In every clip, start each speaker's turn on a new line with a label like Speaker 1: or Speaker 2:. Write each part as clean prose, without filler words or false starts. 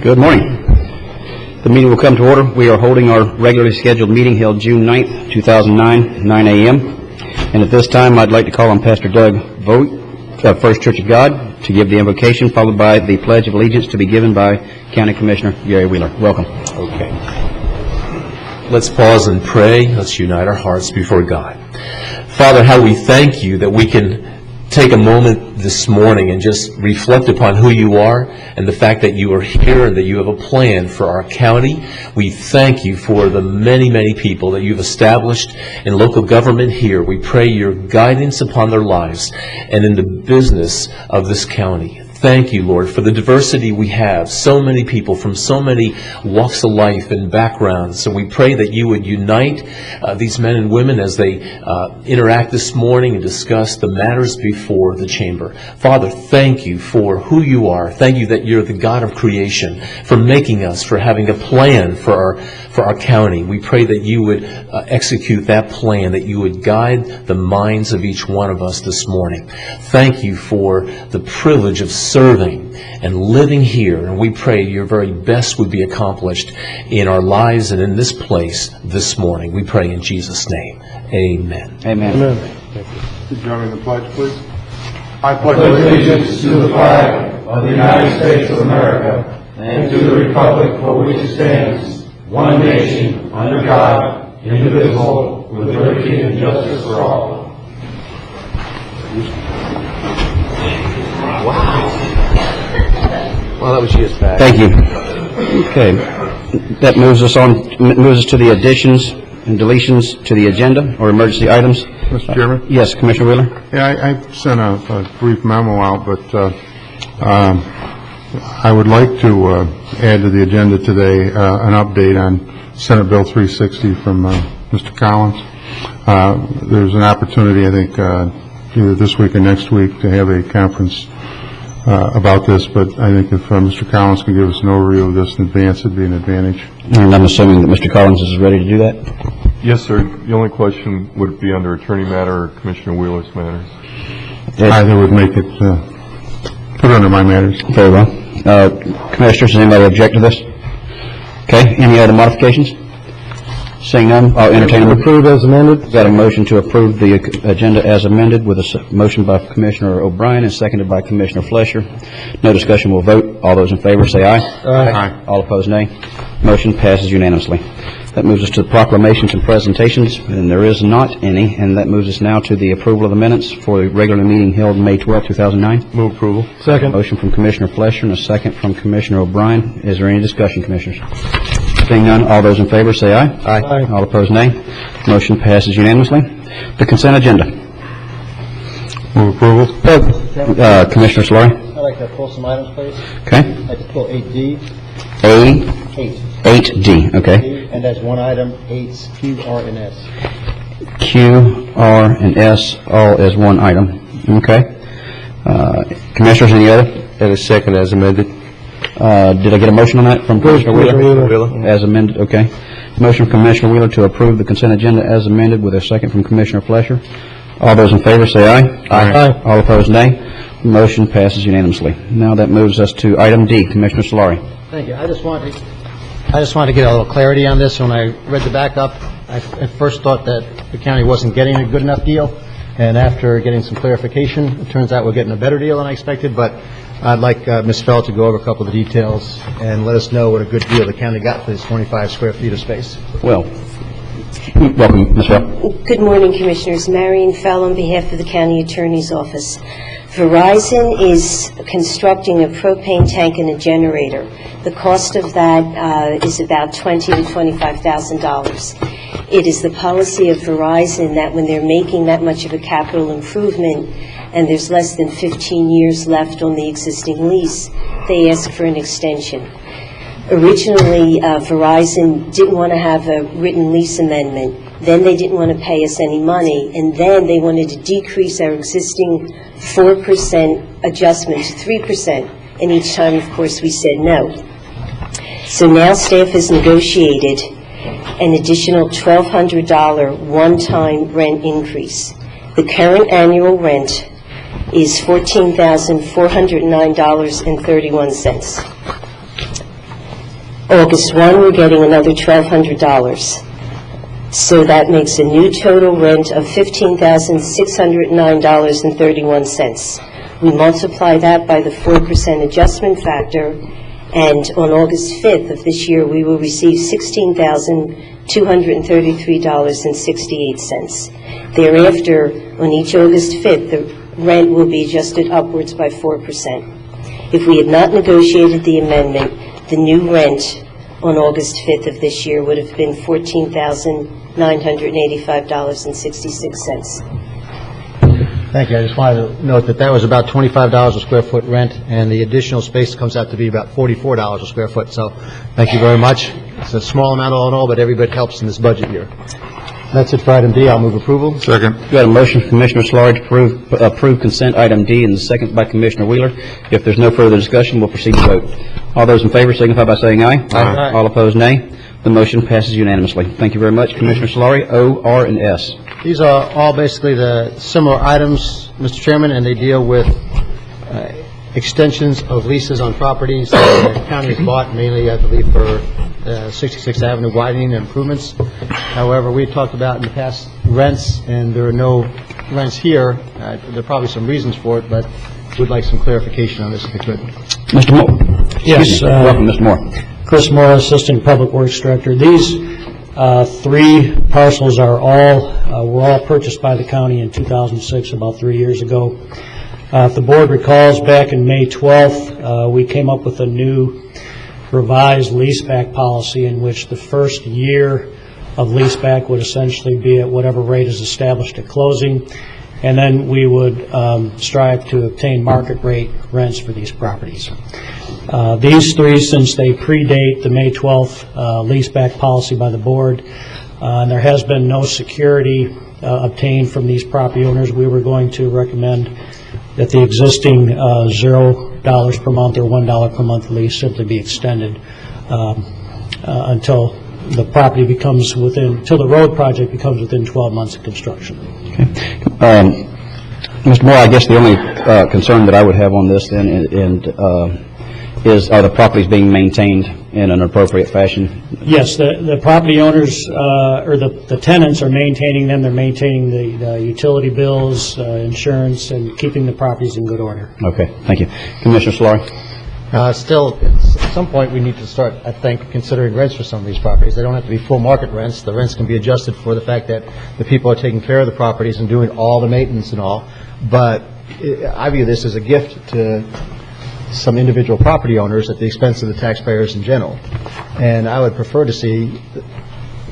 Speaker 1: Good morning. The meeting will come to order. We are holding our regularly scheduled meeting held June 9th, 2009, 9 a.m. And at this time, I'd like to call on Pastor Doug Vogt of First Church of God to give the invocation, followed by the Pledge of Allegiance to be given by County Commissioner Gary Wheeler. Welcome.
Speaker 2: Okay. Let's pause and pray. Let's unite our hearts before God. Father, how we thank you that we can take a moment this morning and just reflect upon who you are and the fact that you are here and that you have a plan for our county. We thank you for the many, many people that you've established in local government here. We pray your guidance upon their lives and in the business of this county. Thank you, Lord, for the diversity we have. So many people from so many walks of life and backgrounds. So we pray that you would unite these men and women as they interact this morning and discuss the matters before the chamber. Father, thank you for who you are. Thank you that you're the God of creation, for making us, for having a plan for our county. We pray that you would execute that plan, that you would guide the minds of each one of us this morning. Thank you for the privilege of serving and living here, and we pray your very best would be accomplished in our lives and in this place this morning. We pray in Jesus' name. Amen.
Speaker 1: Amen.
Speaker 3: Amen. Thank you. Could you join me in the pledge, please?
Speaker 4: I pledge allegiance to the flag of the United States of America and to the republic for which it stands, one nation, under God, indivisible, with liberty and justice for all.
Speaker 2: Wow. Well, that was just bad.
Speaker 1: Thank you. Okay. That moves us to the additions and deletions to the agenda or emergency items.
Speaker 3: Mr. Chairman?
Speaker 1: Yes, Commissioner Wheeler.
Speaker 3: Yeah, I sent a brief memo out, but I would like to add to the agenda today an update on Senate Bill 360 from Mr. Collins. There's an opportunity, I think, either this week or next week to have a conference about this, but I think if Mr. Collins can give us an overview of this in advance, it'd be an advantage.
Speaker 1: And I'm assuming that Mr. Collins is ready to do that?
Speaker 5: Yes, sir. The only question would be under attorney matter or Commissioner Wheeler's matters.
Speaker 3: Either would make it, put it under my matters.
Speaker 1: Very well. Commissioners, does anybody object to this? Okay. Any other modifications? Seeing none, I'll entertain a motion.
Speaker 3: Approve as amended.
Speaker 1: Got a motion to approve the agenda as amended with a motion by Commissioner O'Brien and seconded by Commissioner Flesher. No discussion, we'll vote. All those in favor say aye.
Speaker 3: Aye.
Speaker 1: All opposed, nay. Motion passes unanimously. That moves us to the proclamations and presentations, and there is not any, and that moves us now to the approval of the minutes for the regular meeting held May 12, 2009.
Speaker 5: Move approval.
Speaker 3: Second.
Speaker 1: Motion from Commissioner Flesher and a second from Commissioner O'Brien. Is there any discussion, Commissioners? Seeing none, all those in favor say aye.
Speaker 3: Aye.
Speaker 1: All opposed, nay. Motion passes unanimously. The consent agenda.
Speaker 3: Move approval.
Speaker 1: Commissioner Solari.
Speaker 6: I'd like to pull some items, please.
Speaker 1: Okay.
Speaker 6: I'd like to pull 8D.
Speaker 1: 8D, okay.
Speaker 6: And as one item, 8's Q, R, and S.
Speaker 1: Q, R, and S, all as one item. Okay. Commissioners, any other?
Speaker 5: And a second as amended.
Speaker 1: Did I get a motion on that from Commissioner Wheeler? As amended, okay. Motion from Commissioner Wheeler to approve the consent agenda as amended with a second from Commissioner Flesher. All those in favor say aye.
Speaker 3: Aye.
Speaker 1: All opposed, nay. Motion passes unanimously. Now that moves us to item D. Commissioner Solari.
Speaker 6: Thank you. I just wanted to get a little clarity on this. When I read the backup, I at first thought that the county wasn't getting a good enough deal, and after getting some clarification, it turns out we're getting a better deal than I expected, but I'd like Ms. Fell to go over a couple of the details and let us know what a good deal the county got for this 25 square feet of space.
Speaker 1: Well, welcome, Ms. Fell.
Speaker 7: Good morning, Commissioners. Marion Fell on behalf of the County Attorney's Office. Verizon is constructing a propane tank and a generator. The cost of that is about $20,000 to $25,000. It is the policy of Verizon that when they're making that much of a capital improvement and there's less than 15 years left on the existing lease, they ask for an extension. Originally, Verizon didn't want to have a written lease amendment. Then they didn't want to pay us any money, and then they wanted to decrease our existing 4% adjustment to 3%, and each time, of course, we said no. So now staff has negotiated an additional $1,200 one-time rent increase. The current annual rent is $14,409.31. August 1, we're getting another $1,200. So that makes a new total rent of $15,609.31. We multiply that by the 4% adjustment factor, and on August 5th of this year, we will receive $16,233.68. Thereafter, on each August 5th, the rent will be adjusted upwards by 4%. If we had not negotiated the amendment, the new rent on August 5th of this year would have been $14,985.66.
Speaker 6: Thank you. I just wanted to note that that was about $25 a square foot rent, and the additional space comes out to be about $44 a square foot. So thank you very much. It's a small amount all in all, but every bit helps in this budget year. That's it for item D. I'll move approval.
Speaker 3: Second.
Speaker 1: We got a motion from Commissioner Solari to approve consent item D, and the second by Commissioner Wheeler. If there's no further discussion, we'll proceed to vote. All those in favor signify by saying aye.
Speaker 6: Aye.
Speaker 1: All opposed, nay. The motion passes unanimously. Thank you very much, Commissioner Solari. O, R, and S.
Speaker 6: These are all basically the similar items, Mr. Chairman, and they deal with extensions of leases on properties that the county has bought, mainly, I believe, for 66th Avenue widening and improvements. However, we talked about in the past rents, and there are no rents here. There are probably some reasons for it, but we'd like some clarification on this if we could.
Speaker 1: Mr. Moore.
Speaker 8: Yes.
Speaker 1: Welcome, Mr. Moore.
Speaker 8: Chris Moore, Assistant Public Works Director. These three parcels are were all purchased by the county in 2006, about 3 years ago. If the board recalls, back in May 12th, we came up with a new revised leaseback policy in which the first year of leaseback would essentially be at whatever rate is established at closing, and then we would strive to obtain market rate rents for these properties. These three, since they predate the May 12th leaseback policy by the board, and there has been no security obtained from these property owners, we were going to recommend that the existing $0 per month or $1 per month lease simply be extended until the property becomes until the road project becomes within 12 months of construction.
Speaker 1: Okay. Mr. Moore, I guess the only concern that I would have on this then is are the properties being maintained in an appropriate fashion?
Speaker 8: Yes, the property owners or the tenants are maintaining them. They're maintaining the utility bills, insurance, and keeping the properties in good order.
Speaker 1: Okay, thank you. Commissioner Solari?
Speaker 6: Still, at some point, we need to start, I think, considering rents for some of these properties. They don't have to be full market rents. The rents can be adjusted for the fact that the people are taking care of the properties and doing all the maintenance and all. But I view this as a gift to some individual property owners at the expense of the taxpayers in general. And I would prefer to see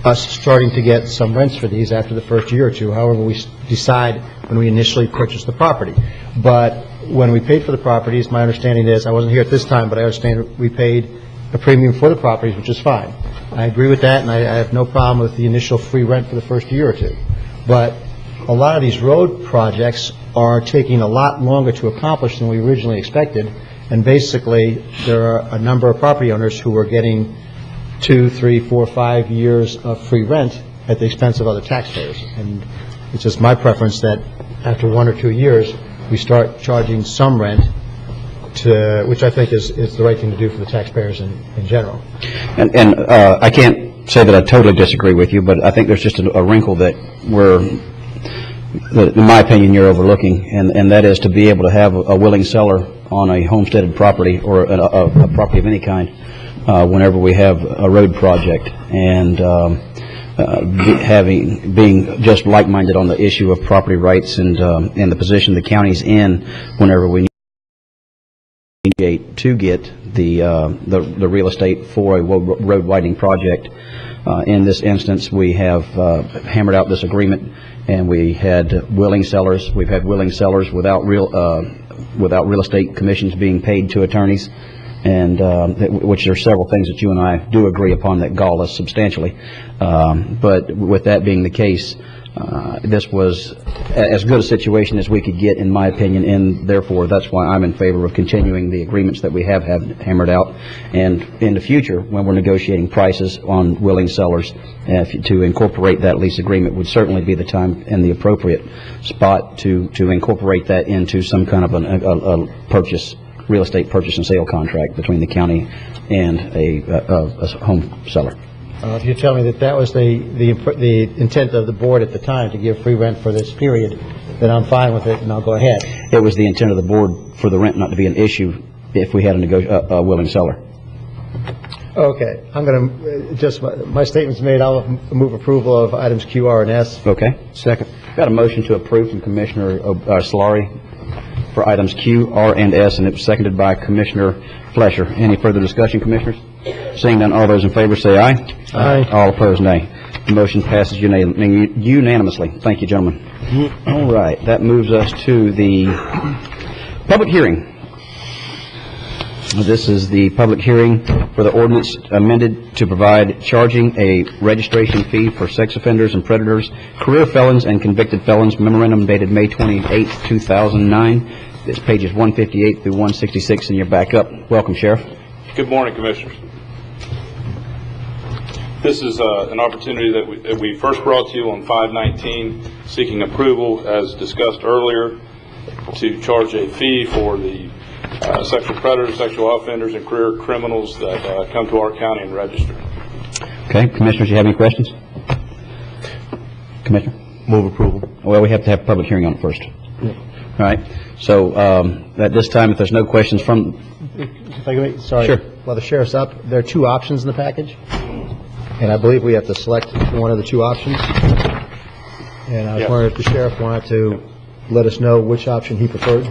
Speaker 6: us starting to get some rents for these after the first year or two, however we decide when we initially purchase the property. But when we paid for the properties, my understanding is, I wasn't here at this time, but I understand we paid a premium for the properties, which is fine. I agree with that, and I have no problem with the initial free rent for the first year or two. But a lot of these road projects are taking a lot longer to accomplish than we originally expected. And basically, there are a number of property owners who are getting 2, 3, 4, 5 years of free rent at the expense of other taxpayers. And it's just my preference that after 1 or 2 years, we start charging some rent, which I think is the right thing to do for the taxpayers in general.
Speaker 1: And I can't say that I totally disagree with you, but I think there's just a wrinkle that in my opinion, you're overlooking, and that is to be able to have a willing seller on a homesteaded property or a property of any kind whenever we have a road project, and being just like-minded on the issue of property rights and the position the county's in whenever we need to get the real estate for a road widening project. In this instance, we have hammered out this agreement, and we had willing sellers. We've had willing sellers without real estate commissions being paid to attorneys, and which are several things that you and I do agree upon that gall us substantially. But with that being the case, this was as good a situation as we could get, in my opinion, and therefore that's why I'm in favor of continuing the agreements that we have had hammered out. And in the future, when we're negotiating prices on willing sellers, to incorporate that lease agreement would certainly be the time and the appropriate spot to incorporate that into some kind of a purchase real estate purchase and sale contract between the county and a home seller.
Speaker 6: If you tell me that that was the intent of the board at the time to give free rent for this period, then I'm fine with it and I'll go ahead.
Speaker 1: It was the intent of the board for the rent not to be an issue if we had a willing seller.
Speaker 6: Okay, I'm going to, just my statement's made, I'll move approval of items Q, R, and S.
Speaker 1: Okay? Second. Got a motion to approve from Commissioner Solari for items Q, R, and S, and it was seconded by Commissioner Flesher. Any further discussion, Commissioners? Seeing none, all those in favor say aye.
Speaker 6: Aye.
Speaker 1: All opposed, nay. The motion passes unanimously. Thank you, gentlemen. All right, that moves us to the public hearing. This is the public hearing for the ordinance amended to provide charging a registration fee for sex offenders and predators, career felons, and convicted felons. Memorandum dated May 28, 2009. It's pages 158 through 166 in your backup. Welcome, Sheriff.
Speaker 9: Good morning, Commissioners. This is an opportunity that we first brought to you on 5/19, seeking approval, as discussed earlier, to charge a fee for the sexual predators, sexual offenders, and career criminals that come to our county and register.
Speaker 1: Okay, Commissioners, you have any questions? Commissioner?
Speaker 2: Move approval.
Speaker 1: Well, we have to have a public hearing on it first. All right. So at this time, if there's no questions from...
Speaker 6: If I can sorry.
Speaker 1: Sure.
Speaker 6: While the sheriff's up, there are two options in the package, and I believe we have to select one of the two options. And I was wondering if the sheriff wanted to let us know which option he preferred.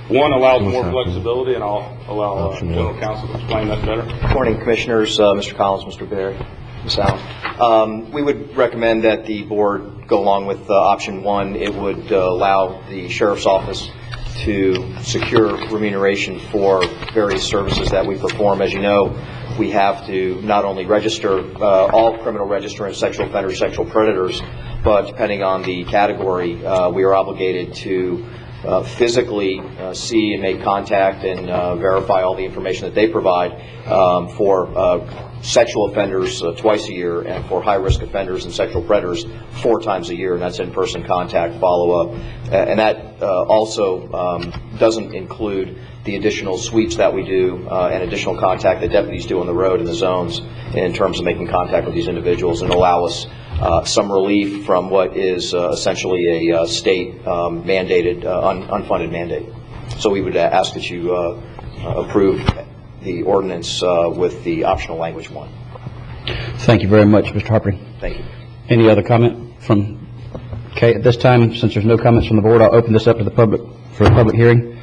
Speaker 9: One allows more flexibility, and I'll allow General Counsel to explain that better.
Speaker 10: Good morning, Commissioners, Mr. Collins, Mr. Berry, Ms. Allen. We would recommend that the board go along with option one. It would allow the sheriff's office to secure remuneration for various services that we perform. As you know, we have to not only register all criminal registrants, sexual offenders, sexual predators, but depending on the category, we are obligated to physically see and make contact and verify all the information that they provide for sexual offenders twice a year, and for high-risk offenders and sexual predators 4 times a year, and that's in-person contact, follow-up. And that also doesn't include the additional sweeps that we do and additional contact that deputies do on the road in the zones in terms of making contact with these individuals, and allow us some relief from what is essentially a state mandated, unfunded mandate. So we would ask that you approve the ordinance with the optional language one.
Speaker 1: Thank you very much, Mr. Harper.
Speaker 10: Thank you.
Speaker 1: Any other comment from... Okay, at this time, since there's no comments from the board, I'll open this up to the public for a public hearing.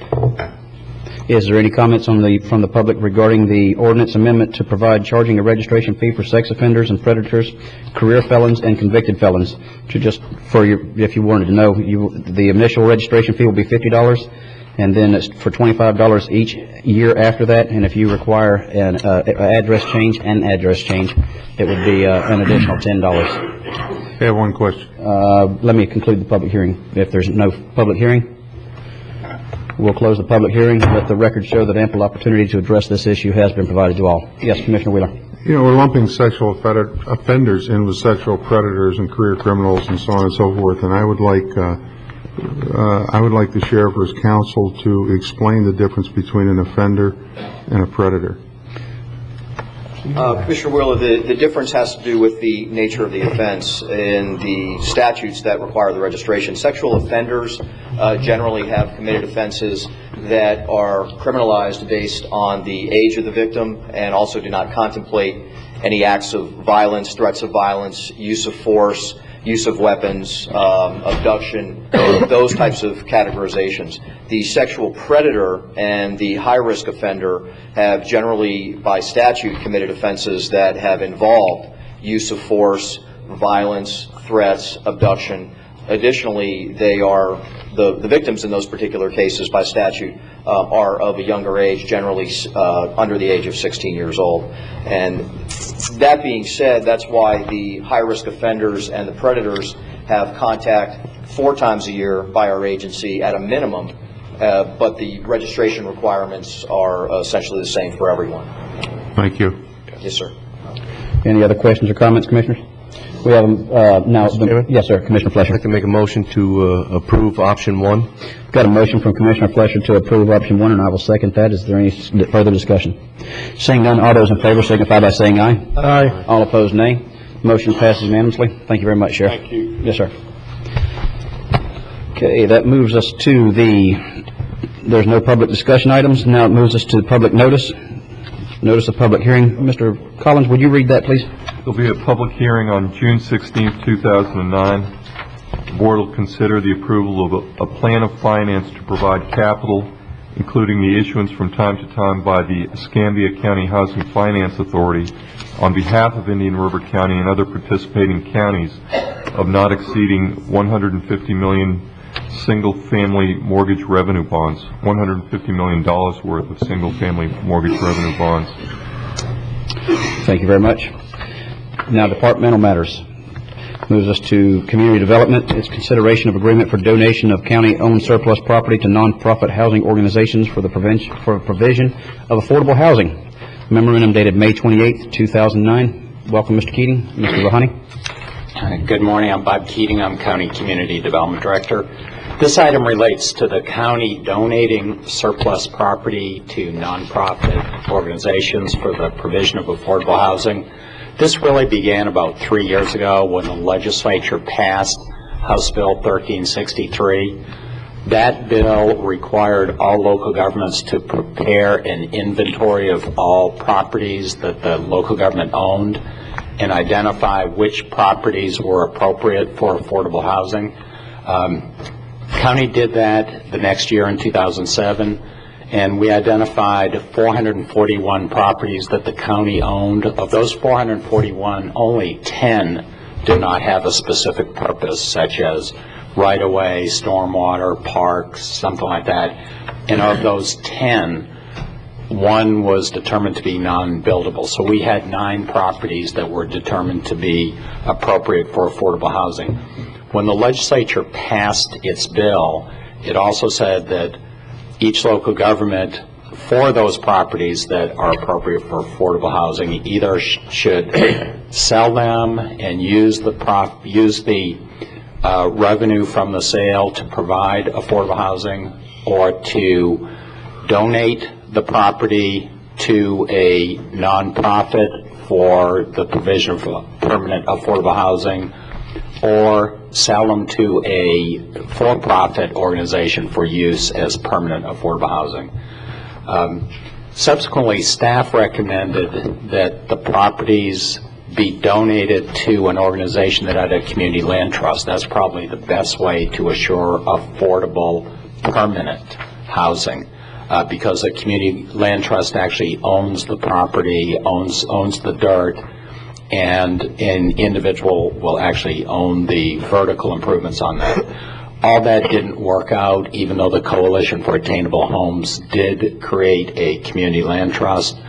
Speaker 1: Is there any comments from the public regarding the ordinance amendment to provide charging a registration fee for sex offenders and predators, career felons, and convicted felons? To just for your, if you wanted to know, the initial registration fee will be $50, and then it's for $25 each year after that. And if you require an address change, it would be an additional $10.
Speaker 3: I have one question.
Speaker 1: Let me conclude the public hearing. If there's no public hearing, we'll close the public hearing. Let the record show that ample opportunity to address this issue has been provided to all. Yes, Commissioner Wheeler.
Speaker 3: You know, we're lumping sexual offenders in with sexual predators and career criminals and so on and so forth, and I would like the sheriff or his counsel to explain the difference between an offender and a predator.
Speaker 10: Commissioner Wheeler, the difference has to do with the nature of the offense in the statutes that require the registration. Sexual offenders generally have committed offenses that are criminalized based on the age of the victim, and also do not contemplate any acts of violence, threats of violence, use of force, use of weapons, abduction, those types of categorizations. The sexual predator and the high-risk offender have generally, by statute, committed offenses that have involved use of force, violence, threats, abduction. Additionally, they are the victims in those particular cases by statute are of a younger age, generally under the age of 16 years old. And that being said, that's why the high-risk offenders and the predators have contact 4 times a year by our agency at a minimum, but the registration requirements are essentially the same for everyone.
Speaker 3: Thank you.
Speaker 10: Yes, sir.
Speaker 1: Any other questions or comments, Commissioners? We have, now, yes, sir, Commissioner
Speaker 2: I'd
Speaker 1: Fletcher.
Speaker 2: like to make a motion to approve option 1.
Speaker 1: Got a motion from Commissioner Fletcher to approve option 1, and I will second that. Is there any further discussion? Seeing none, all those in favor signify by saying aye.
Speaker 6: Aye.
Speaker 1: All opposed, nay. Motion passes unanimously. Thank you very much, Sheriff.
Speaker 9: Thank you.
Speaker 1: Yes, sir. Okay, that moves us to there's no public discussion items. Now it moves us to the public notice. Notice of public hearing. Mr. Collins, would you read that, please?
Speaker 5: There'll be a public hearing on June 16th, 2009. The board will consider the approval of a plan of finance to provide capital, including the issuance from time to time by the Escambia County Housing Finance Authority on behalf of Indian River County and other participating counties of not exceeding $150 million single-family mortgage revenue bonds, $150 million worth of single-family mortgage revenue bonds.
Speaker 1: Thank you very much. Now, departmental matters. Moves us to community development. It's consideration of agreement for donation of county-owned surplus property to nonprofit housing organizations for the provision of affordable housing. Memorandum dated May 28th, 2009. Welcome, Mr. Keating. Mr. Rahani.
Speaker 11: Good morning. I'm Bob Keating. I'm County Community Development Director. This item relates to the county donating surplus property to nonprofit organizations for the provision of affordable housing. This really began about 3 years ago when the legislature passed House Bill 1363. That bill required all local governments to prepare an inventory of all properties that the local government owned and identify which properties were appropriate for affordable housing. County did that the next year in 2007, and we identified 441 properties that the county owned. Of those 441, only 10 do not have a specific purpose, such as right-of-way, stormwater, parks, something like that. And of those 10, one was determined to be non-buildable. So we had 9 properties that were determined to be appropriate for affordable housing. When the legislature passed its bill, it also said that each local government, for those properties that are appropriate for affordable housing, either should sell them and use the revenue from the sale to provide affordable housing, or to donate the property to a nonprofit for the provision of permanent affordable housing, or sell them to a for-profit organization for use as permanent affordable housing. Subsequently, staff recommended that the properties be donated to an organization that had a community land trust. That's probably the best way to assure affordable permanent housing, because a community land trust actually owns the property, owns the dirt, and an individual will actually own the vertical improvements on that. All that didn't work out, even though the Coalition for Attainable Homes did create a community land trust.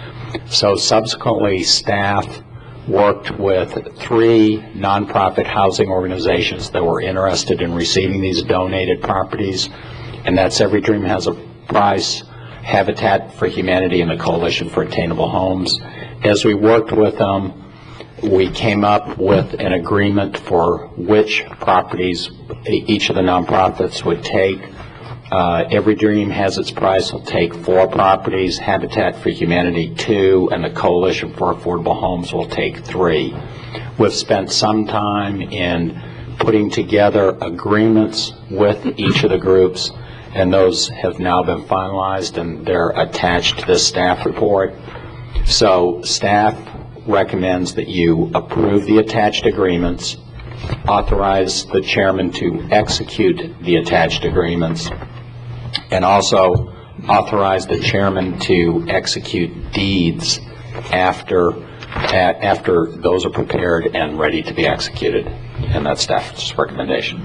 Speaker 11: So subsequently, staff worked with 3 nonprofit housing organizations that were interested in receiving these donated properties, and that's Every Dream Has a Price, Habitat for Humanity, and the Coalition for Attainable Homes. As we worked with them, we came up with an agreement for which properties each of the nonprofits would take. Every Dream Has Its Price will take 4 properties, Habitat for Humanity 2, and the Coalition for Affordable Homes will take 3. We've spent some time in putting together agreements with each of the groups, and those have now been finalized, and they're attached to the staff report. So staff recommends that you approve the attached agreements, authorize the chairman to execute the attached agreements, and also authorize the chairman to execute deeds after those are prepared and ready to be executed. And that's staff's recommendation.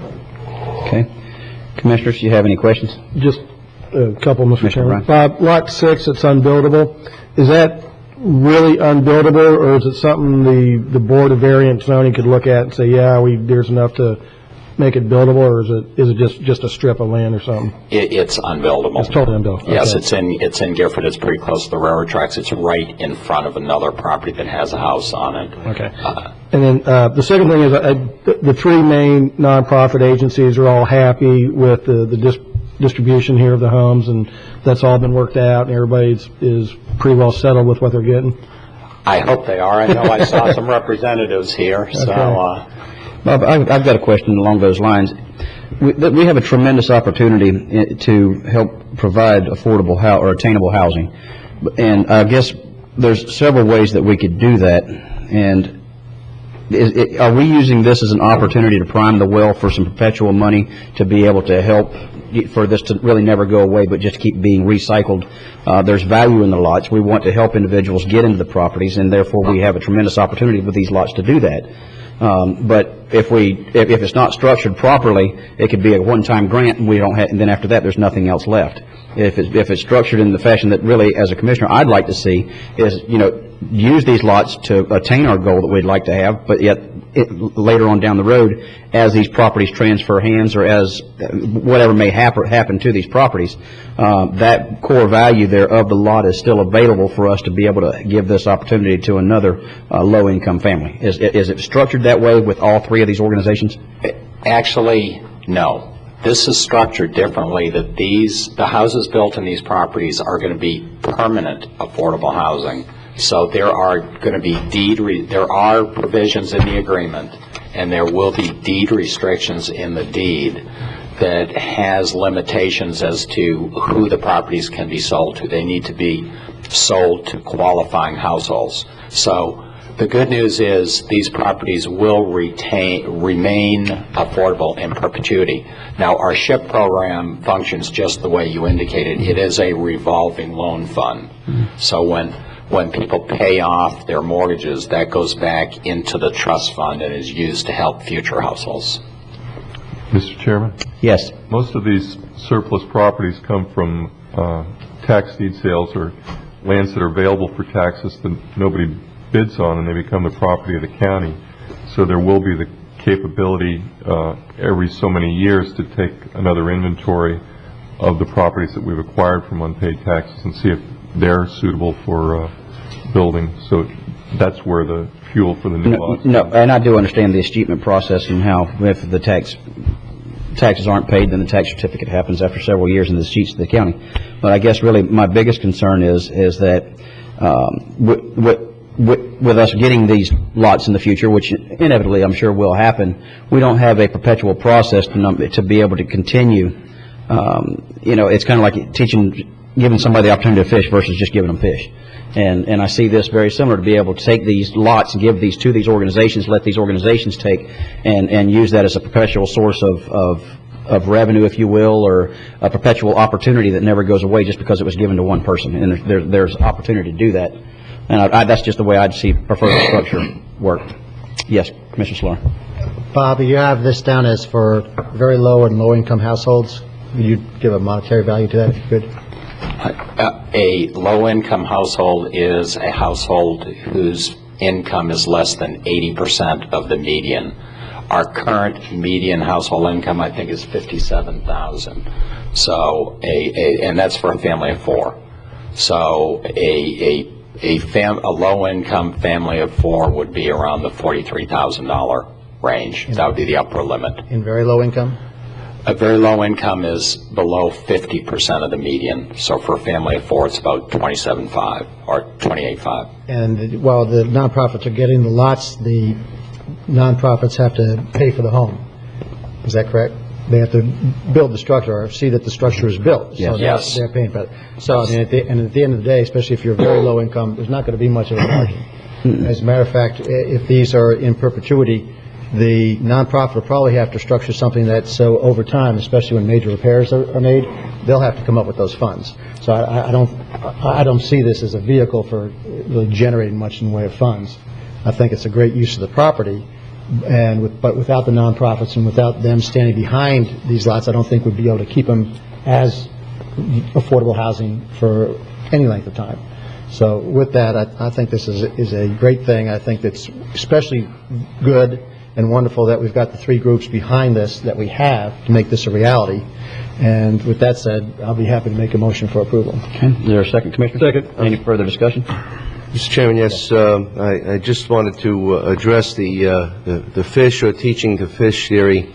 Speaker 1: Okay. Commissioners, do you have any questions?
Speaker 12: Just a couple, Mr. Chairman.
Speaker 1: Ryan.
Speaker 12: Bob, Lot 6, it's unbuildable. Is that really unbuildable, or is it something the Board of Variant Zoning could look at and say, yeah, there's enough to make it buildable, or is it just a strip of land or something?
Speaker 11: It's unbuildable.
Speaker 12: It's totally unbuildable.
Speaker 11: Yes,
Speaker 12: okay.
Speaker 11: It's in Gifford. It's pretty close to the railroad tracks. It's right in front of another property that has a house on it.
Speaker 12: Okay. And then the second thing is the three main nonprofit agencies are all happy with the distribution here of the homes, and that's all been worked out, and everybody is pretty well settled with what they're getting.
Speaker 11: I hope they are. I know I saw some representatives here, so...
Speaker 1: Bob, I've got a question along those lines. We have a tremendous opportunity to help provide affordable or attainable housing, and I guess there's several ways that we could do that. And are we using this as an opportunity to prime the well for some perpetual money to be able to help for this to really never go away, but just keep being recycled? There's value in the lots. We want to help individuals get into the properties, and therefore we have a tremendous opportunity with these lots to do that. But if it's not structured properly, it could be a one-time grant, and and then after that, there's nothing else left. If it's structured in the fashion that really, as a commissioner, I'd like to see is, use these lots to attain our goal that we'd like to have, but yet later on down the road, as these properties transfer hands or as whatever may happen to these properties, that core value there of the lot is still available for us to be able to give this opportunity to another low-income family. Is it structured that way with all three of these organizations?
Speaker 11: Actually, no. This is structured differently, that the houses built in these properties are going to be permanent affordable housing. So there are going to be there are provisions in the agreement, and there will be deed restrictions in the deed that has limitations as to who the properties can be sold to. They need to be sold to qualifying households. So the good news is these properties will remain affordable in perpetuity. Now, our SHIP program functions just the way you indicated. It is a revolving loan fund. So when people pay off their mortgages, that goes back into the trust fund and is used to help future households.
Speaker 5: Mr. Chairman?
Speaker 1: Yes.
Speaker 5: Most of these surplus properties come from tax deed sales or lands that are available for taxes that nobody bids on, and they become the property of the county. So there will be the capability every so many years to take another inventory of the properties that we've acquired from unpaid taxes and see if they're suitable for building. So that's where the fuel for the new laws.
Speaker 1: No, and I do understand the escheatment process and how if the taxes aren't paid, then the tax certificate happens after several years in the sheets of the county. But I guess really my biggest concern is that with us getting these lots in the future, which inevitably I'm sure will happen, we don't have a perpetual process to be able to continue. It's kind of like giving somebody the opportunity to fish versus just giving them fish. And I see this very similar, to be able to take these lots and give these to these organizations, let these organizations take and use that as a perpetual source of revenue, if you will, or a perpetual opportunity that never goes away just because it was given to one person. And there's opportunity to do that. And that's just the way I'd prefer the structure work. Yes, Commissioner Slaughter.
Speaker 6: Bob, you have this down as for very low and low-income households. Would you give a monetary value to that if you could?
Speaker 11: A low-income household is a household whose income is less than 80% of the median. Our current median household income, I think, is $57,000. So and that's for a family of four. So a low-income family of four would be around the $43,000 range. That would be the upper limit.
Speaker 6: In very low income?
Speaker 11: A very low income is below 50% of the median. So for a family of four, it's about $27,500 or $28,500.
Speaker 6: And while the nonprofits are getting the lots, the nonprofits have to pay for the home. Is that correct? They have to build the structure or see that the structure is built.
Speaker 1: Yes.
Speaker 6: So
Speaker 11: Yes.
Speaker 6: they're paying for it. So, I mean, at the end of the day, especially if you're very low income, there's not going to be much of a margin. As a matter of fact, if these are in perpetuity, the nonprofit will probably have to structure something that so over time, especially when major repairs are made, they'll have to come up with those funds. So I don't see this as a vehicle for really generating much in the way of funds. I think it's a great use of the property, but without the nonprofits and without them standing behind these lots, I don't think we'd be able to keep them as affordable housing for any length of time. So with that, I think this is a great thing. I think it's especially good and wonderful that we've got the three groups behind this that we have to make this a reality. And with that said, I'll be happy to make a motion for approval.
Speaker 1: Okay. Is there a second, Commissioner?
Speaker 12: Second.
Speaker 1: Any further discussion?
Speaker 13: Mr. Chairman, yes, I just wanted to address the fish or teaching to fish theory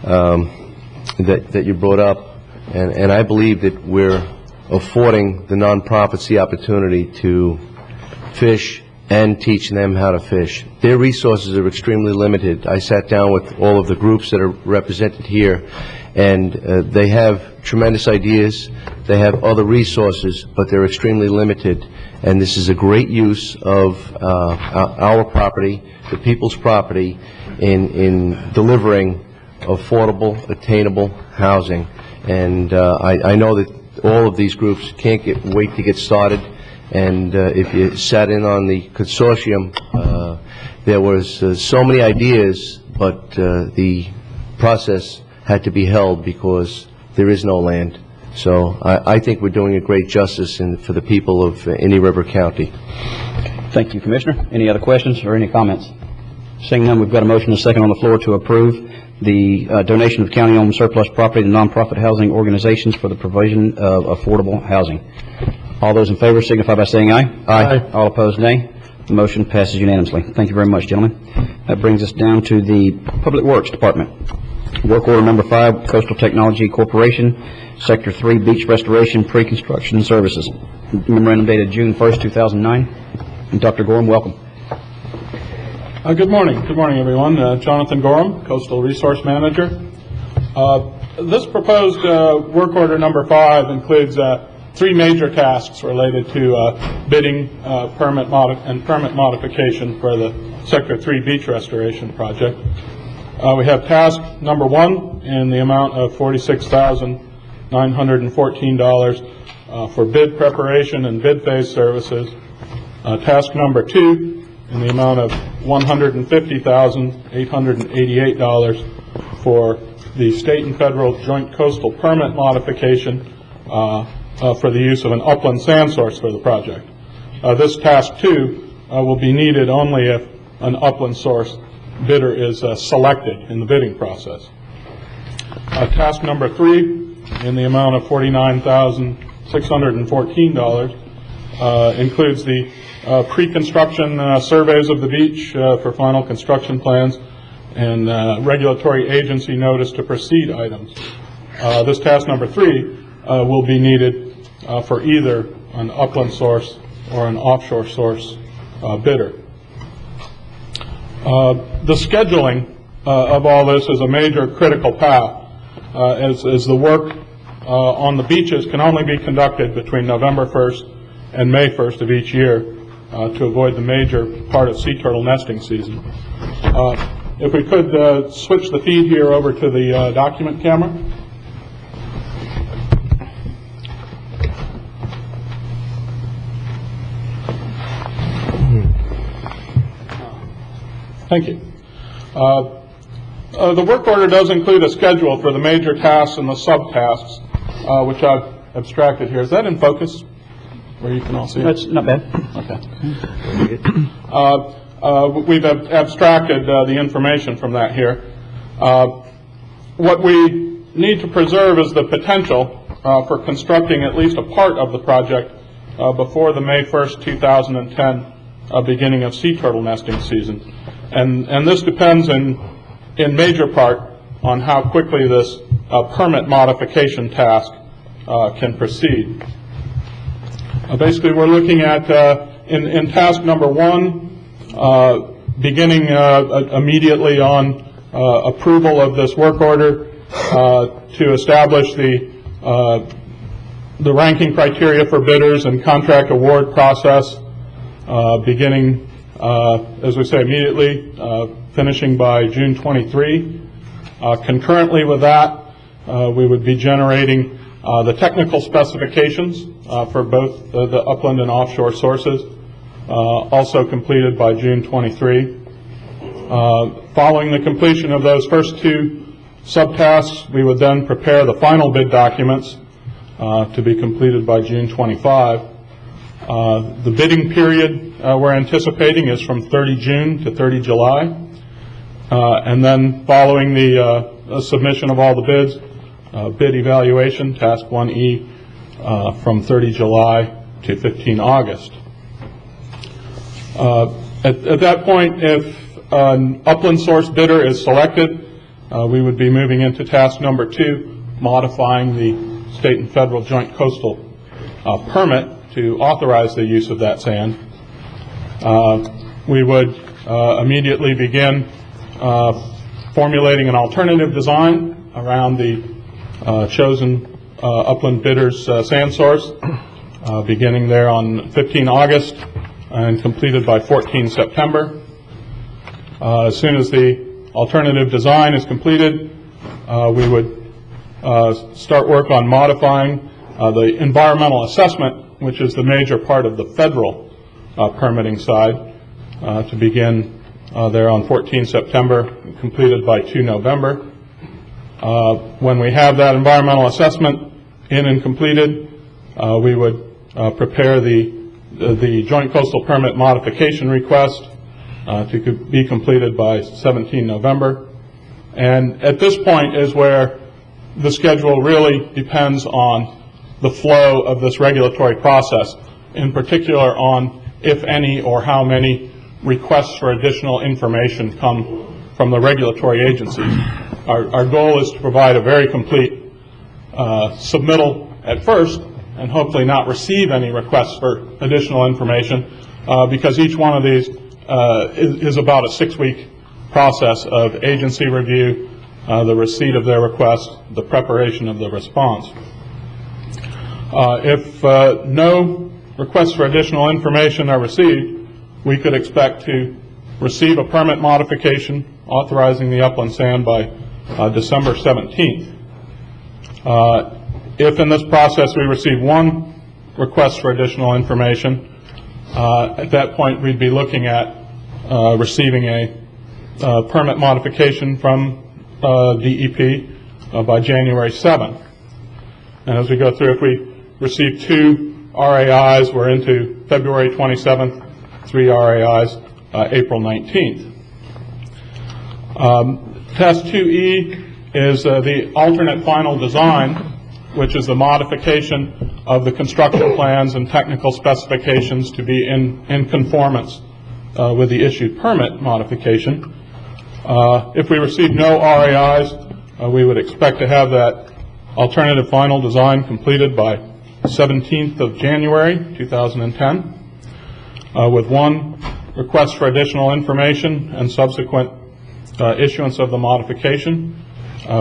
Speaker 13: that you brought up, and I believe that we're affording the nonprofits the opportunity to fish and teach them how to fish. Their resources are extremely limited. I sat down with all of the groups that are represented here, and they have tremendous ideas. They have other resources, but they're extremely limited. And this is a great use of our property, the people's property, in delivering affordable, attainable housing. And I know that all of these groups can't wait to get started. And if you sat in on the consortium, there was so many ideas, but the process had to be held because there is no land. So I think we're doing a great justice for the people of Indian River County.
Speaker 1: Thank you, Commissioner. Any other questions or any comments? Seeing none, we've got a motion and a second on the floor to approve the donation of county-owned surplus property to nonprofit housing organizations for the provision of affordable housing. All those in favor signify by saying aye. Aye. All opposed, nay. The motion passes unanimously. Thank you very much, gentlemen. That brings us down to the Public Works Department. Work order number 5, Coastal Technology Corporation, Sector 3, Beach Restoration, Pre-Construction Services. Memorandum dated June 1st, 2009. And Dr. Gorham, welcome.
Speaker 14: Good morning. Good morning, everyone. Jonathan Gorham, Coastal Resource Manager. This proposed work order number 5 includes 3 major tasks related to bidding, permit modification for the Sector 3 Beach Restoration Project. We have task number 1 in the amount of $46,914 for bid preparation and bid phase services. Task number 2 in the amount of $150,888 for the state and federal joint coastal permit modification for the use of an upland sand source for the project. This task 2 will be needed only if an upland source bidder is selected in the bidding process. Task number 3 in the amount of $49,614 includes the pre-construction surveys of the beach for final construction plans and regulatory agency notice to proceed items. This task number 3 will be needed for either an upland source or an offshore source bidder. The scheduling of all this is a major critical path as the work on the beaches can only be conducted between November 1st and May 1st of each year to avoid the major part of sea turtle nesting season. If we could switch the feed here over to the document camera. Thank you. The work order does include a schedule for the major tasks and the subtasks, which I've abstracted here. Is that in focus, where you can all see it?
Speaker 1: That's not bad.
Speaker 14: Okay. We've abstracted the information from that here. What we need to preserve is the potential for constructing at least a part of the project before the May 1st, 2010 beginning of sea turtle nesting season. And this depends in major part on how quickly this permit modification task can proceed. Basically, we're looking at, in task number 1, beginning immediately on approval of this work order to establish the ranking criteria for bidders and contract award process, beginning as we say, immediately, finishing by June 23. Concurrently with that, we would be generating the technical specifications for both the upland and offshore sources, also completed by June 23. Following the completion of those first 2 subtasks, we would then prepare the final bid documents to be completed by June 25. The bidding period we're anticipating is from 30 June to 30 July. And then following the submission of all the bids, bid evaluation, task 1E, from 30 July to 15 August. At that point, if an upland source bidder is selected, we would be moving into task number 2, modifying the state and federal joint coastal permit to authorize the use of that sand. We would immediately begin formulating an alternative design around the chosen upland bidder's sand source, beginning there on 15 August and completed by 14 September. As soon as the alternative design is completed, we would start work on modifying the environmental assessment, which is the major part of the federal permitting side, to begin there on 14 September, completed by 2 November. When we have that environmental assessment in and completed, we would prepare the joint coastal permit modification request to be completed by 17 November. And at this point is where the schedule really depends on the flow of this regulatory process, in particular on if any or how many requests for additional information come from the regulatory agencies. Our goal is to provide a very complete submittal at first, and hopefully not receive any requests for additional information, because each one of these is about a 6-week process of agency review, the receipt of their request, the preparation of the response. If no requests for additional information are received, we could expect to receive a permit modification authorizing the upland sand by December 17th. If in this process we receive one request for additional information, at that point we'd be looking at receiving a permit modification from DEP by January 7th. And as we go through, if we receive 2 RAIs, we're into February 27th, 3 RAIs, April 19th. Task 2E is the alternate final design, which is the modification of the construction plans and technical specifications to be in conformance with the issued permit modification. If we receive no RAIs, we would expect to have that alternative final design completed by 17th of January 2010, with one request for additional information and subsequent issuance of the modification.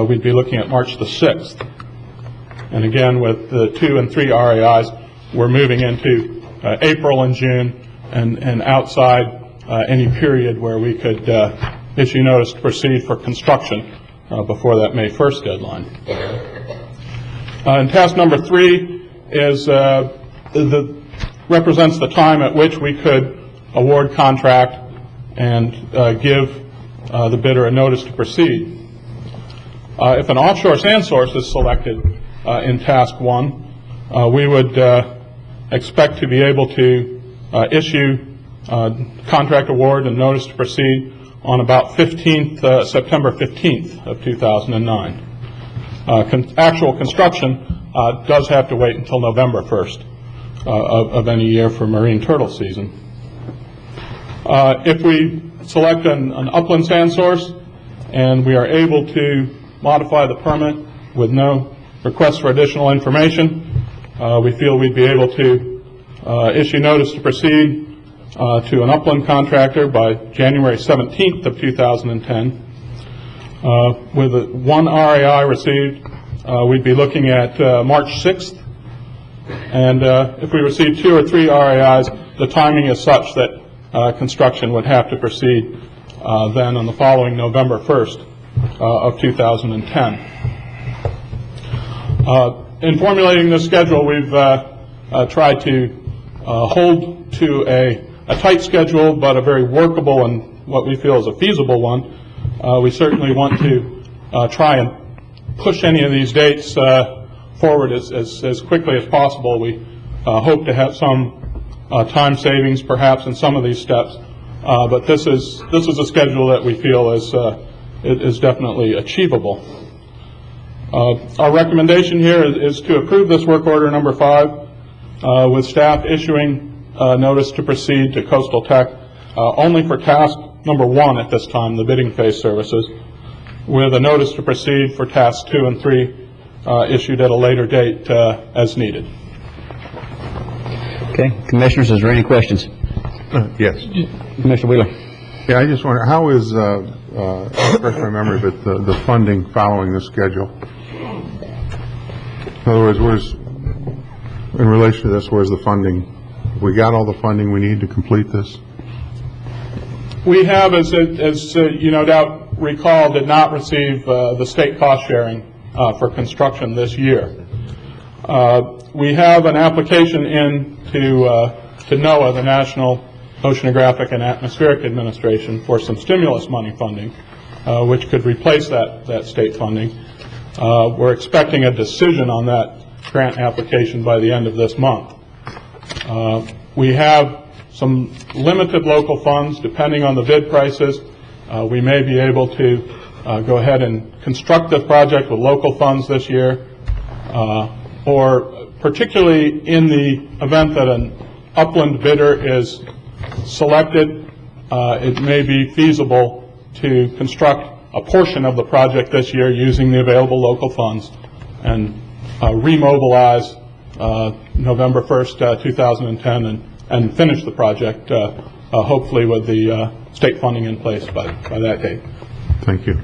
Speaker 14: We'd be looking at March the 6th. And again, with the 2 and 3 RAIs, we're moving into April and June, and outside any period where we could issue notice to proceed for construction before that May 1st deadline. And task number 3 is represents the time at which we could award contract and give the bidder a notice to proceed. If an offshore sand source is selected in task 1, we would expect to be able to issue contract award and notice to proceed on about September 15th of 2009. Actual construction does have to wait until November 1st of any year for marine turtle season. If we select an upland sand source and we are able to modify the permit with no request for additional information, we feel we'd be able to issue notice to proceed to an upland contractor by January 17th of 2010. With 1 RAI received, we'd be looking at March 6th. And if we receive 2 or 3 RAIs, the timing is such that construction would have to proceed then on the following November 1st of 2010. In formulating this schedule, we've tried to hold to a tight schedule, but a very workable and what we feel is a feasible one. We certainly want to try and push any of these dates forward as quickly as possible. We hope to have some time savings perhaps in some of these steps, but this is a schedule that we feel is definitely achievable. Our recommendation here is to approve this work order number 5, with staff issuing notice to proceed to Coastal Tech only for task number 1 at this time, the bidding phase services, with a notice to proceed for tasks 2 and 3 issued at a later date as needed.
Speaker 1: Okay, Commissioners, is there any questions?
Speaker 3: Yes.
Speaker 1: Commissioner Wheeler?
Speaker 3: Yeah, I just wonder, how is, refresh my memory, but the funding following the schedule? In other words, in relation to this, where's the funding? Have we got all the funding we need to complete this?
Speaker 14: We have, as you no doubt recall, did not receive the state cost sharing for construction this year. We have an application in to NOAA, the National Oceanographic and Atmospheric Administration, for some stimulus money funding, which could replace that state funding. We're expecting a decision on that grant application by the end of this month. We have some limited local funds. Depending on the bid prices, we may be able to go ahead and construct the project with local funds this year, or particularly in the event that an upland bidder is selected, it may be feasible to construct a portion of the project this year using the available local funds and remobilize November 1st, 2010 and finish the project hopefully with the state funding in place by that date.
Speaker 3: Thank you.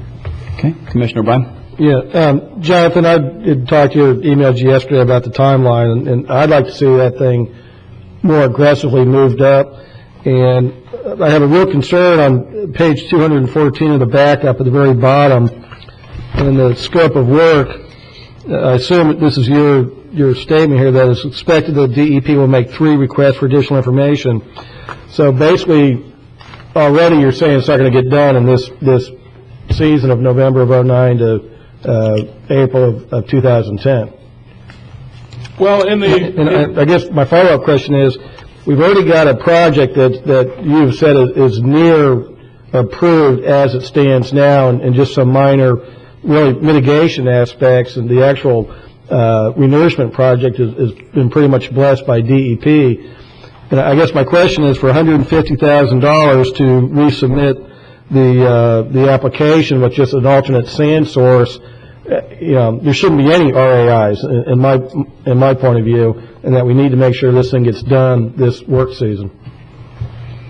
Speaker 1: Okay, Commissioner O'Brien?
Speaker 12: Yeah, Jonathan, I did talk to you, emailed you yesterday about the timeline, and I'd like to see that thing more aggressively moved up. And I have a real concern on page 214 of the backup at the very bottom in the scope of work. I assume that this is your statement here that it's expected that DEP will make 3 requests for additional information. So basically, already you're saying it's not going to get done in this season of November of 09 to April of 2010.
Speaker 14: Well,
Speaker 12: I guess my follow-up question is, we've already got a project that you've said is near approved as it stands now, and just some minor, really, mitigation aspects, and the actual renourishment project has been pretty much blessed by DEP. And I guess my question is, for $150,000 to resubmit the application with just an alternate sand source, there shouldn't be any RAIs in my point of view, and that we need to make sure this thing gets done this work season.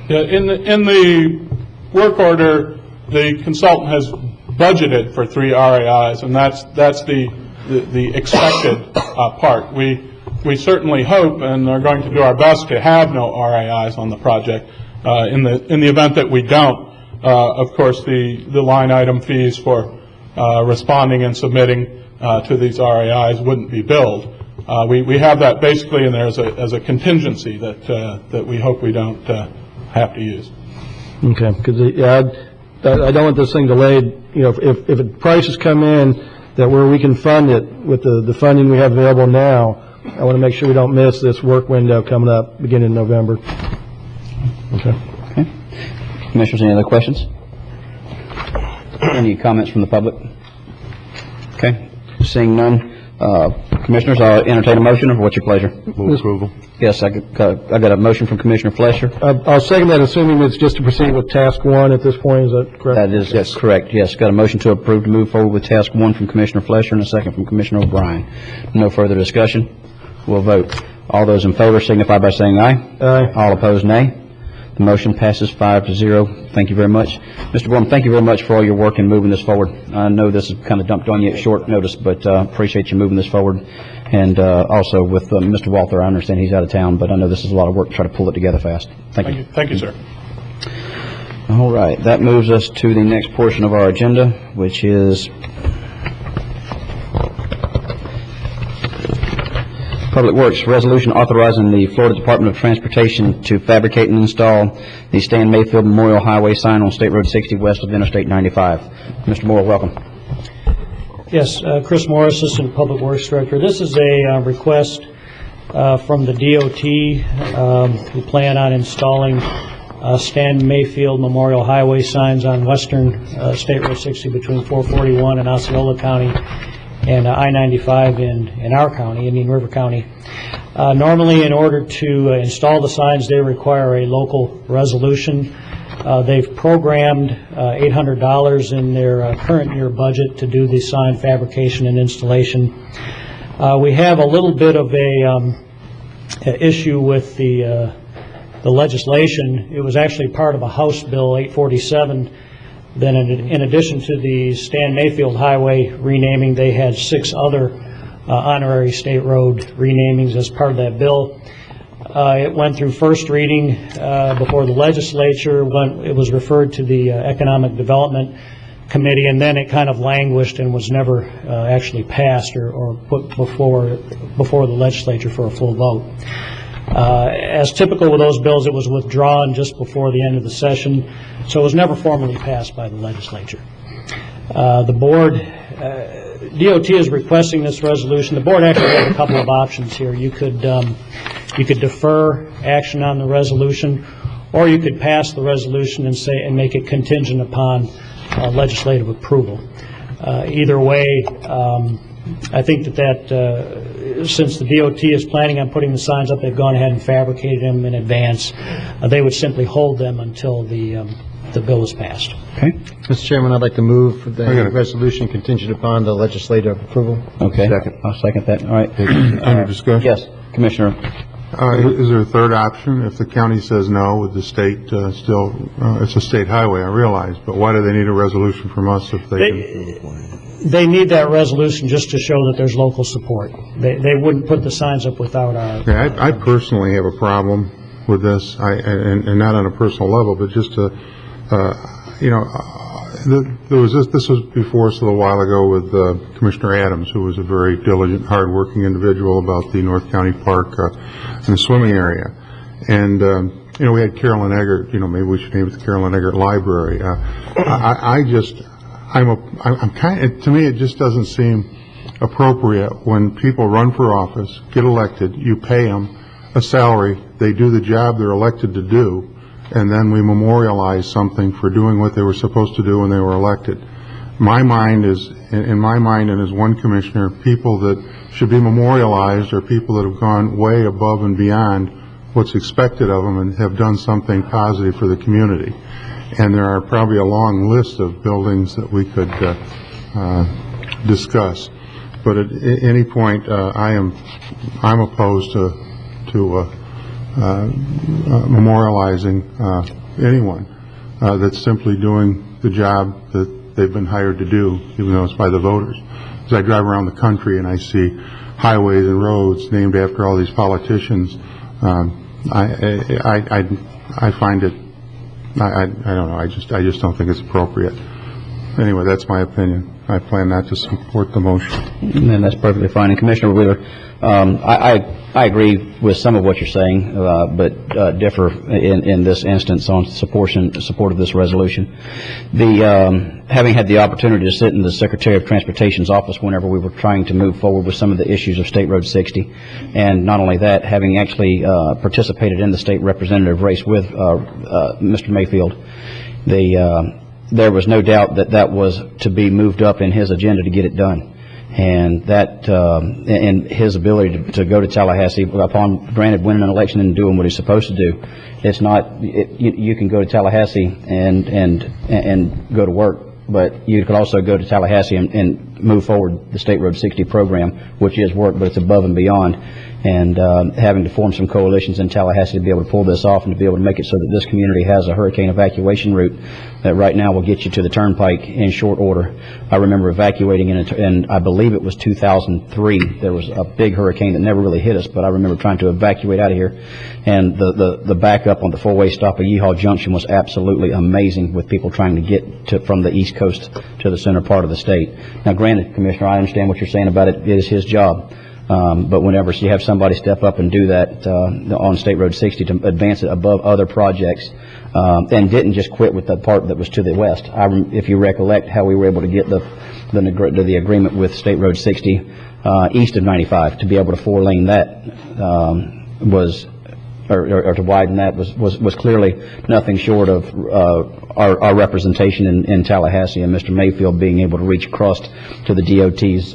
Speaker 14: Yeah, in the work order, the consultant has budgeted for 3 RAIs, and that's the expected part. We certainly hope and are going to do our best to have no RAIs on the project. In the event that we don't, of course, the line item fees for responding and submitting to these RAIs wouldn't be billed. We have that basically in there as a contingency that we hope we don't have to use.
Speaker 12: Okay, because I don't want this thing delayed. If prices come in that where we can fund it with the funding we have available now, I want to make sure we don't miss this work window coming up beginning in November. Okay.
Speaker 1: Commissioners, any other questions? Any comments from the public? Okay, seeing none. Commissioners, I'll entertain a motion, or what's your pleasure?
Speaker 13: Move approval.
Speaker 1: Yes, I got a motion from Commissioner Flesher.
Speaker 12: I'll second that, assuming it's just to proceed with task 1 at this point. Is that correct?
Speaker 1: That is correct, yes. Got a motion to approve to move forward with task 1 from Commissioner Flesher and a second from Commissioner O'Brien. No further discussion. We'll vote. All those in favor signify by saying aye.
Speaker 12: Aye.
Speaker 1: All opposed, nay. The motion passes 5-0. Thank you very much. Mr. Gorham, thank you very much for all your work in moving this forward. I know this is kind of dumped on you at short notice, but appreciate you moving this forward. And also with Mr. Walther, I understand he's out of town, but I know this is a lot of work to try to pull it together fast. Thank you.
Speaker 14: Thank you, sir.
Speaker 1: All right. That moves us to the next portion of our agenda, which is Public Works Resolution authorizing the Florida Department of Transportation to fabricate and install the Stan Mayfield Memorial Highway sign on State Road 60 west of Interstate 95. Mr. Moore, welcome.
Speaker 8: Yes, Chris Moore, Assistant Public Works Director. This is a request from the DOT who plan on installing Stan Mayfield Memorial Highway signs on western State Road 60 between 441 and Osceola County and I-95 in our county, Indian River County. Normally, in order to install the signs, they require a local resolution. They've programmed $800 in their current year budget to do the sign fabrication and installation. We have a little bit of a issue with the legislation. It was actually part of a House Bill 847. Then in addition to the Stan Mayfield Highway renaming, they had 6 other honorary state road renamings as part of that bill. It went through first reading before the legislature. It was referred to the Economic Development Committee, and then it kind of languished and was never actually passed or put before the legislature for a full vote. As typical with those bills, it was withdrawn just before the end of the session, so it was never formally passed by the legislature. The board, DOT is requesting this resolution. The board actually had a couple of options here. You could defer action on the resolution, or you could pass the resolution and make it contingent upon legislative approval. Either way, I think that since the DOT is planning on putting the signs up, they've gone ahead and fabricated them in advance. They would simply hold them until the bill is passed.
Speaker 1: Okay.
Speaker 6: Mr. Chairman, I'd like to move the resolution contingent upon the legislative approval.
Speaker 1: Okay.
Speaker 3: Second.
Speaker 1: I'll second that. All right.
Speaker 3: Under discussion?
Speaker 1: Yes, Commissioner.
Speaker 3: Is there a third option? If the county says no, would the state still, it's a state highway, I realize, but why do they need a resolution from us if they can?
Speaker 8: They need that resolution just to show that there's local support. They wouldn't put the signs up without our...
Speaker 3: Okay, I personally have a problem with this, and not on a personal level, but just to, there was this was before us a little while ago with Commissioner Adams, who was a very diligent, hard-working individual about the North County Park and the swimming area. And, we had Carolyn Eggert, maybe we should name it the Carolyn Eggert Library. To me, it just doesn't seem appropriate when people run for office, get elected, you pay them a salary, they do the job they're elected to do, and then we memorialize something for doing what they were supposed to do when they were elected. In my mind, and as one commissioner, people that should be memorialized are people that have gone way above and beyond what's expected of them and have done something positive for the community. And there are probably a long list of buildings that we could discuss. But at any point, I'm opposed to memorializing anyone that's simply doing the job that they've been hired to do, even though it's by the voters. As I drive around the country and I see highways and roads named after all these politicians, I find it. I don't know. I just don't think it's appropriate. Anyway, that's my opinion. I plan not to support the motion.
Speaker 1: And that's perfectly fine. And Commissioner Wheeler, I agree with some of what you're saying, but differ in this instance on support of this resolution. Having had the opportunity to sit in the Secretary of Transportation's office whenever we were trying to move forward with some of the issues of State Road 60, and not only that, having actually participated in the state representative race with Mr. Mayfield, there was no doubt that was to be moved up in his agenda to get it done. And that, and his ability to go to Tallahassee upon, granted, winning an election and doing what he's supposed to do. It's not, you can go to Tallahassee and go to work, but you could also go to Tallahassee and move forward the State Road 60 program, which is work, but it's above and beyond. And having to form some coalitions in Tallahassee to be able to pull this off and to be able to make it so that this community has a hurricane evacuation route that right now will get you to the turnpike in short order. I remember evacuating in I believe it was 2003. There was a big hurricane that never really hit us, but I remember trying to evacuate out of here. And the backup on the four-way stop at Yeehaw Junction was absolutely amazing, with people trying to get from the East Coast to the center part of the state. Now, granted, Commissioner, I understand what you're saying about it. It is his job. But whenever you have somebody step up and do that on State Road 60 to advance it above other projects, and didn't just quit with the part that was to the west. If you recollect how we were able to get the agreement with State Road 60 east of 95 to be able to four-lane that was or to widen that was clearly nothing short of our representation in Tallahassee and Mr. Mayfield being able to reach across to the DOT's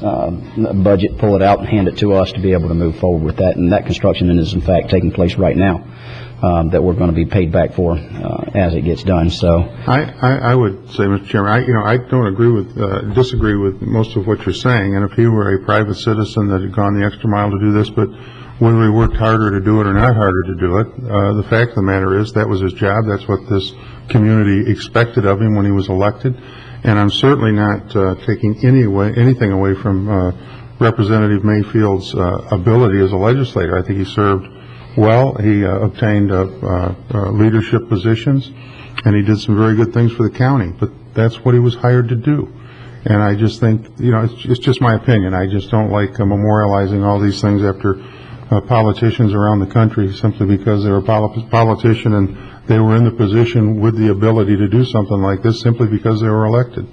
Speaker 1: budget, pull it out, and hand it to us to be able to move forward with that. And that construction is in fact taking place right now. That we're going to be paid back for as it gets done. So
Speaker 3: I would say, Mr. Chairman, I don't disagree with most of what you're saying. And if he were a private citizen that had gone the extra mile to do this, but whether he worked harder to do it or not harder to do it, the fact of the matter is that was his job. That's what this community expected of him when he was elected. And I'm certainly not taking anything away from Representative Mayfield's ability as a legislator. I think he served well. He obtained leadership positions, and he did some very good things for the county. But that's what he was hired to do. And I just think, it's just my opinion. I just don't like memorializing all these things after politicians around the country simply because they're a politician and they were in the position with the ability to do something like this simply because they were elected.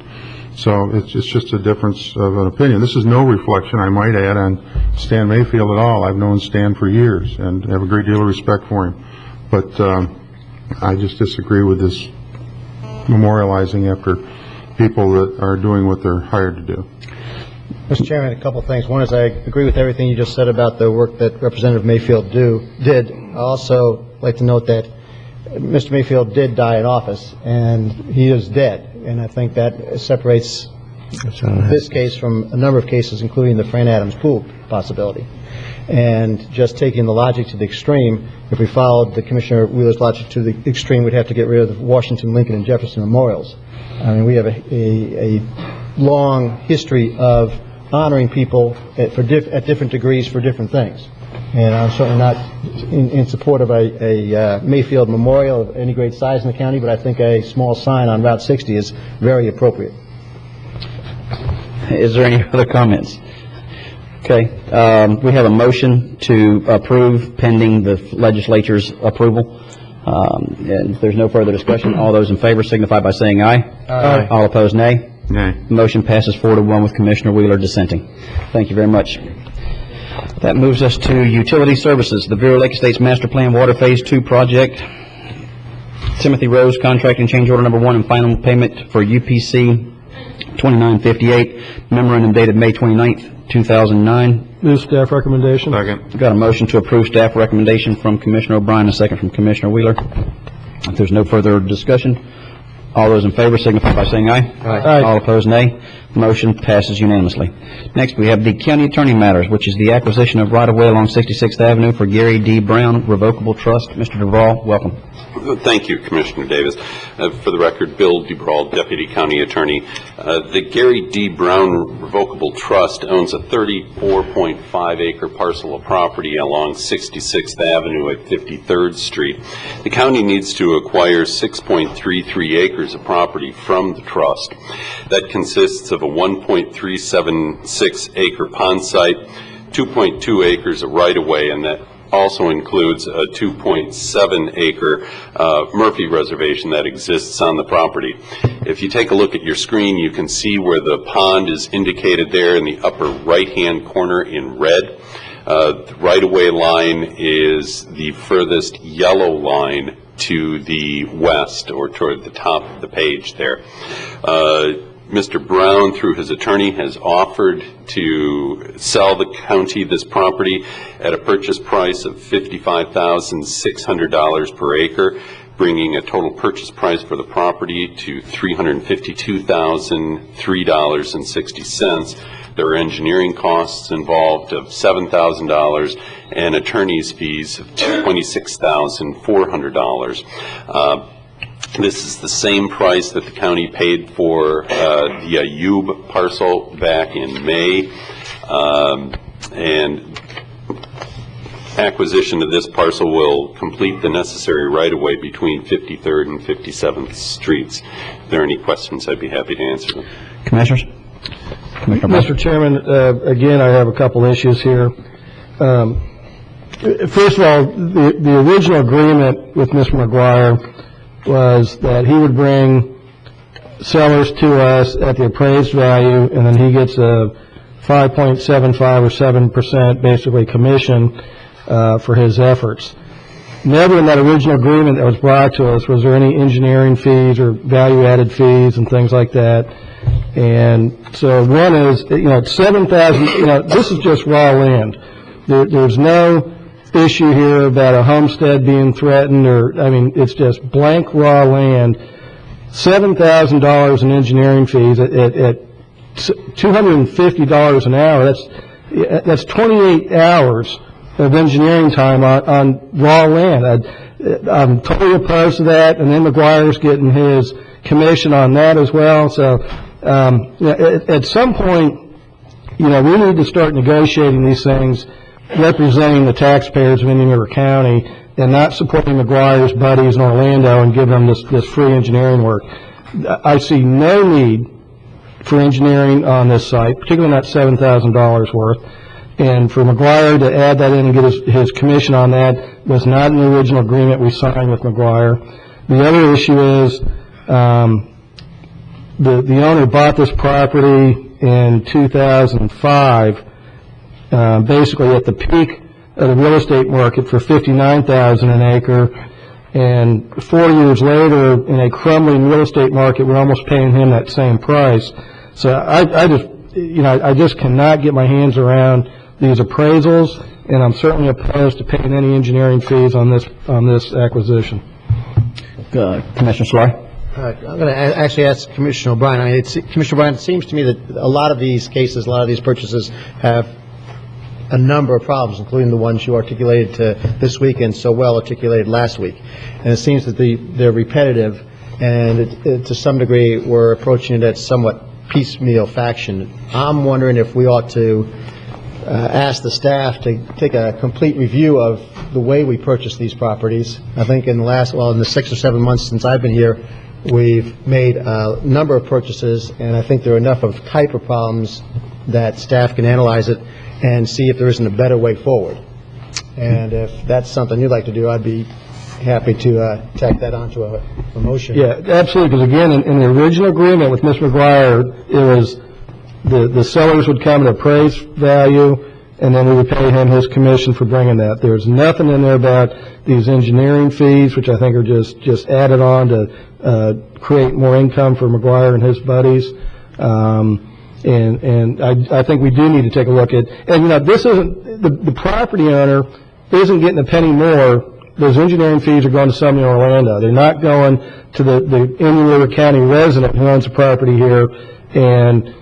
Speaker 3: So it's just a difference of an opinion. This is no reflection, I might add, on Stan Mayfield at all. I've known Stan for years and have a great deal of respect for him. But I just disagree with this memorializing after people that are doing what they're hired to do.
Speaker 6: Mr. Chairman, a couple of things. One is I agree with everything you just said about the work that Representative Mayfield did. I also like to note that Mr. Mayfield did die in office, and he is dead. And I think that separates this case from a number of cases, including the Fran Adams pool possibility. And just taking the logic to the extreme, if we followed the Commissioner Wheeler's logic to the extreme, we'd have to get rid of the Washington, Lincoln, and Jefferson memorials. I mean, we have a long history of honoring people at different degrees for different things. And I'm certainly not in support of a Mayfield memorial of any great size in the county, but I think a small sign on Route 60 is very appropriate.
Speaker 1: is there any other comments? Okay, we have a motion to approve pending the legislature's approval. And if there's no further discussion, all those in favor signify by saying aye.
Speaker 3: Aye.
Speaker 1: All opposed, nay.
Speaker 3: Nay.
Speaker 1: Motion passes 4-1 with Commissioner Wheeler dissenting. Thank you very much. That moves us to utility services. The Vero Lake Estates Master Plan Water Phase 2 project. Timothy Rose, contracting change order number 1 and final payment for UPC 2958. Memorandum dated May 29th, 2009.
Speaker 12: Move staff recommendation.
Speaker 3: Second.
Speaker 1: We've got a motion to approve staff recommendation from Commissioner O'Brien, a second from Commissioner Wheeler. If there's no further discussion, all those in favor signify by saying aye.
Speaker 12: Aye.
Speaker 1: All opposed, nay. Motion passes unanimously. Next, we have the county attorney matters, which is the acquisition of right-of-way along 66th Avenue for Gary D. Brown Revocable Trust. Mr. Duvall, welcome.
Speaker 15: Thank you, Commissioner Davis. For the record, Bill Dubrawl, Deputy County Attorney. The Gary D. Brown Revocable Trust owns a 34.5-acre parcel of property along 66th Avenue at 53rd Street. The county needs to acquire 6.33 acres of property from the trust. That consists of a 1.376-acre pond site, 2.2 acres of right-of-way, and that also includes a 2.7-acre Murphy Reservation that exists on the property. If you take a look at your screen, you can see where the pond is indicated there in the upper right-hand corner in red. The right-of-way line is the furthest yellow line to the west, or toward the top of the page there. Mr. Brown, through his attorney, has offered to sell the county this property at a purchase price of $55,600 per acre, bringing a total purchase price for the property to $352,003.60. There are engineering costs involved of $7,000 and attorney's fees of $26,400. This is the same price that the county paid for the Ayub parcel back in May, and acquisition of this parcel will complete the necessary right-of-way between 53rd and 57th Streets. If there are any questions, I'd be happy to answer them.
Speaker 1: Commissioners?
Speaker 12: Mr. Chairman, again, I have a couple issues here. First of all, the original agreement with Mr. McGuire was that he would bring sellers to us at the appraised value, and then he gets a 5.75 or 7% basically commission for his efforts. never in that original agreement that was brought to us was there any engineering fees or value-added fees and things like that. And so one is, it's 7,000, this is just raw land. There's no issue here about a homestead being threatened it's just blank raw land. $7,000 in engineering fees at $250 an hour. That's 28 hours of engineering time on raw land. I'm totally opposed to that, and then McGuire's getting his commission on that as well. So at some point, we need to start negotiating these things, representing the taxpayers of Indian River County, and not supporting McGuire's buddies in Orlando and giving them this free engineering work. I see no need for engineering on this site, particularly not $7,000 worth. And for McGuire to add that in and get his commission on that was not in the original agreement we signed with McGuire. The other issue is the owner bought this property in 2005, basically at the peak of the real estate market for $59,000 an acre. And 4 years later, in a crumbling real estate market, we're almost paying him that same price. So I just cannot get my hands around these appraisals, and I'm certainly opposed to paying any engineering fees on this acquisition.
Speaker 1: Commissioner Solari?
Speaker 6: I'm going to actually ask Commissioner O'Brien. Commissioner O'Brien, it seems to me that a lot of these cases, a lot of these purchases have a number of problems, including the ones you articulated this week and so well articulated last week. And it seems that they're repetitive, and to some degree we're approaching it at somewhat piecemeal fashion. I'm wondering if we ought to ask the staff to take a complete review of the way we purchase these properties. I think in the 6 or 7 months since I've been here, we've made a number of purchases, and I think there are enough of type of problems that staff can analyze it and see if there isn't a better way forward. And if that's something you'd like to do, I'd be happy to tack that onto a motion.
Speaker 12: Yeah, absolutely, because again, in the original agreement with Mr. McGuire, it was the sellers would come at appraised value, and then we would pay him his commission for bringing that. There's nothing in there about these engineering fees, which I think are just added on to create more income for McGuire and his buddies. And I think we do need to take a look at, and this isn't, the property owner isn't getting a penny more. Those engineering fees are going to somebody in Orlando. They're not going to the Indian River County resident who owns the property here. And,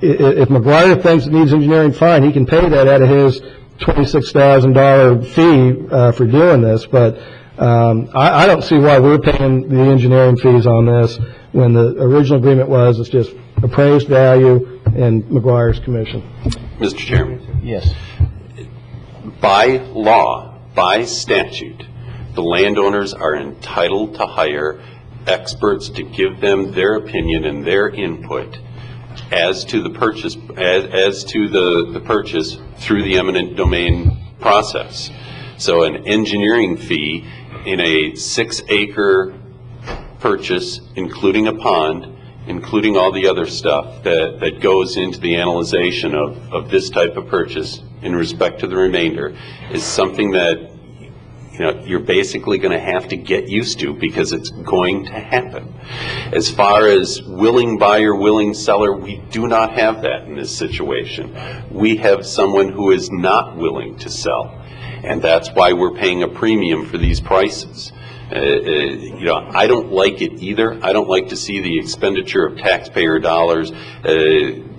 Speaker 12: if McGuire thinks it needs engineering, fine, he can pay that out of his $26,000 fee for doing this. But I don't see why we're paying the engineering fees on this when the original agreement was it's just appraised value and McGuire's commission.
Speaker 15: Mr. Chairman.
Speaker 6: Yes.
Speaker 15: By law, by statute, the landowners are entitled to hire experts to give them their opinion and their input as to the purchase, as to the purchase through the eminent domain process. So an engineering fee in a 6-acre purchase, including a pond, including all the other stuff that goes into the analyzation of this type of purchase in respect to the remainder, is something that you're basically going to have to get used to, because it's going to happen. As far as willing buyer, willing seller, we do not have that in this situation. We have someone who is not willing to sell, and that's why we're paying a premium for these prices. I don't like it either. I don't like to see the expenditure of taxpayer dollars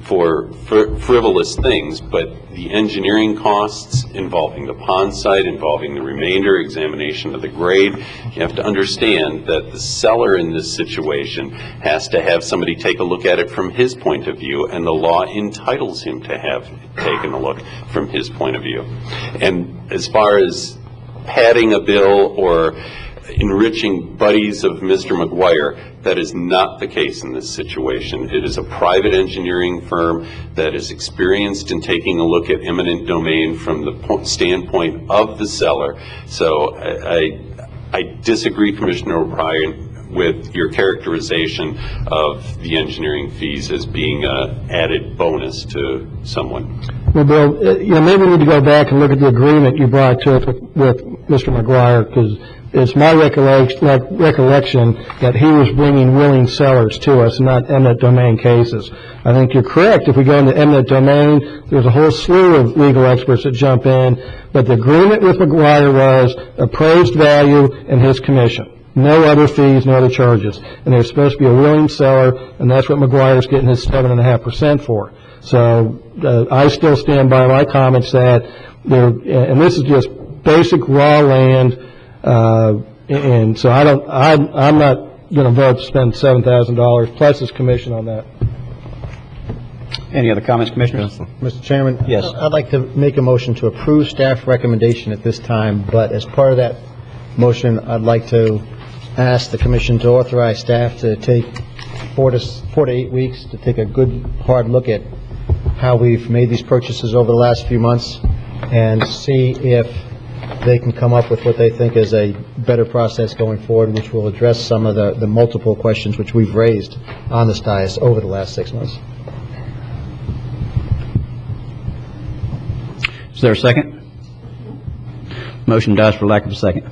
Speaker 15: for frivolous things, but the engineering costs involving the pond site, involving the remainder, examination of the grade, you have to understand that the seller in this situation has to have somebody take a look at it from his point of view, and the law entitles him to have taken a look from his point of view. And as far as padding a bill or enriching buddies of Mr. McGuire, that is not the case in this situation. It is a private engineering firm that is experienced in taking a look at eminent domain from the standpoint of the seller. So I disagree, Commissioner O'Brien, with your characterization of the engineering fees as being an added bonus to someone.
Speaker 12: Well, Bill, maybe we need to go back and look at the agreement you brought to it with Mr. McGuire, because it's my recollection that he was bringing willing sellers to us, not eminent domain cases. I think you're correct. If we go into eminent domain, there's a whole slew of legal experts that jump in, but the agreement with McGuire was appraised value and his commission. No other fees, no other charges. And there's supposed to be a willing seller, and that's what McGuire's getting his 7.5% for. So I still stand by my comments that there, and this is just basic raw land, and so I'm not going to vote to spend $7,000 plus his commission on that.
Speaker 1: Any other comments, Commissioners?
Speaker 6: Mr. Chairman?
Speaker 1: Yes.
Speaker 6: I'd like to make a motion to approve staff recommendation at this time, but as part of that motion, I'd like to ask the commission to authorize staff to take 4 to 8 weeks to take a good, hard look at how we've made these purchases over the last few months and see if they can come up with what they think is a better process going forward, which will address some of the multiple questions which we've raised on this dais over the last 6 months.
Speaker 1: Is there a second? Motion dies for lack of a second.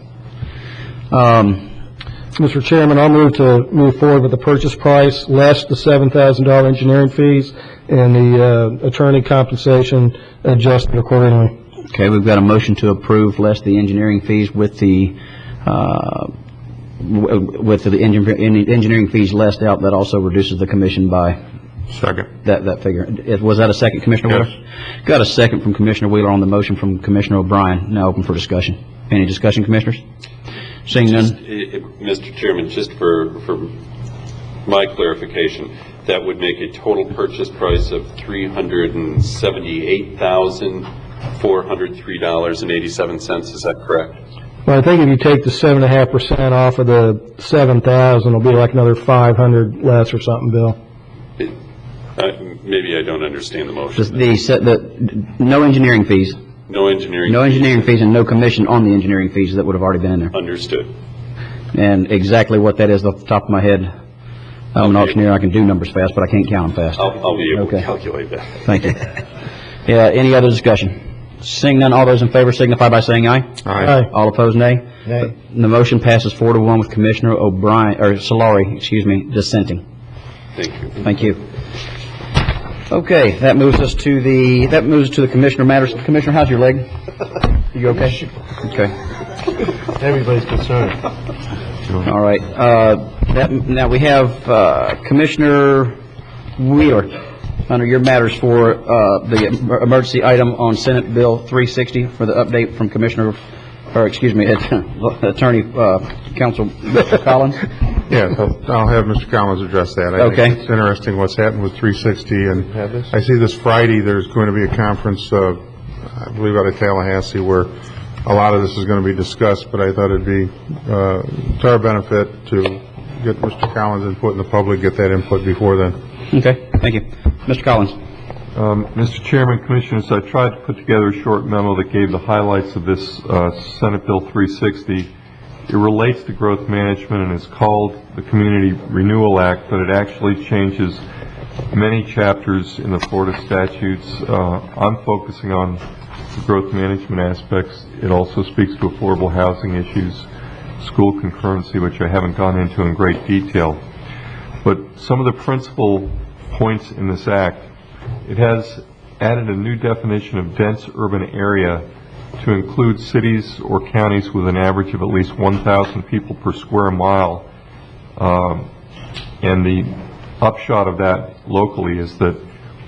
Speaker 12: Mr. Chairman, I'll move forward with the purchase price less the $7,000 engineering fees and the attorney compensation adjusted accordingly.
Speaker 1: Okay, we've got a motion to approve less the engineering fees with the engineering fees lessed out. That also reduces the commission by
Speaker 3: Second.
Speaker 1: that figure. Was that a second, Commissioner Wheeler? Got a second from Commissioner Wheeler on the motion from Commissioner O'Brien. Now open for discussion. Any discussion, Commissioners? Seeing none.
Speaker 15: Mr. Chairman, just for my clarification, that would make a total purchase price of $378,403.87. Is that correct?
Speaker 12: Well, I think if you take the 7.5% off of the 7,000, it'll be like another 500 less or something, Bill.
Speaker 15: Maybe I don't understand the motion.
Speaker 1: No engineering fees.
Speaker 15: No engineering.
Speaker 1: No engineering fees and no commission on the engineering fees that would have already been in there.
Speaker 15: Understood.
Speaker 1: And exactly what that is off the top of my head, I'm an auctioneer. I can do numbers fast, but I can't count them fast.
Speaker 15: I'll be able to calculate that.
Speaker 1: Thank you. Yeah. Any other discussion? Seeing none, all those in favor signify by saying aye.
Speaker 12: Aye.
Speaker 1: All opposed, nay.
Speaker 6: Nay.
Speaker 1: The motion passes 4-1 with Commissioner Solari, dissenting.
Speaker 15: Thank you.
Speaker 1: Thank you. Okay, that moves us to the commissioner matters. Commissioner, how's your leg? You okay? Okay.
Speaker 13: Everybody's concerned.
Speaker 1: All right. Now we have Commissioner Wheeler under your matters for the emergency item on Senate Bill 360 for the update from Attorney Counsel Mr. Collins.
Speaker 3: Yeah, I'll have Mr. Collins address that. I think it's interesting what's happened with 360, and I see this Friday there's going to be a conference, I believe out of Tallahassee, where a lot of this is going to be discussed, but I thought it'd be to our benefit to get Mr. Collins' input and the public get that input before then.
Speaker 1: Okay, thank you. Mr. Collins.
Speaker 5: Mr. Chairman, Commissioners, I tried to put together a short memo that gave the highlights of this Senate Bill 360. It relates to growth management and is called the Community Renewal Act, but it actually changes many chapters in the Florida statutes. I'm focusing on the growth management aspects. It also speaks to affordable housing issues, school concurrency, which I haven't gone into in great detail. But some of the principal points in this act, it has added a new definition of dense urban area to include cities or counties with an average of at least 1,000 people per square mile. And the upshot of that locally is that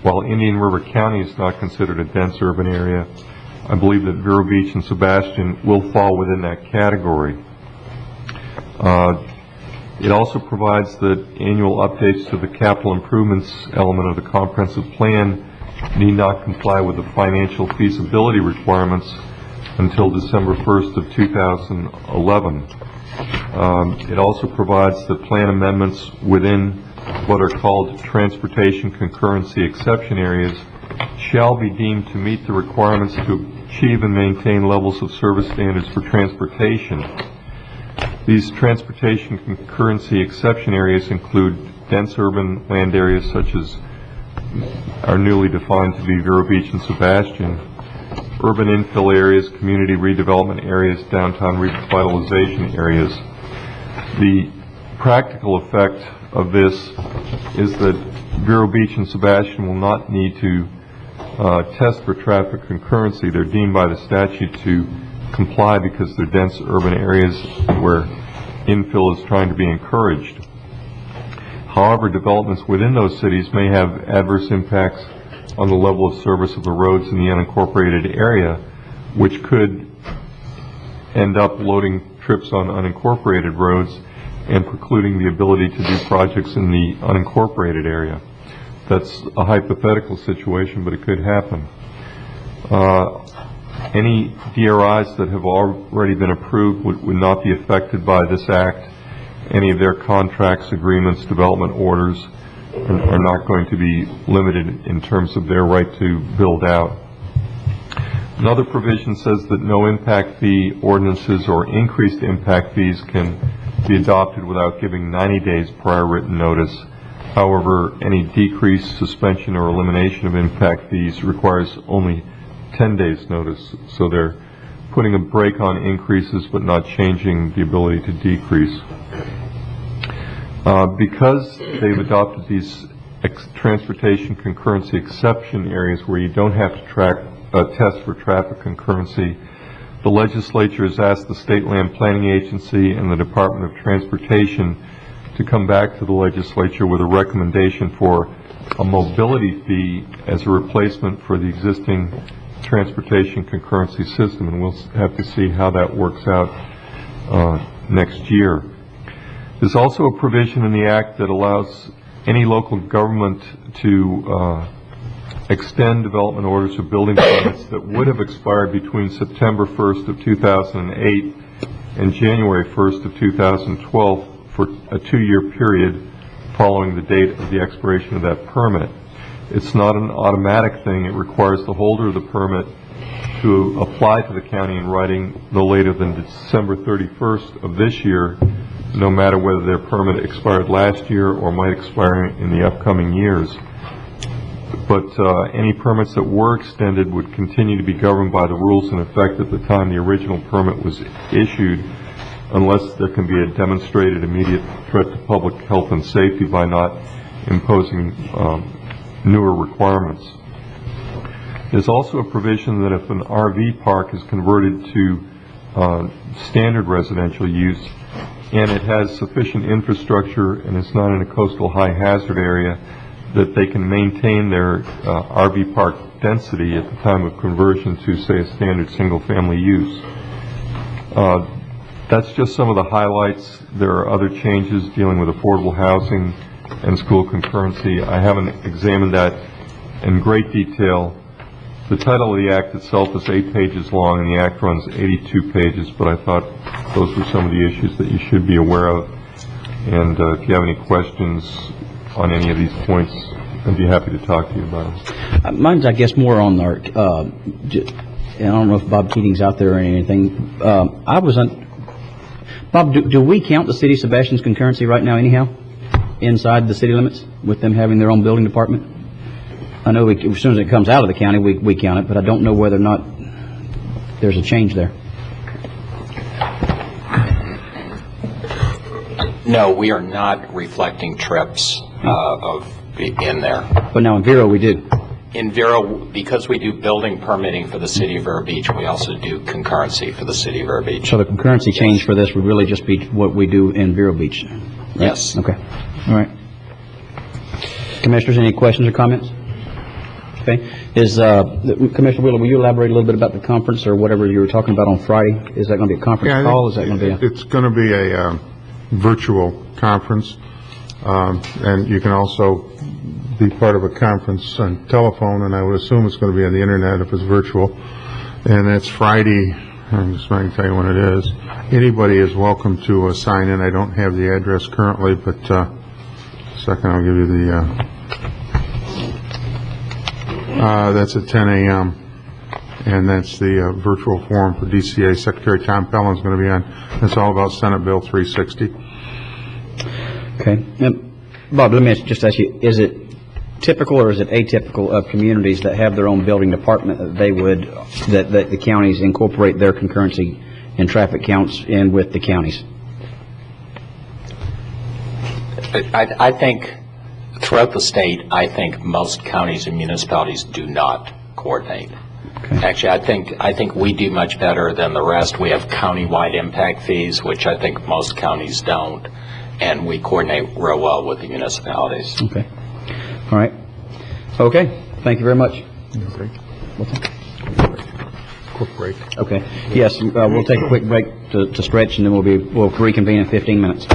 Speaker 5: while Indian River County is not considered a dense urban area, I believe that Vero Beach and Sebastian will fall within that category. It also provides that annual updates to the capital improvements element of the comprehensive plan need not comply with the financial feasibility requirements until December 1st of 2011. It also provides that plan amendments within what are called transportation concurrency exception areas shall be deemed to meet the requirements to achieve and maintain levels of service standards for transportation. These transportation concurrency exception areas include dense urban land areas such as are newly defined to be Vero Beach and Sebastian, urban infill areas, community redevelopment areas, downtown revitalization areas. The practical effect of this is that Vero Beach and Sebastian will not need to test for traffic concurrency. They're deemed by the statute to comply because they're dense urban areas where infill is trying to be encouraged. However, developments within those cities may have adverse impacts on the level of service of the roads in the unincorporated area, which could end up loading trips on unincorporated roads and precluding the ability to do projects in the unincorporated area. That's a hypothetical situation, but it could happen. Any DRIs that have already been approved would not be affected by this act. Any of their contracts, agreements, development orders are not going to be limited in terms of their right to build out. Another provision says that no impact fee ordinances or increased impact fees can be adopted without giving 90 days prior written notice. However, any decrease, suspension, or elimination of impact fees requires only 10 days notice. So they're putting a brake on increases but not changing the ability to decrease. Because they've adopted these transportation concurrency exception areas where you don't have to test for traffic concurrency, the legislature has asked the State Land Planning Agency and the Department of Transportation to come back to the legislature with a recommendation for a mobility fee as a replacement for the existing transportation concurrency system, and we'll have to see how that works out next year. There's also a provision in the Act that allows any local government to extend development orders or building permits that would have expired between September 1st of 2008 and January 1st of 2012 for a 2-year period following the date of the expiration of that permit. It's not an automatic thing. It requires the holder of the permit to apply to the county in writing no later than December 31st of this year, no matter whether their permit expired last year or might expire in the upcoming years. But any permits that were extended would continue to be governed by the rules in effect at the time the original permit was issued, unless there can be a demonstrated immediate threat to public health and safety by not imposing newer requirements. There's also a provision that if an RV park is converted to standard residential use and it has sufficient infrastructure and it's not in a coastal high hazard area, that they can maintain their RV park density at the time of conversion to, say, a standard single-family use. That's just some of the highlights. There are other changes dealing with affordable housing and school concurrency. I haven't examined that in great detail. The title of the Act itself is 8 pages long, and the Act runs 82 pages, but I thought those were some of the issues that you should be aware of. And if you have any questions on any of these points, I'd be happy to talk to you about them.
Speaker 1: Mine's, I guess, more on our, and I don't know if Bob Keating's out there or anything. Bob, do we count the city of Sebastian's concurrency right now anyhow, inside the city limits, with them having their own building department? I know as soon as it comes out of the county, we count it, but I don't know whether or not there's a change there.
Speaker 11: No, we are not reflecting trips in there.
Speaker 1: But now in Vero we do.
Speaker 11: In Vero, because we do building permitting for the city of Vero Beach, we also do concurrency for the city of Vero Beach.
Speaker 1: So the concurrency change for this would really just be what we do in Vero Beach, right?
Speaker 11: Yes.
Speaker 1: Okay. All right. Commissioners, any questions or comments? Okay. Commissioner Wheeler, will you elaborate a little bit about the conference or whatever you were talking about on Friday? Is that going to be a conference call? Is that going to be
Speaker 3: It's going to be a virtual conference, and you can also be part of a conference on telephone, and I would assume it's going to be on the internet if it's virtual. And it's Friday. I'm just going to tell you when it is. Anybody is welcome to sign in. I don't have the address currently, but second I'll give you the. That's at 10 a.m. and that's the virtual forum for DCA. Secretary Tom Pellon's going to be on. It's all about Senate Bill 360.
Speaker 1: Okay. Now, Bob, let me just ask you, is it typical or is it atypical of communities that have their own building department that they would, that the counties incorporate their concurrency and traffic counts in with the counties?
Speaker 11: I think throughout the state, I think most counties and municipalities do not coordinate.
Speaker 1: Okay.
Speaker 11: Actually, I think we do much better than the rest. We have county-wide impact fees, which I think most counties don't, and we coordinate real well with the municipalities.
Speaker 1: Okay. All right. Okay. Thank you very much.
Speaker 3: Okay. Quick break.
Speaker 1: Okay. Yes, we'll take a quick break to stretch, and then we'll reconvene in 15 minutes.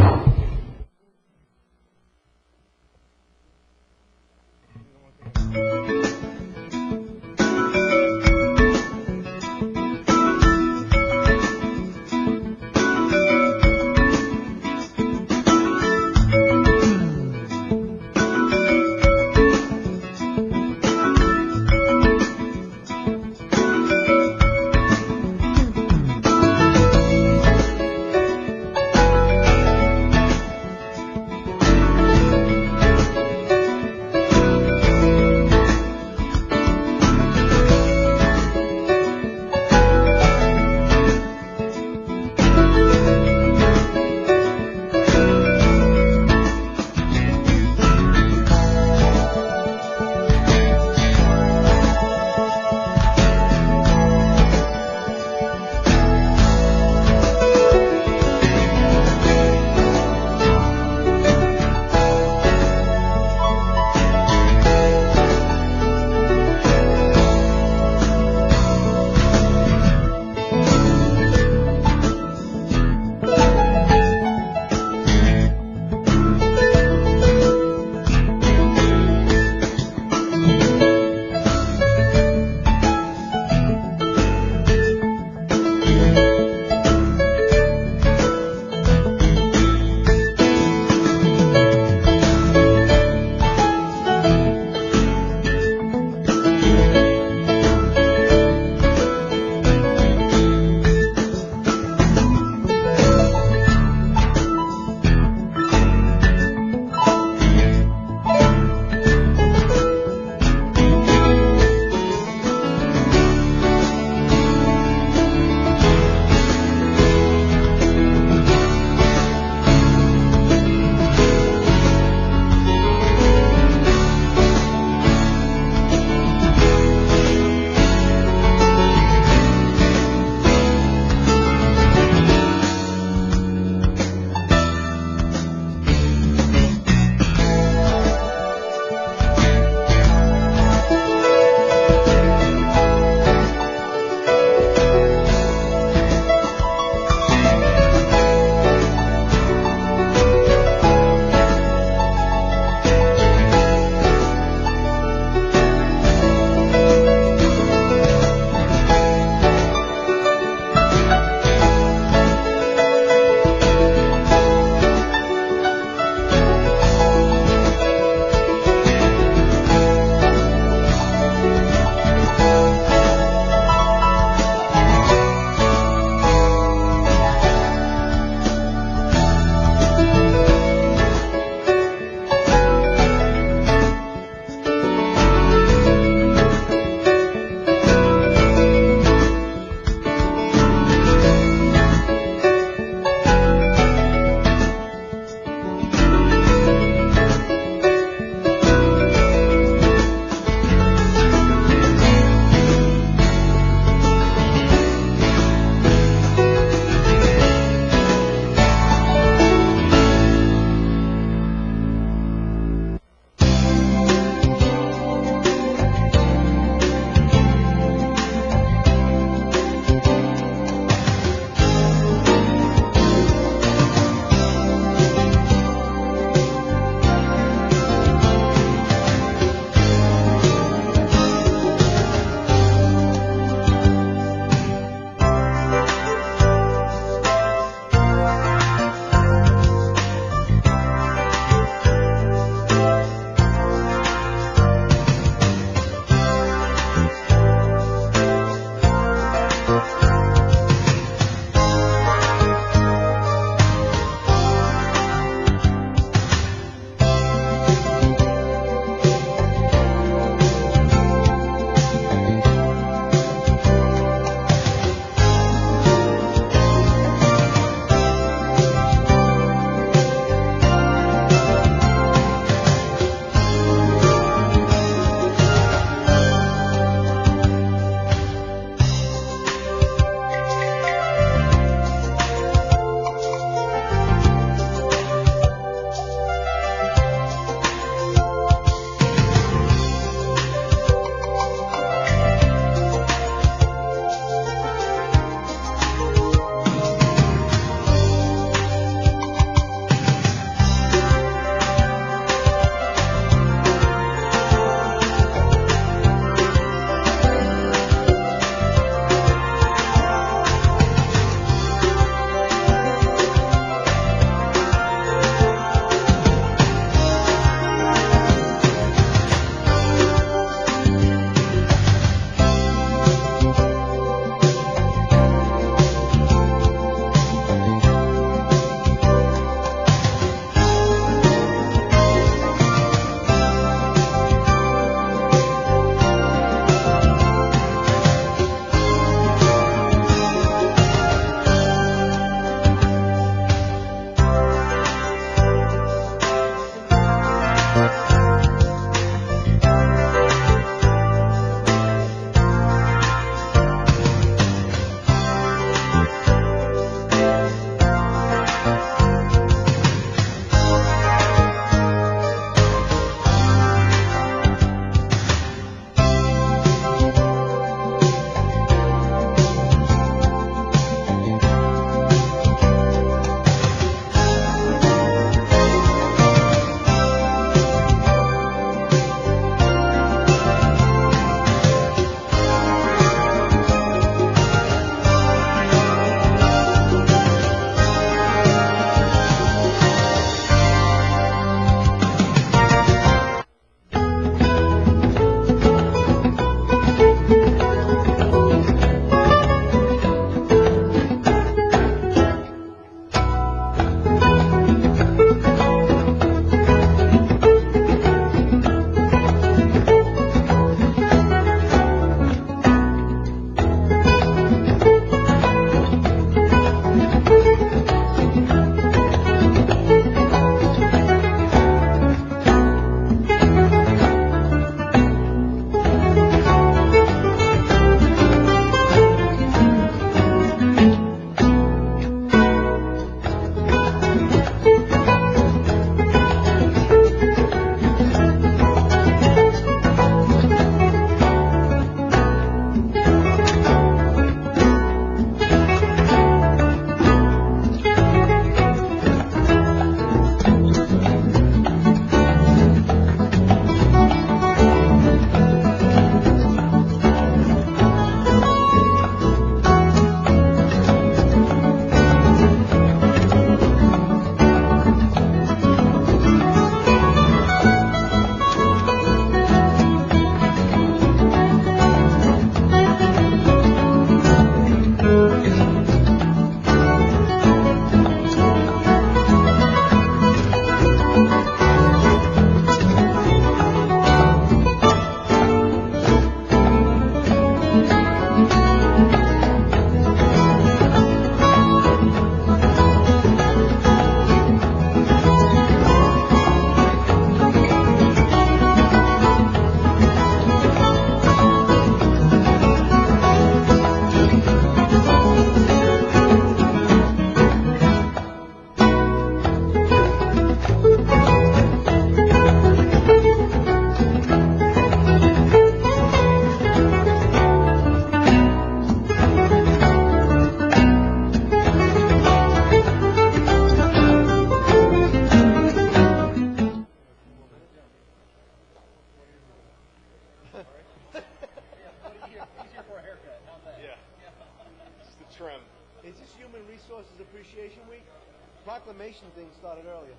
Speaker 13: proclamation thing started earlier.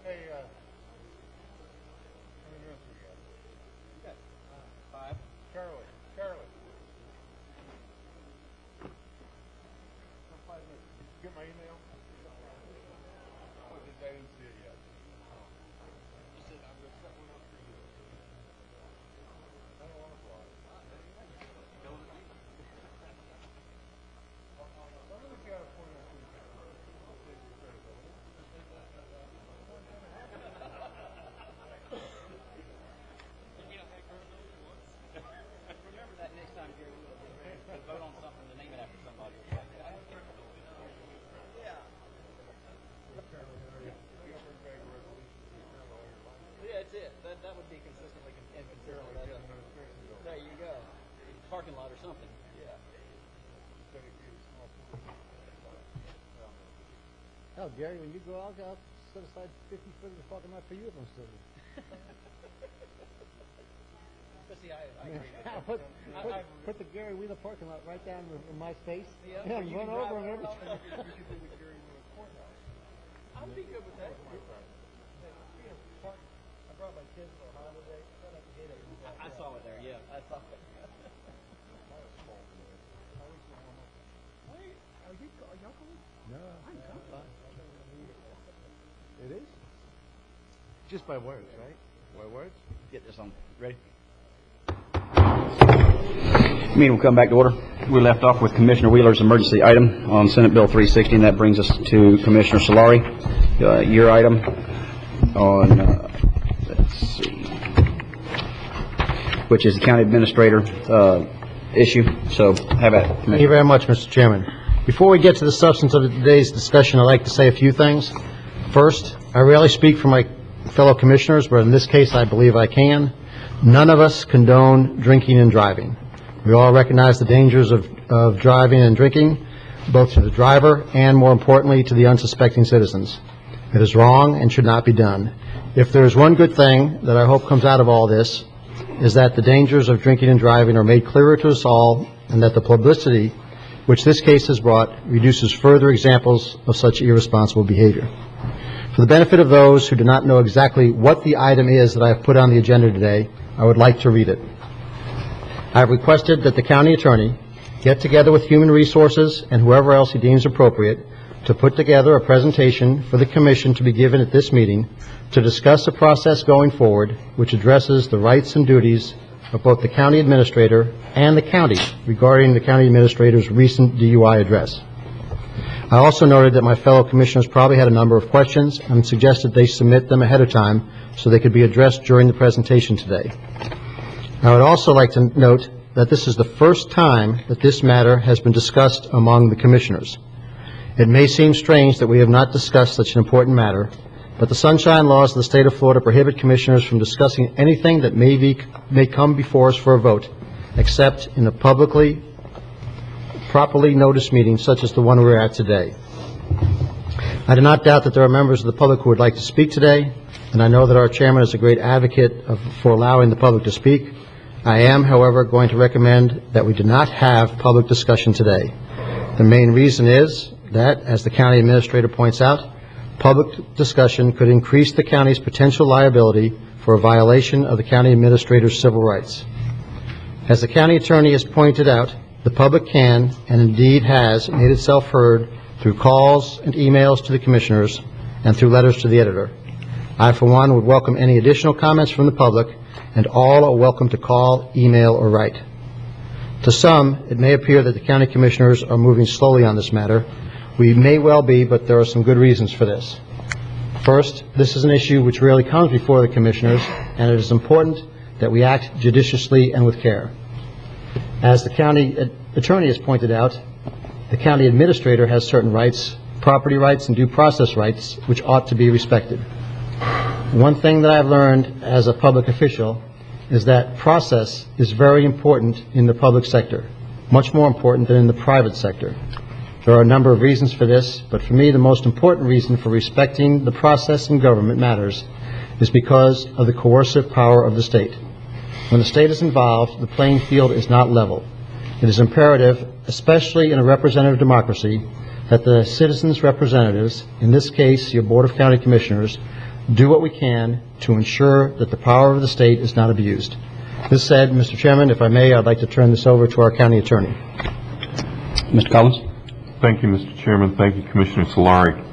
Speaker 3: Hey, how many minutes we got?
Speaker 6: 5.
Speaker 3: Charlie. Get my email? I didn't see it yet. He said, I'm going to set one up for you. I don't want to fly. Somebody's got a point on Tuesday. I'll take your credibility.
Speaker 11: Remember that next time, Gary, we'll vote on something to name it after somebody. Yeah, that's it. That would be consistently and consistent. There you go. Parking lot or something. Yeah.
Speaker 6: Hell, Gary, when you go out, I'll set aside 50 foot of the parking lot for you if I'm still here.
Speaker 11: But see, I agree with that.
Speaker 6: Put the Gary Wheeler parking lot right down in my space.
Speaker 11: Yeah,
Speaker 6: Yeah,
Speaker 11: you
Speaker 6: run
Speaker 11: can
Speaker 6: over
Speaker 11: drive
Speaker 6: and
Speaker 11: around.
Speaker 6: everything.
Speaker 11: I would be good with that.
Speaker 6: I brought my kids for a holiday.
Speaker 11: I saw it there, yeah. I saw it.
Speaker 6: No.
Speaker 13: It is? Just by words, right? By words?
Speaker 1: Get this on. Ready? Meeting will come back to order. We left off with Commissioner Wheeler's emergency item on Senate Bill 360, and that brings us to Commissioner Solari. Your item on, let's see, which is the county administrator issue. So have at it, Commissioner.
Speaker 6: Thank you very much, Mr. Chairman. Before we get to the substance of today's discussion, I'd like to say a few things. First, I rarely speak for my fellow commissioners, but in this case, I believe I can. None of us condone drinking and driving. We all recognize the dangers of driving and drinking, both to the driver and, more importantly, to the unsuspecting citizens. It is wrong and should not be done. If there is one good thing that I hope comes out of all this, is that the dangers of drinking and driving are made clearer to us all, and that the publicity which this case has brought reduces further examples of such irresponsible behavior. For the benefit of those who do not know exactly what the item is that I have put on the agenda today, I would like to read it. I have requested that the county attorney get together with Human Resources and whoever else he deems appropriate to put together a presentation for the commission to be given at this meeting to discuss a process going forward which addresses the rights and duties of both the county administrator and the county regarding the county administrator's recent DUI address. I also noted that my fellow commissioners probably had a number of questions and suggested they submit them ahead of time so they could be addressed during the presentation today. I would also like to note that this is the first time that this matter has been discussed among the commissioners. It may seem strange that we have not discussed such an important matter, but the sunshine laws of the state of Florida prohibit commissioners from discussing anything that may come before us for a vote, except in a properly noticed meeting such as the one we're at today. I do not doubt that there are members of the public who would like to speak today, and I know that our chairman is a great advocate for allowing the public to speak. I am, however, going to recommend that we do not have public discussion today. The main reason is that, as the county administrator points out, public discussion could increase the county's potential liability for a violation of the county administrator's civil rights. As the county attorney has pointed out, the public can, and indeed has, made itself heard through calls and emails to the commissioners and through letters to the editor. I, for one, would welcome any additional comments from the public, and all are welcome to call, email, or write. To some, it may appear that the county commissioners are moving slowly on this matter. We may well be, but there are some good reasons for this. First, this is an issue which rarely comes before the commissioners, and it is important that we act judiciously and with care. As the county attorney has pointed out, the county administrator has certain rights, property rights and due process rights, which ought to be respected. One thing that I've learned as a public official is that process is very important in the public sector, much more important than in the private sector. There are a number of reasons for this, but for me the most important reason for respecting the process in government matters is because of the coercive power of the state. When the state is involved, the playing field is not level. It is imperative, especially in a representative democracy, that the citizens' representatives, in this case your Board of County Commissioners, do what we can to ensure that the power of the state is not abused. This said, Mr. Chairman, if I may, I'd like to turn this over to our county attorney.
Speaker 1: Mr. Collins?
Speaker 5: Thank you, Mr. Chairman. Thank you, Commissioner Solari.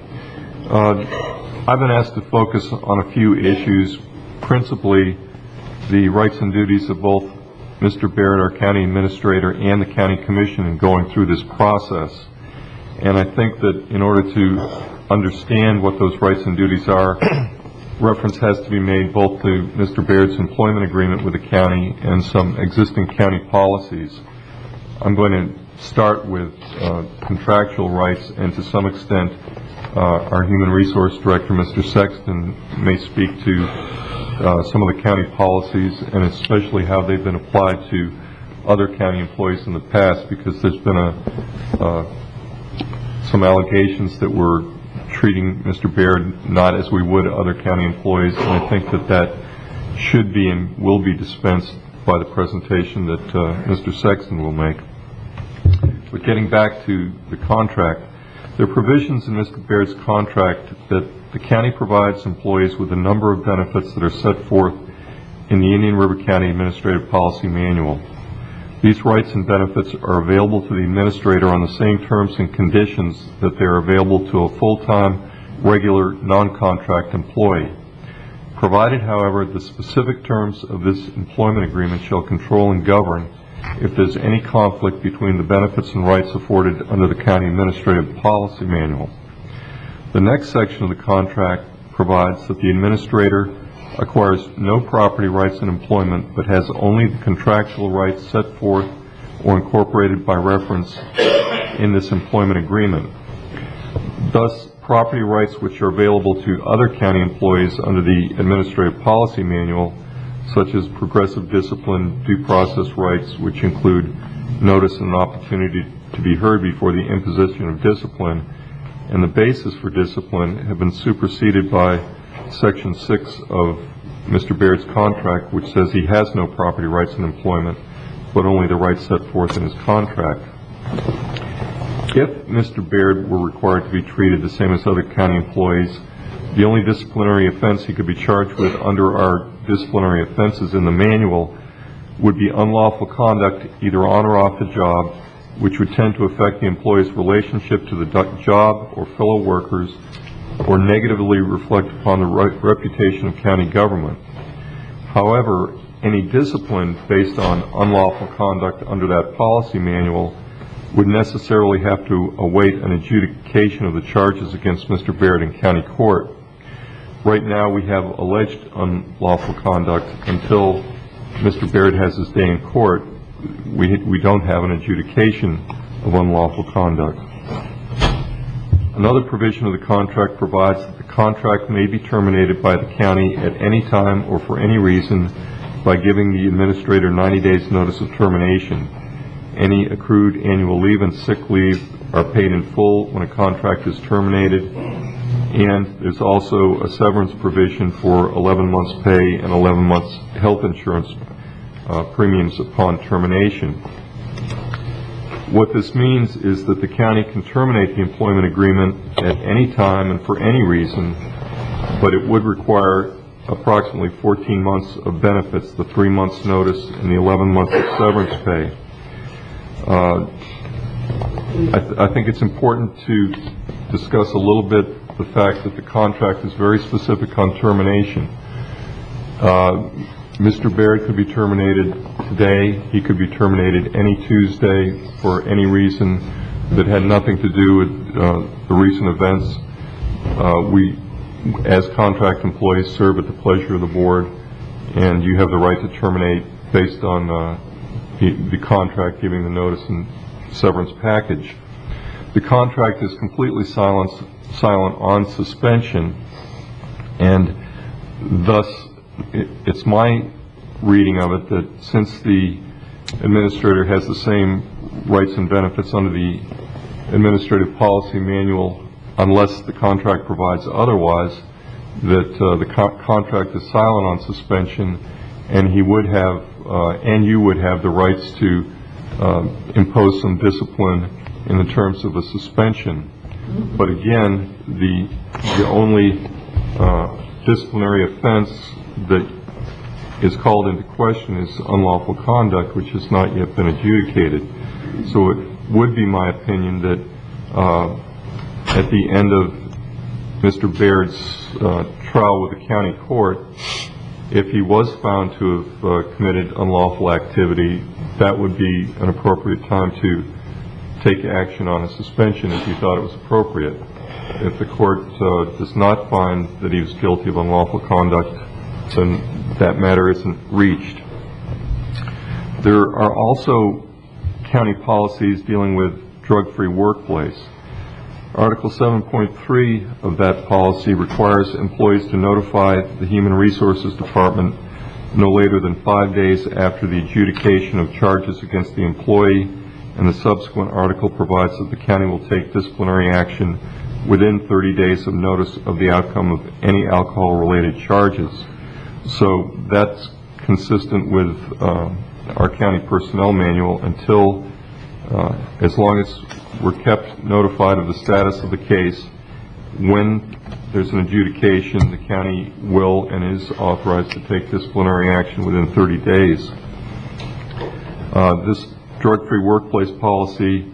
Speaker 5: I've been asked to focus on a few issues, principally the rights and duties of both Mr. Barrett, our county administrator, and the county commission in going through this process. And I think that in order to understand what those rights and duties are, reference has to be made both to Mr. Barrett's employment agreement with the county and some existing county policies. I'm going to start with contractual rights, and to some extent our Human Resource Director, Mr. Sexton, may speak to some of the county policies and especially how they've been applied to other county employees in the past, because there's been some allegations that we're treating Mr. Barrett not as we would other county employees, and I think that that should be and will be dispensed by the presentation that Mr. Sexton will make. But getting back to the contract, there are provisions in Mr. Barrett's contract that the county provides employees with a number of benefits that are set forth in the Indian River County Administrative Policy Manual. These rights and benefits are available to the administrator on the same terms and conditions that they are available to a full-time, regular, non-contract employee. Provided, however, the specific terms of this employment agreement shall control and govern if there's any conflict between the benefits and rights afforded under the County Administrative Policy Manual. The next section of the contract provides that the administrator acquires no property rights in employment, but has only the contractual rights set forth or incorporated by reference in this employment agreement. Thus, property rights which are available to other county employees under the Administrative Policy Manual, such as progressive discipline, due process rights, which include notice and an opportunity to be heard before the imposition of discipline, and the basis for discipline, have been superseded by Section 6 of Mr. Barrett's contract, which says he has no property rights in employment, but only the rights set forth in his contract. If Mr. Barrett were required to be treated the same as other county employees, the only disciplinary offense he could be charged with under our disciplinary offenses in the manual would be unlawful conduct either on or off the job, which would tend to affect the employee's relationship to the job or fellow workers, or negatively reflect upon the reputation of county government. However, any discipline based on unlawful conduct under that policy manual would necessarily have to await an adjudication of the charges against Mr. Barrett in county court. Right now we have alleged unlawful conduct. Until Mr. Barrett has his day in court, we don't have an adjudication of unlawful conduct. Another provision of the contract provides that the contract may be terminated by the county at any time or for any reason by giving the administrator 90 days notice of termination. Any accrued annual leave and sick leave are paid in full when a contract is terminated, and there's also a severance provision for 11 months pay and 11 months health insurance premiums upon termination. What this means is that the county can terminate the employment agreement at any time and for any reason, but it would require approximately 14 months of benefits, the 3 months notice and the 11 months of severance pay. I think it's important to discuss a little bit the fact that the contract is very specific on termination. Mr. Barrett could be terminated today. He could be terminated any Tuesday for any reason that had nothing to do with the recent events. We, as contract employees, serve at the pleasure of the board, and you have the right to terminate based on the contract giving the notice and severance package. The contract is completely silent on suspension, and thus it's my reading of it that since the administrator has the same rights and benefits under the Administrative Policy Manual, unless the contract provides otherwise, that the contract is silent on suspension, and he would have, and you would have the rights to impose some discipline in the terms of a suspension. But again, the only disciplinary offense that is called into question is unlawful conduct, which has not yet been adjudicated. So it would be my opinion that at the end of Mr. Baird's trial with the county court, if he was found to have committed unlawful activity, that would be an appropriate time to take action on a suspension if he thought it was appropriate. If the court does not find that he was guilty of unlawful conduct, then that matter isn't reached. There are also county policies dealing with drug-free workplace. Article 7.3 of that policy requires employees to notify the Human Resources Department no later than 5 days after the adjudication of charges against the employee, and the subsequent article provides that the county will take disciplinary action within 30 days of notice of the outcome of any alcohol-related charges. So that's consistent with our county personnel manual until, as long as we're kept notified of the status of the case. When there's an adjudication, the county will and is authorized to take disciplinary action within 30 days. This drug-free workplace policy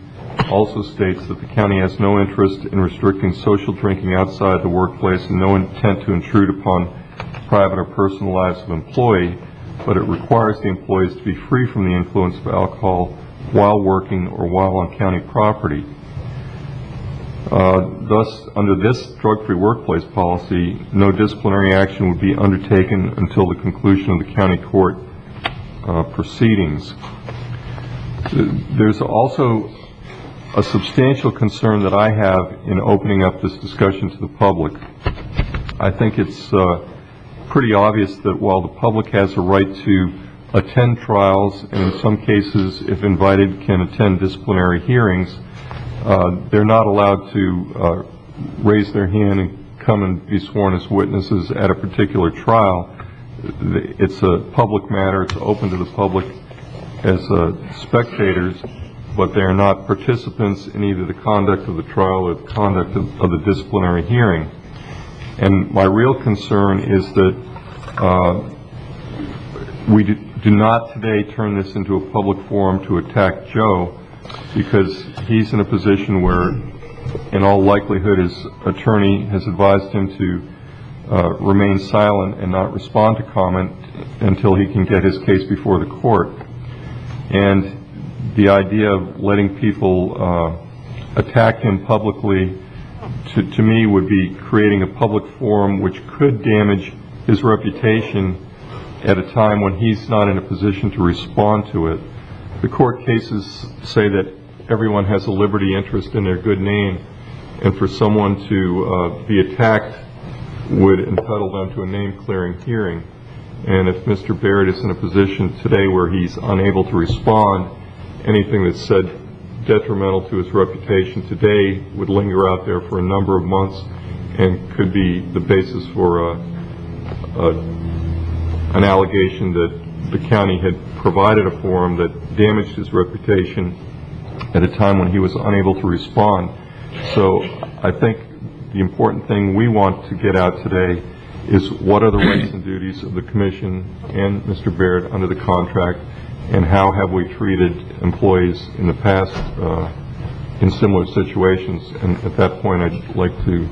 Speaker 5: also states that the county has no interest in restricting social drinking outside the workplace and no intent to intrude upon private or personal lives of employee, but it requires the employees to be free from the influence of alcohol while working or while on county property. Thus, under this drug-free workplace policy, no disciplinary action would be undertaken until the conclusion of the county court proceedings. There's also a substantial concern that I have in opening up this discussion to the public. I think it's pretty obvious that while the public has a right to attend trials and in some cases, if invited, can attend disciplinary hearings, they're not allowed to raise their hand and come and be sworn as witnesses at a particular trial. It's a public matter. It's open to the public as spectators, but they are not participants in either the conduct of the trial or the conduct of the disciplinary hearing. And my real concern is that we do not today turn this into a public forum to attack Joe, because he's in a position where, in all likelihood, his attorney has advised him to remain silent and not respond to comment until he can get his case before the court. And the idea of letting people attack him publicly, to me, would be creating a public forum which could damage his reputation at a time when he's not in a position to respond to it. The court cases say that everyone has a liberty interest in their good name, and for someone to be attacked would entitle them to a name-clearing hearing. And if Mr. Baird is in a position today where he's unable to respond, anything that's said detrimental to his reputation today would linger out there for a number of months and could be the basis for an allegation that the county had provided a forum that damaged his reputation at a time when he was unable to respond. So I think the important thing we want to get out today is what are the rights and duties of the commission and Mr. Baird under the contract, and how have we treated employees in the past in similar situations. And at that point, I'd like to,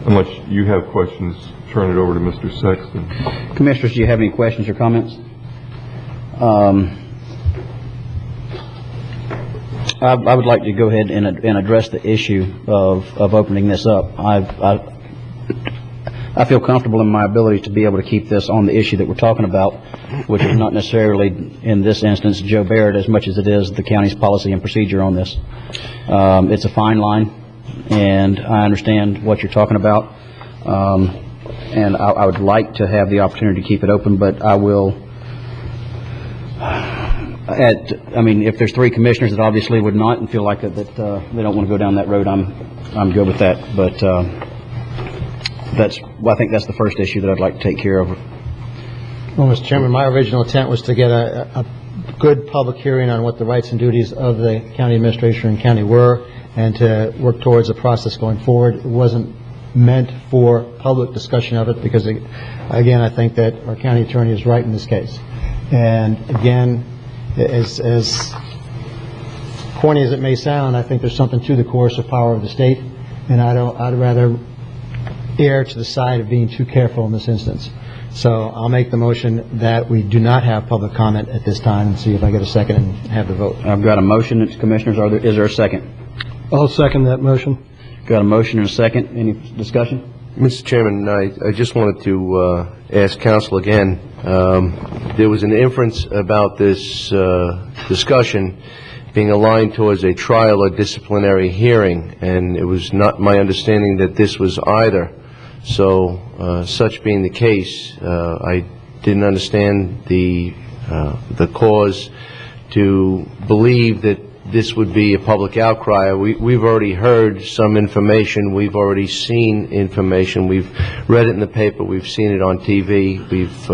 Speaker 5: unless you have questions, turn it over to Mr. Sexton.
Speaker 1: Commissioners, do you have any questions or comments? I would like to go ahead and address the issue of opening this up. I feel comfortable in my ability to be able to keep this on the issue that we're talking about, which is not necessarily, in this instance, Joe Baird, as much as it is the county's policy and procedure on this. It's a fine line, and I understand what you're talking about, and I would like to have the opportunity to keep it open, but I will, if there's three commissioners that obviously would not and feel like that they don't want to go down that road, I'm good with that, but I think that's the first issue that I'd like to take care of.
Speaker 6: Well, Mr. Chairman, my original intent was to get good public hearing on what the rights and duties of the county administrator and county were, and to work towards a process going forward. It wasn't meant for public discussion of it, because, again, I think that our county attorney is right in this case. And again, as corny as it may sound, I think there's something to the coercive power of the state, and I'd rather err to the side of being too careful in this instance. So I'll make the motion that we do not have public comment at this time, and see if I get a second and have the vote.
Speaker 1: I've got a motion, Commissioners. Is there a second?
Speaker 12: I'll second that motion.
Speaker 1: Got a motion and a second. Any discussion?
Speaker 13: Mr. Chairman, I just wanted to ask counsel again. There was an inference about this discussion being aligned towards a trial or disciplinary hearing, and it was not my understanding that this was either. So, such being the case, I didn't understand the cause to believe that this would be a public outcry. We've already heard some information. We've already seen information. We've read it in the paper. We've seen it on TV. We've,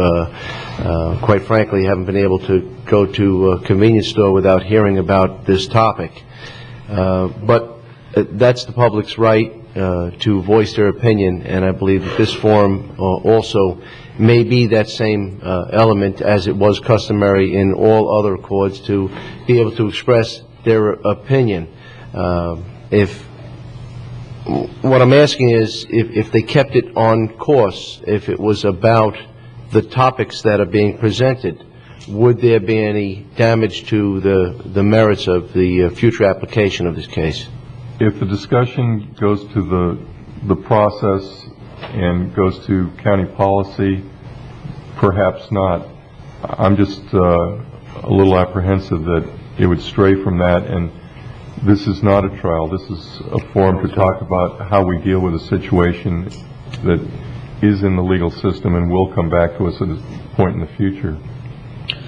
Speaker 13: quite frankly, haven't been able to go to a convenience store without hearing about this topic. But that's the public's right to voice their opinion, and I believe that this forum also may be that same element, as it was customary in all other courts, to be able to express their opinion. If what I'm asking is, if they kept it on course, if it was about the topics that are being presented, would there be any damage to the merits of the future application of this case?
Speaker 5: If the discussion goes to the process and goes to county policy, perhaps not. I'm just a little apprehensive that it would stray from that, and this is not a trial. This is a forum to talk about how we deal with a situation that is in the legal system and will come back to us at a point in the future.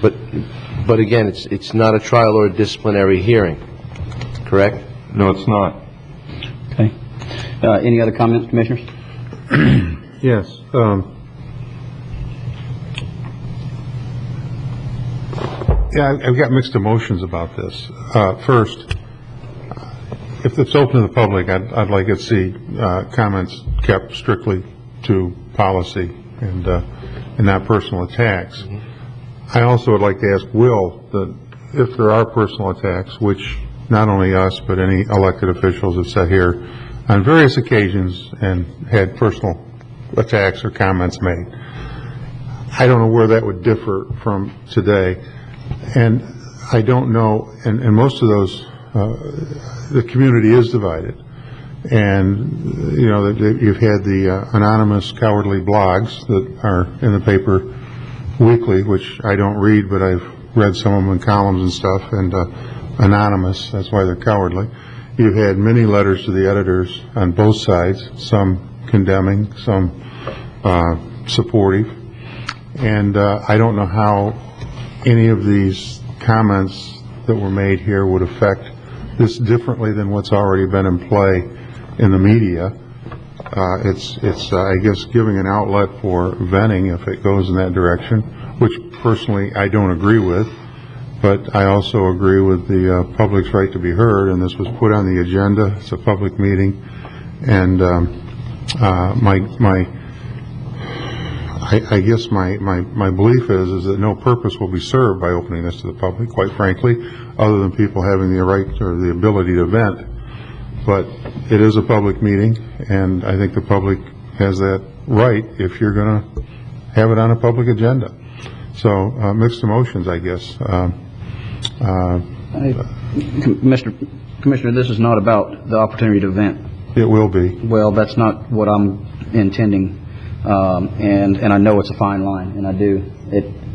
Speaker 13: But again, it's not a trial or a disciplinary hearing, correct?
Speaker 5: No, it's not.
Speaker 1: Okay. Any other comments, Commissioners?
Speaker 3: Yes. Yeah, I've got mixed emotions about this. First, if it's open to the public, I'd like to see comments kept strictly to policy and not personal attacks. I also would like to ask Will that if there are personal attacks, which not only us but any elected officials have sat here on various occasions and had personal attacks or comments made, I don't know where that would differ from today. And I don't know, and most of those, the community is divided. And, you know, you've had the anonymous cowardly blogs that are in the paper weekly, which I don't read, but I've read some of them in columns and stuff, and anonymous, that's why they're cowardly. You've had many letters to the editors on both sides, some condemning, some supportive. And I don't know how any of these comments that were made here would affect this differently than what's already been in play in the media. It's I guess, giving an outlet for venting if it goes in that direction, which personally I don't agree with. But I also agree with the public's right to be heard, and this was put on the agenda. It's a public meeting, and I guess my belief is that no purpose will be served by opening this to the public, quite frankly, other than people having the right or the ability to vent. But it is a public meeting, and I think the public has that right if you're going to have it on a public agenda. So mixed emotions, I guess.
Speaker 1: Commissioner, this is not about the opportunity to vent.
Speaker 3: It will be.
Speaker 1: Well, that's not what I'm intending. And I know it's a fine line, and I do.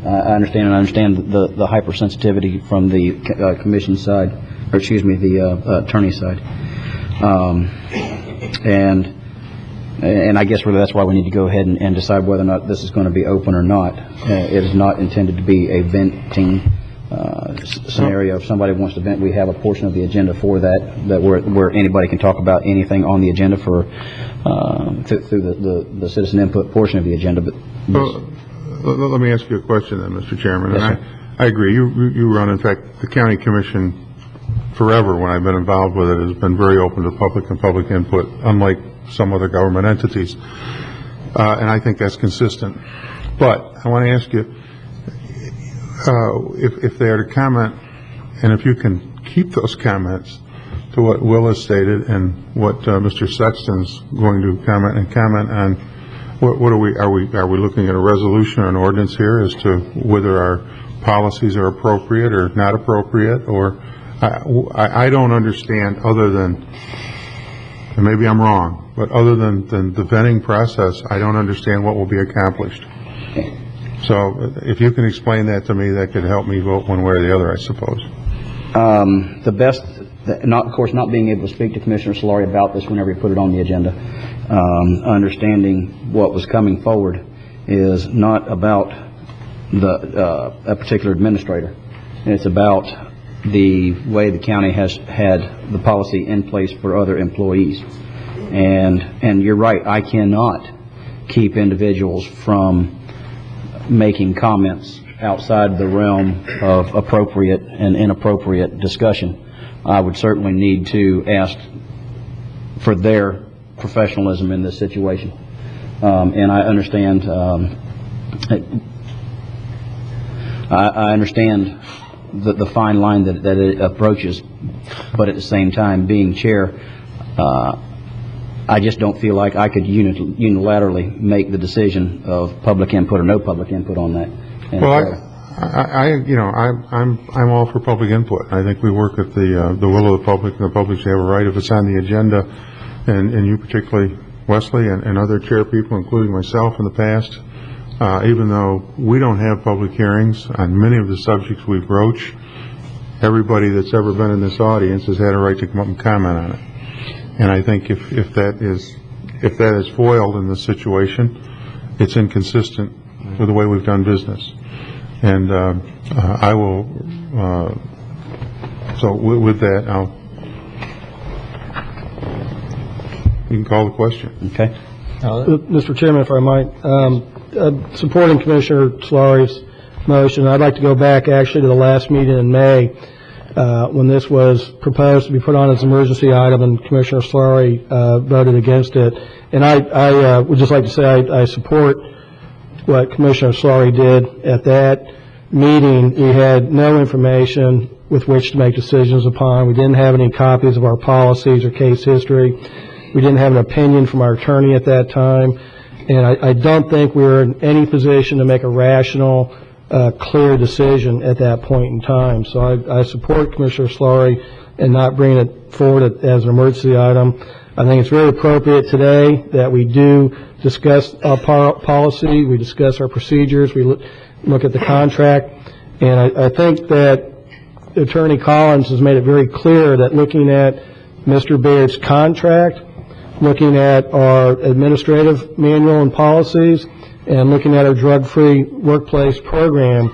Speaker 1: I understand the hypersensitivity from the commission side, or excuse me, the attorney side. And I guess really that's why we need to go ahead and decide whether or not this is going to be open or not. It is not intended to be a venting scenario. If somebody wants to vent, we have a portion of the agenda for that where anybody can talk about anything on the agenda for through the citizen input portion of the agenda. But
Speaker 3: let me ask you a question then, Mr. Chairman.
Speaker 1: Yes,
Speaker 3: and I agree. You run, in fact, the county commission forever, when I've been involved with it, has been very open to public and public input, unlike some other government entities. And I think that's consistent. But I want to ask you, if they are to comment, and if you can keep those comments to what Will has stated and what Mr. Sexton's going to comment on, what are we looking at a resolution or an ordinance here as to whether our policies are appropriate or not appropriate? Or I don't understand, other than, and maybe I'm wrong, but other than the vetting process, I don't understand what will be accomplished. So if you can explain that to me, that could help me vote one way or the other, I suppose.
Speaker 1: The best, of course, not being able to speak to Commissioner Solari about this whenever he put it on the agenda, understanding what was coming forward is not about a particular administrator. It's about the way the county has had the policy in place for other employees. And you're right, I cannot keep individuals from making comments outside the realm of appropriate and inappropriate discussion. I would certainly need to ask for their professionalism in this situation. And I understand, I understand the fine line that it approaches, but at the same time, being chair, I just don't feel like I could unilaterally make the decision of public input or no public input on that. And
Speaker 3: well, I'm all for public input. I think we work at the will of the public, and the public should have a right if it's on the agenda. And you particularly, Wesley, and other chair people, including myself in the past, even though we don't have public hearings on many of the subjects we broach, everybody that's ever been in this audience has had a right to come up and comment on it. And I think if that is foiled in this situation, it's inconsistent with the way we've done business. And I will. So with that, you can call the question.
Speaker 1: Okay.
Speaker 12: Mr. Chairman, if I might, supporting Commissioner Solari's motion, I'd like to go back actually to the last meeting in May when this was proposed to be put on as an emergency item, and Commissioner Solari voted against it. And I would just like to say I support what Commissioner Solari did at that meeting. We had no information with which to make decisions upon. We didn't have any copies of our policies or case history. We didn't have an opinion from our attorney at that time. And I don't think we were in any position to make a rational, clear decision at that point in time. So I support Commissioner Solari in not bringing it forward as an emergency item. I think it's very appropriate today that we do discuss our policy, we discuss our procedures, we look at the contract, and I think that Attorney Collins has made it very clear that looking at Mr. Baird's contract, looking at our administrative manual and policies, and looking at our drug-free workplace program,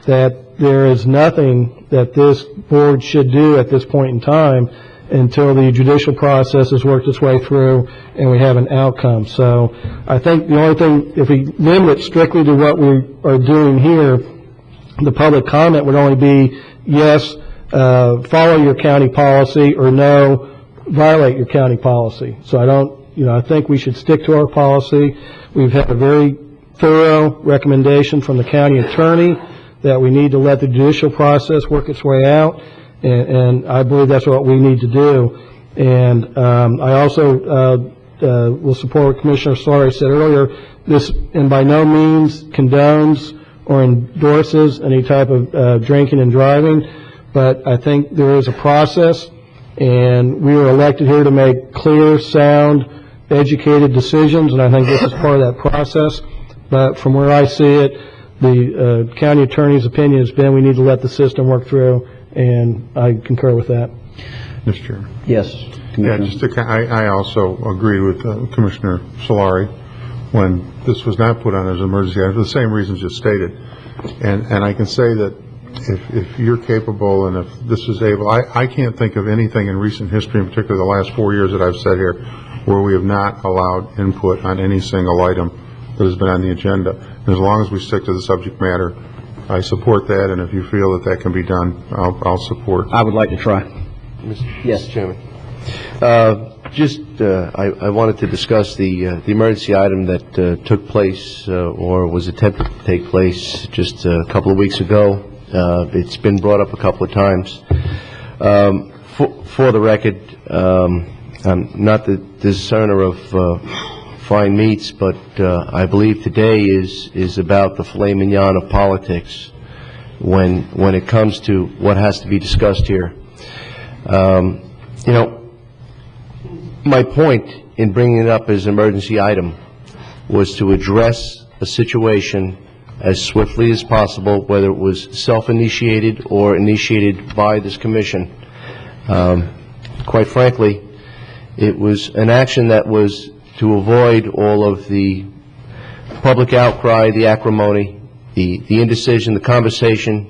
Speaker 12: that there is nothing that this board should do at this point in time until the judicial process has worked its way through and we have an outcome. So I think the only thing, if we limit it strictly to what we are doing here, the public comment would only be, yes, follow your county policy, or no, violate your county policy. So I think we should stick to our policy. We've had a very thorough recommendation from the county attorney that we need to let the judicial process work its way out, and I believe that's what we need to do. And I also will support what Commissioner Solari said earlier. This, and by no means condones or endorses any type of drinking and driving, but I think there is a process, and we were elected here to make clear, sound, educated decisions, and I think this is part of that process. But from where I see it, the county attorney's opinion has been we need to let the system work through, and I concur with that.
Speaker 3: Mr. Chairman.
Speaker 1: Yes.
Speaker 3: Yeah, I also agree with Commissioner Solari when this was not put on as an emergency item for the same reasons just stated. And I can say that if you're capable and if this is able, I can't think of anything in recent history, in particular the last 4 years that I've sat here, where we have not allowed input on any single item that has been on the agenda. And as long as we stick to the subject matter, I support that, and if you feel that that can be done, I'll support.
Speaker 1: I would like to try.
Speaker 13: Yes, Chairman. I wanted to discuss the emergency item that took place or was attempted to take place just a couple of weeks ago. It's been brought up a couple of times. For the record, I'm not the discerner of fine meats, but I believe today is about the filet mignon of politics when it comes to what has to be discussed here. My point in bringing it up as an emergency item was to address a situation as swiftly as possible, whether it was self-initiated or initiated by this commission. Quite frankly, it was an action that was to avoid all of the public outcry, the acrimony, the indecision, the conversation.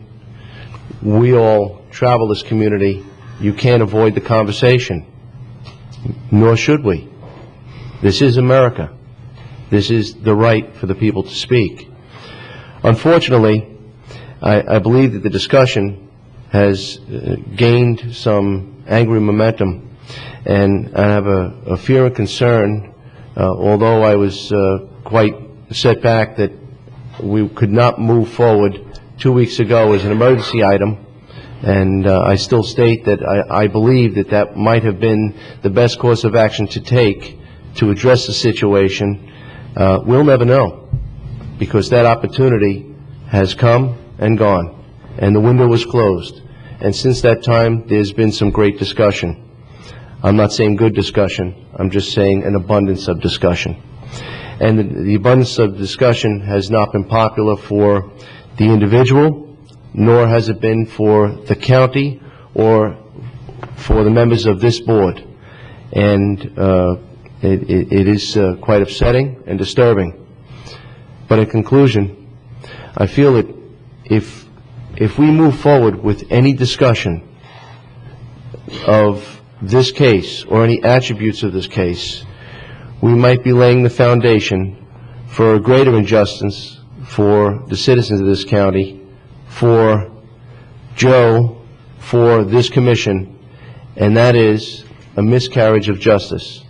Speaker 13: We all travel this community. You can't avoid the conversation, nor should we. This is America. This is the right for the people to speak. Unfortunately, I believe that the discussion has gained some angry momentum, and I have a fear and concern, although I was quite set back that we could not move forward 2 weeks ago as an emergency item, and I still state that I believe that that might have been the best course of action to take to address the situation. We'll never know, because that opportunity has come and gone, and the window was closed. And since that time, there's been some great discussion. I'm not saying good discussion. I'm just saying an abundance of discussion. And the abundance of discussion has not been popular for the individual, nor has it been for the county or for the members of this board. And it is quite upsetting and disturbing. But in conclusion, I feel that if we move forward with any discussion of this case or any attributes of this case, we might be laying the foundation for a greater injustice for the citizens of this county, for Joe, for this commission, and that is a miscarriage of justice.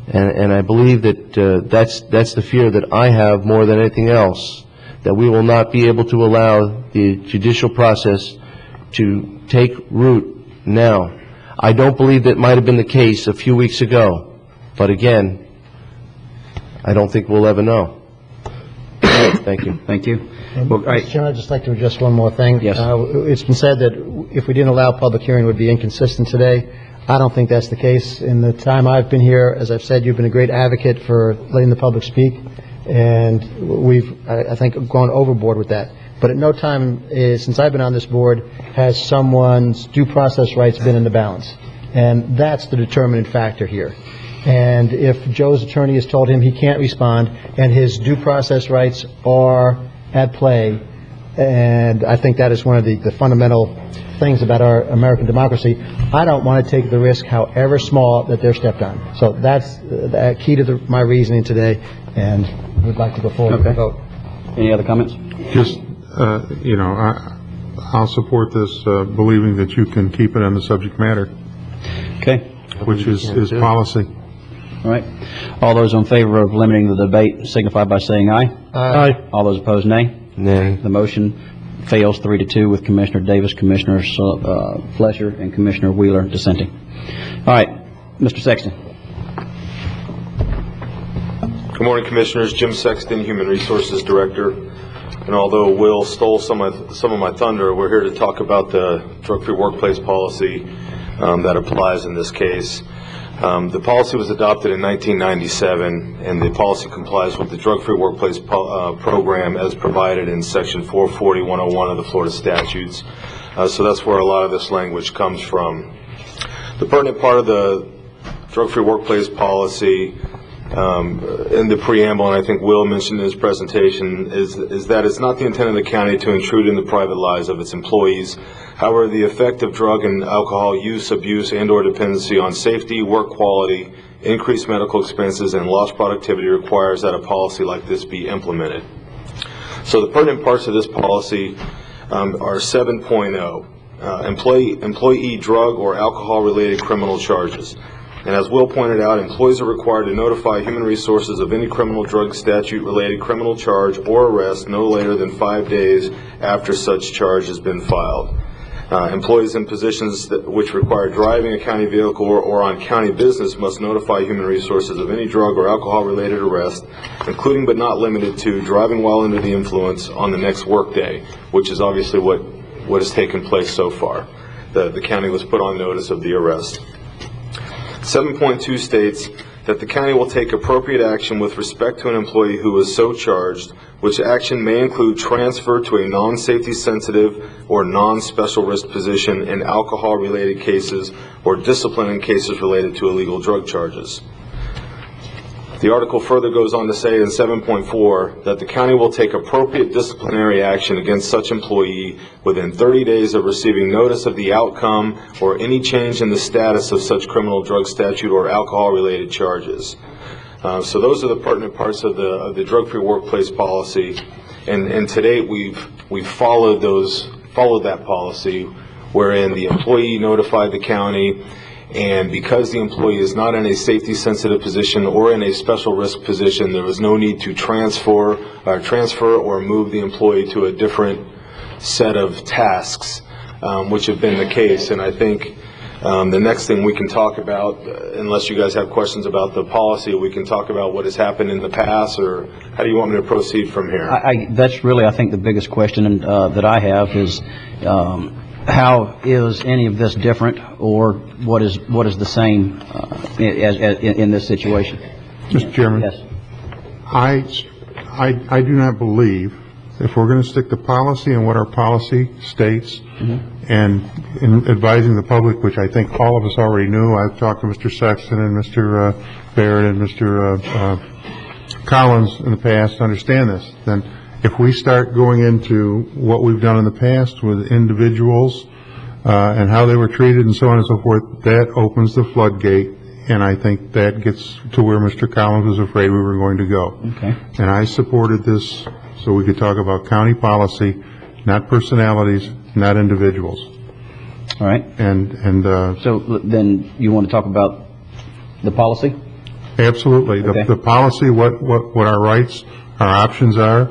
Speaker 13: And I believe that that's the fear that I have more than anything else, that we will not be able to allow the judicial process to take root now. I don't believe that might have been the case a few weeks ago, but again, I don't think we'll ever know. Thank you.
Speaker 1: Thank you.
Speaker 6: Mr. Chairman, I'd just like to address one more thing.
Speaker 1: Yes.
Speaker 6: It's been said that if we didn't allow public hearing, it would be inconsistent today. I don't think that's the case. In the time I've been here, as I've said, you've been a great advocate for letting the public speak, and we've, I think, gone overboard with that. But at no time since I've been on this board has someone's due process rights been in the balance. And that's the determinant factor here. And if Joe's attorney has told him he can't respond and his due process rights are at play, and I think that is one of the fundamental things about our American democracy, I don't want to take the risk, however small, that they're stepped on. So that's the key to my reasoning today, and we'd like to go forward with the vote.
Speaker 1: Any other comments?
Speaker 3: Just, I'll support this, believing that you can keep it on the subject matter.
Speaker 1: Okay.
Speaker 3: Which is policy.
Speaker 1: All right. All those in favor of limiting the debate signify by saying aye.
Speaker 12: Aye.
Speaker 1: All those opposed, nay.
Speaker 13: Nay.
Speaker 1: The motion fails 3-2 with Commissioner Davis, Commissioner Fletcher, and Commissioner Wheeler dissenting. All right. Mr. Sexton.
Speaker 16: Good morning, Commissioners. Jim Sexton, Human Resources Director. And although Will stole some of my thunder, we're here to talk about the drug-free workplace policy that applies in this case. The policy was adopted in 1997, and the policy complies with the drug-free workplace program as provided in Section 440-101 of the Florida statutes. So that's where a lot of this language comes from. The pertinent part of the drug-free workplace policy in the preamble, and I think Will mentioned in his presentation, is that it's not the intent of the county to intrude in the private lives of its employees. However, the effect of drug and alcohol use, abuse, and/or dependency on safety, work quality, increased medical expenses, and lost productivity requires that a policy like this be implemented. So the pertinent parts of this policy are 7.0, employee drug or alcohol-related criminal charges. And as Will pointed out, employees are required to notify Human Resources of any criminal drug statute-related criminal charge or arrest no later than 5 days after such charge has been filed. Employees in positions which require driving a county vehicle or on county business must notify Human Resources of any drug or alcohol-related arrest, including but not limited to driving while under the influence on the next workday, which is obviously what has taken place so far. The county was put on notice of the arrest. 7.2 states that the county will take appropriate action with respect to an employee who is so charged, which action may include transfer to a non-safety sensitive or non-special risk position in alcohol-related cases or discipline in cases related to illegal drug charges. The article further goes on to say in 7.4 that the county will take appropriate disciplinary action against such employee within 30 days of receiving notice of the outcome or any change in the status of such criminal drug statute or alcohol-related charges. So those are the pertinent parts of the drug-free workplace policy, and to date we've followed that policy, wherein the employee notified the county. And because the employee is not in a safety-sensitive position or in a special risk position, there was no need to transfer or move the employee to a different set of tasks, which have been the case. And I think the next thing we can talk about, unless you guys have questions about the policy, we can talk about what has happened in the past, or how do you want me to proceed from here?
Speaker 1: That's really, I think, the biggest question that I have is, how is any of this different, or what is the same in this situation?
Speaker 3: Mr. Chairman?
Speaker 1: Yes.
Speaker 3: I do not believe, if we're going to stick to policy and what our policy states, and in advising the public, which I think all of us already knew, I've talked to Mr. Sexton and Mr. Barrett and Mr. Collins in the past to understand this, then if we start going into what we've done in the past with individuals and how they were treated and so on and so forth, that opens the floodgate, and I think that gets to where Mr. Collins was afraid we were going to go.
Speaker 1: Okay.
Speaker 3: And I supported this so we could talk about county policy, not personalities, not individuals.
Speaker 1: All right. So then you want to talk about the policy?
Speaker 3: Absolutely.
Speaker 1: Okay.
Speaker 3: The policy, what our rights, our options are,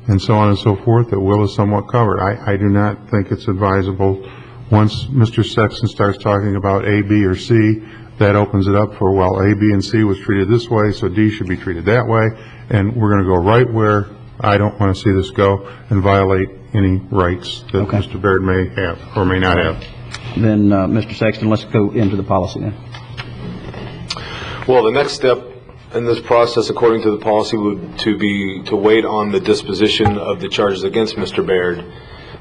Speaker 3: and so on and so forth, that Will is somewhat covered. I do not think it's advisable, once Mr. Sexton starts talking about A, B, or C, that opens it up for, well, A, B, and C was treated this way, so D should be treated that way, and we're going to go right where I don't want to see this go and violate any rights that Mr. Baird may have or may not have.
Speaker 1: Then, Mr. Sexton, let's go into the policy then.
Speaker 16: Well, the next step in this process, according to the policy, would to wait on the disposition of the charges against Mr. Baird.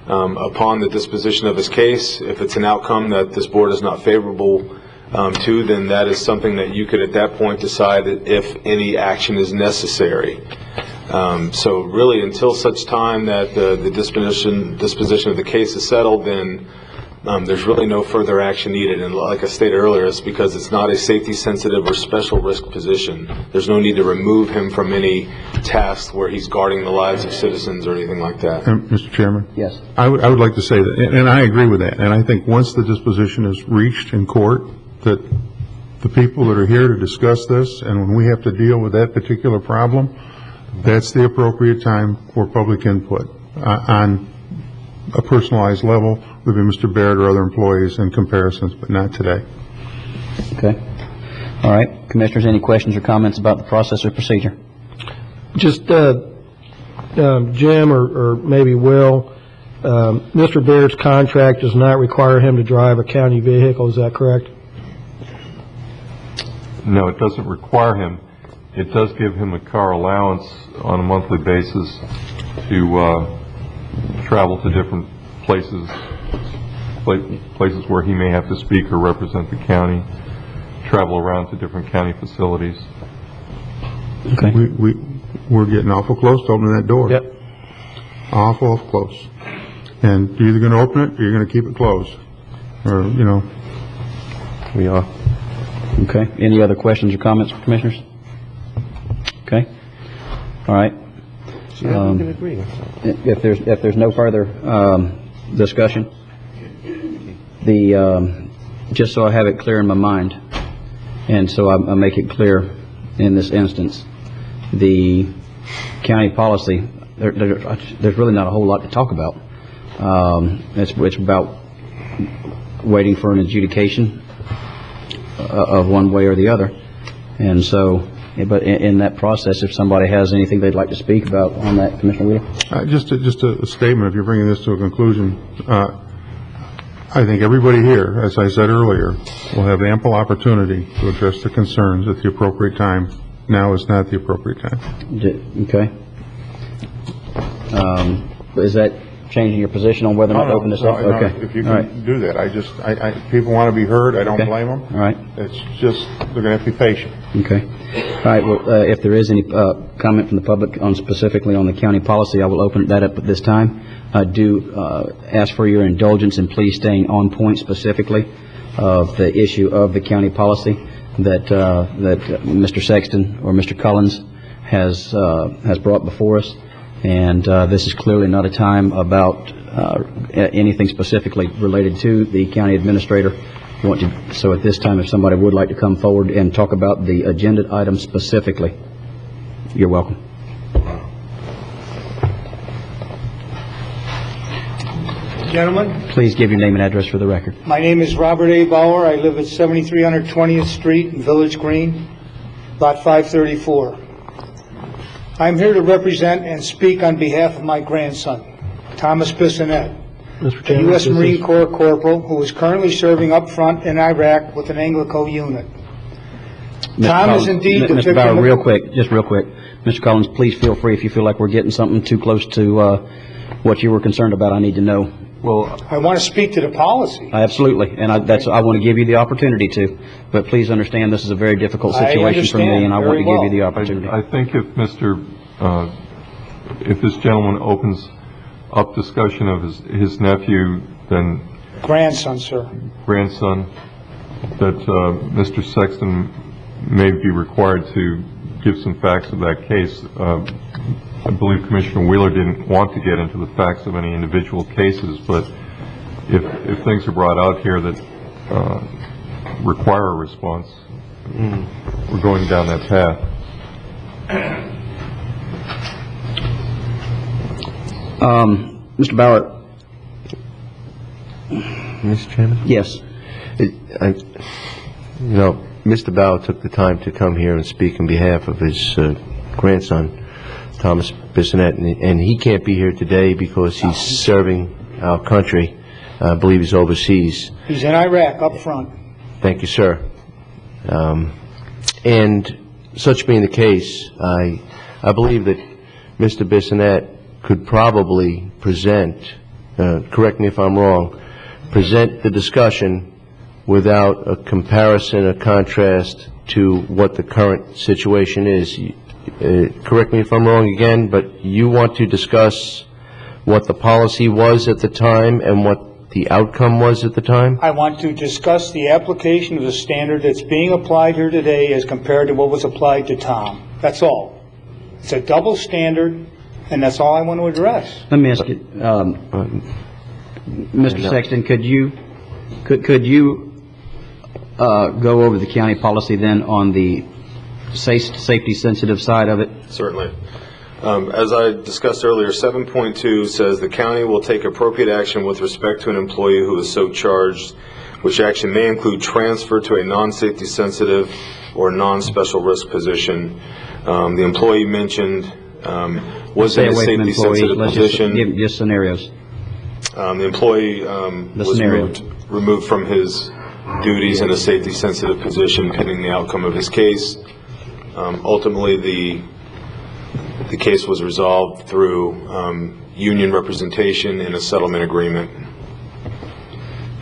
Speaker 16: Upon the disposition of his case, if it's an outcome that this board is not favorable to, then that is something that you could at that point decide if any action is necessary. So really, until such time that the disposition of the case is settled, then there's really no further action needed. And like I stated earlier, it's because it's not a safety-sensitive or special risk position. There's no need to remove him from any task where he's guarding the lives of citizens or anything like that.
Speaker 3: Mr. Chairman?
Speaker 1: Yes.
Speaker 3: I would like to say that, and I agree with that, and I think once the disposition is reached in court, that the people that are here to discuss this, and when we have to deal with that particular problem, that's the appropriate time for public input on a personalized level, would be Mr. Baird or other employees in comparisons, but not today.
Speaker 1: Okay. All right. Commissioners, any questions or comments about the process or procedure?
Speaker 12: Just Jim or maybe Will, Mr. Baird's contract does not require him to drive a county vehicle, is that correct?
Speaker 5: No, it doesn't require him. It does give him a car allowance on a monthly basis to travel to different places where he may have to speak or represent the county, travel around to different county facilities.
Speaker 1: Okay.
Speaker 3: We're getting awful close to opening that door.
Speaker 12: Yep.
Speaker 3: Awful close. And you're either going to open it or you're going to keep it closed. Or, you know.
Speaker 13: We are.
Speaker 1: Okay. Any other questions or comments, commissioners? Okay. All right.
Speaker 13: Yeah, we can agree.
Speaker 1: If there's no further discussion, just so I have it clear in my mind, and so I make it clear in this instance, the county policy, there's really not a whole lot to talk about. It's about waiting for an adjudication of one way or the other. And so, but in that process, if somebody has anything they'd like to speak about on that, Commissioner Wheeler?
Speaker 3: Just a statement, if you're bringing this to a conclusion. I think everybody here, as I said earlier, will have ample opportunity to address the concerns at the appropriate time. Now is not the appropriate time.
Speaker 1: Okay. Is that changing your position on whether or not to open this up?
Speaker 3: No,
Speaker 1: Okay.
Speaker 3: if you
Speaker 1: All
Speaker 3: can
Speaker 1: right.
Speaker 3: do that. People want to be heard. I don't
Speaker 1: Okay.
Speaker 3: blame them.
Speaker 1: All right.
Speaker 3: It's just, they're going to have to be patient.
Speaker 1: Okay. All right. Well, if there is any comment from the public on specifically on the county policy, I will open that up at this time. I do ask for your indulgence in please staying on point specifically of the issue of the county policy that Mr. Sexton or Mr. Collins has brought before us. And this is clearly not a time about anything specifically related to the county administrator. So at this time, if somebody would like to come forward and talk about the agenda item specifically, you're welcome.
Speaker 17: Gentlemen,
Speaker 1: Please give your name and address for the record.
Speaker 17: my name is Robert A. Bauer. I live at 7300 20th Street in Village Green, lot 534. I'm here to represent and speak on behalf of my grandson, Thomas Bissonette, a U.S. Marine Corps corporal who is currently serving up front in Iraq with an Anglico unit. Tom is indeed the
Speaker 1: Mr.
Speaker 17: victim
Speaker 1: Bauer,
Speaker 17: of-
Speaker 1: real quick. Mr. Collins, please feel free if you feel like we're getting something too close to what you were concerned about. I need to know.
Speaker 17: Well, I want to speak to the policy.
Speaker 1: Absolutely, and I want to give you the opportunity to, but please understand this is a very difficult situation for me, and I want to give you the opportunity.
Speaker 5: I think if if this gentleman opens up discussion of his nephew, then
Speaker 17: Grandson, sir.
Speaker 5: grandson, that Mr. Sexton may be required to give some facts of that case. I believe Commissioner Wheeler didn't want to get into the facts of any individual cases, but if things are brought out here that require a response, we're going down that path.
Speaker 1: Mr. Bauer.
Speaker 13: Mr. Chairman?
Speaker 1: Yes.
Speaker 13: Mr. Bauer took the time to come here and speak on behalf of his grandson, Thomas Bissonette, and he can't be here today because he's serving our country. I believe he's overseas.
Speaker 17: He's in Iraq up front.
Speaker 13: Thank you, sir. And such being the case, I believe that Mr. Bissonette could probably present, correct me if I'm wrong, present the discussion without a comparison or contrast to what the current situation is. Correct me if I'm wrong again, but you want to discuss what the policy was at the time and what the outcome was at the time?
Speaker 17: I want to discuss the application of the standard that's being applied here today as compared to what was applied to Tom. That's all. It's a double standard, and that's all I want to address.
Speaker 1: Let me ask you, Mr. Sexton, could you go over the county policy then on the safety-sensitive side of it?
Speaker 16: Certainly. As I discussed earlier, 7.2 says the county will take appropriate action with respect to an employee who is so charged, which action may include transfer to a non-safety sensitive or non-special risk position. The employee mentioned was in a safety sensitive position.
Speaker 1: Give just scenarios.
Speaker 16: The employee was removed from his duties in a safety sensitive position pending the outcome of his case. Ultimately, the case was resolved through union representation and a settlement agreement.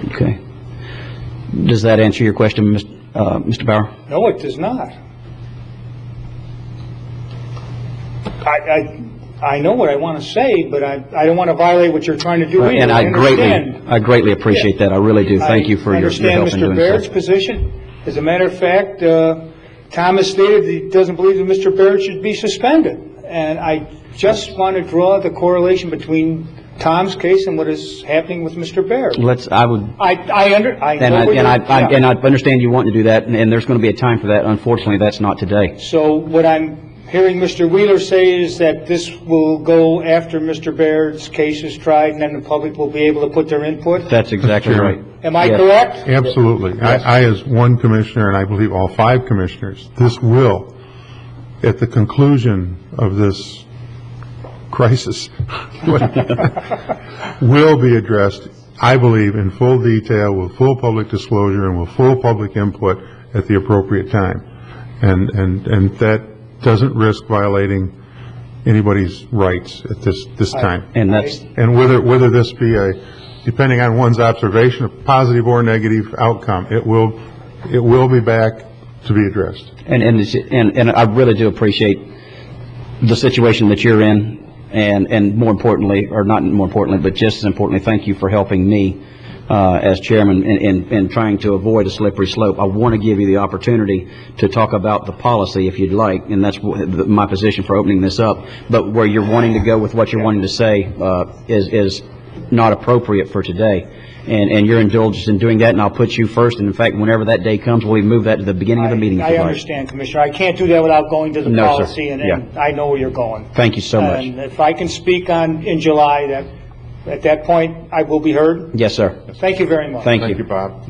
Speaker 1: Okay. Does that answer your question, Mr. Bauer?
Speaker 17: No, it does not. I know what I want to say, but I don't want to violate what you're trying to do either.
Speaker 1: And I greatly appreciate that. I really do. Thank you for your help in doing so.
Speaker 17: I understand Mr. Baird's position. As a matter of fact, Thomas stated he doesn't believe that Mr. Baird should be suspended. and I just want to draw the correlation between Tom's case and what is happening with Mr. Baird.
Speaker 1: I know what you're-
Speaker 17: yeah.
Speaker 1: I understand you want to do that, and there's going to be a time for that. Unfortunately, that's not today.
Speaker 17: So what I'm hearing Mr. Wheeler say is that this will go after Mr. Baird's case is tried, and then the public will be able to put their input?
Speaker 1: That's exactly
Speaker 3: Sure.
Speaker 1: right.
Speaker 17: Am I
Speaker 1: Yes.
Speaker 17: correct?
Speaker 3: Absolutely.
Speaker 1: Yes.
Speaker 3: I, as one commissioner, and I believe all 5 commissioners, this will, at the conclusion of this crisis, will be addressed, I believe, in full detail, with full public disclosure and with full public input at the appropriate time. And that doesn't risk violating anybody's rights at this time. And whether this be depending on one's observation, a positive or negative outcome, it will be back to be addressed.
Speaker 1: And I really do appreciate the situation that you're in, and more importantly, or not more importantly, but just as importantly, thank you for helping me as chairman in trying to avoid a slippery slope. I want to give you the opportunity to talk about the policy if you'd like, and that's my position for opening this up. But where you're wanting to go with what you're wanting to say is not appropriate for today. And you're indulged in doing that, and I'll put you first. And in fact, whenever that day comes, we'll move that to the beginning of the meeting.
Speaker 17: I understand, Commissioner. I can't do that without going to the
Speaker 1: No, sir.
Speaker 17: policy, and
Speaker 1: Yeah.
Speaker 17: I know where you're going.
Speaker 1: Thank you so much.
Speaker 17: And if I can speak in July, that at that point, I will be heard.
Speaker 1: Yes, sir.
Speaker 17: Thank you very much.
Speaker 1: Thank you.
Speaker 3: Thank you, Bob.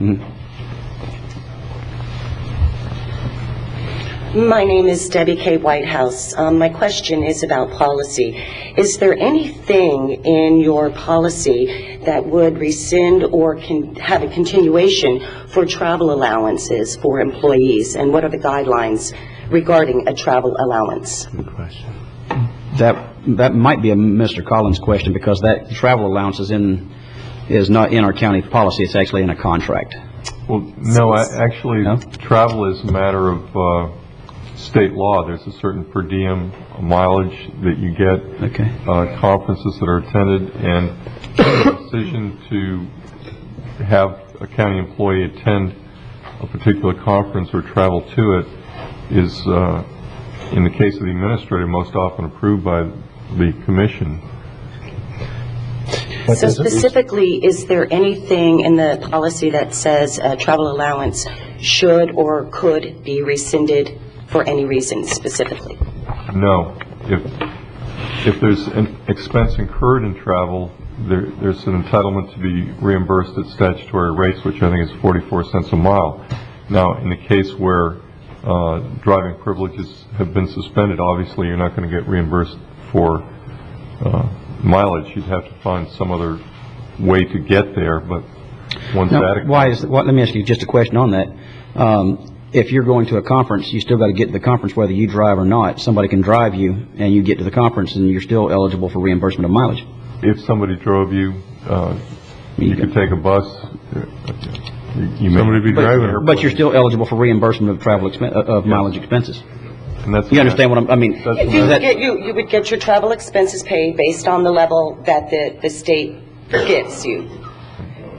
Speaker 18: My name is Debbie K. Whitehouse. My question is about policy. Is there anything in your policy that would rescind or can have a continuation for travel allowances for employees? And what are the guidelines regarding a travel allowance?
Speaker 13: Good question.
Speaker 1: That might be a Mr. Collins question, because that travel allowance is not in our county policy. It's actually in a contract.
Speaker 5: Well, no, actually, travel is a matter of state law. There's a certain per diem mileage that you get, conferences that are attended, and the decision to have a county employee attend a particular conference or travel to it is, in the case of the administrator, most often approved by the commission.
Speaker 18: So specifically, is there anything in the policy that says a travel allowance should or could be rescinded for any reason specifically?
Speaker 5: No. If there's an expense incurred in travel, there's an entitlement to be reimbursed at statutory rates, which I think is 44 cents a mile. Now, in the case where driving privileges have been suspended, obviously you're not going to get reimbursed for mileage. You'd have to find some other way to get there, but once adequate.
Speaker 1: Let me ask you just a question on that. If you're going to a conference, you still got to get to the conference whether you drive or not. Somebody can drive you, and you get to the conference, and you're still eligible for reimbursement of mileage.
Speaker 5: If somebody drove you, you could take a bus.
Speaker 3: Somebody be driving.
Speaker 1: But you're still eligible for reimbursement of travel of mileage expenses.
Speaker 5: And that's
Speaker 1: you understand what I mean?
Speaker 18: You would get your travel expenses paid based on the level that the state gives you.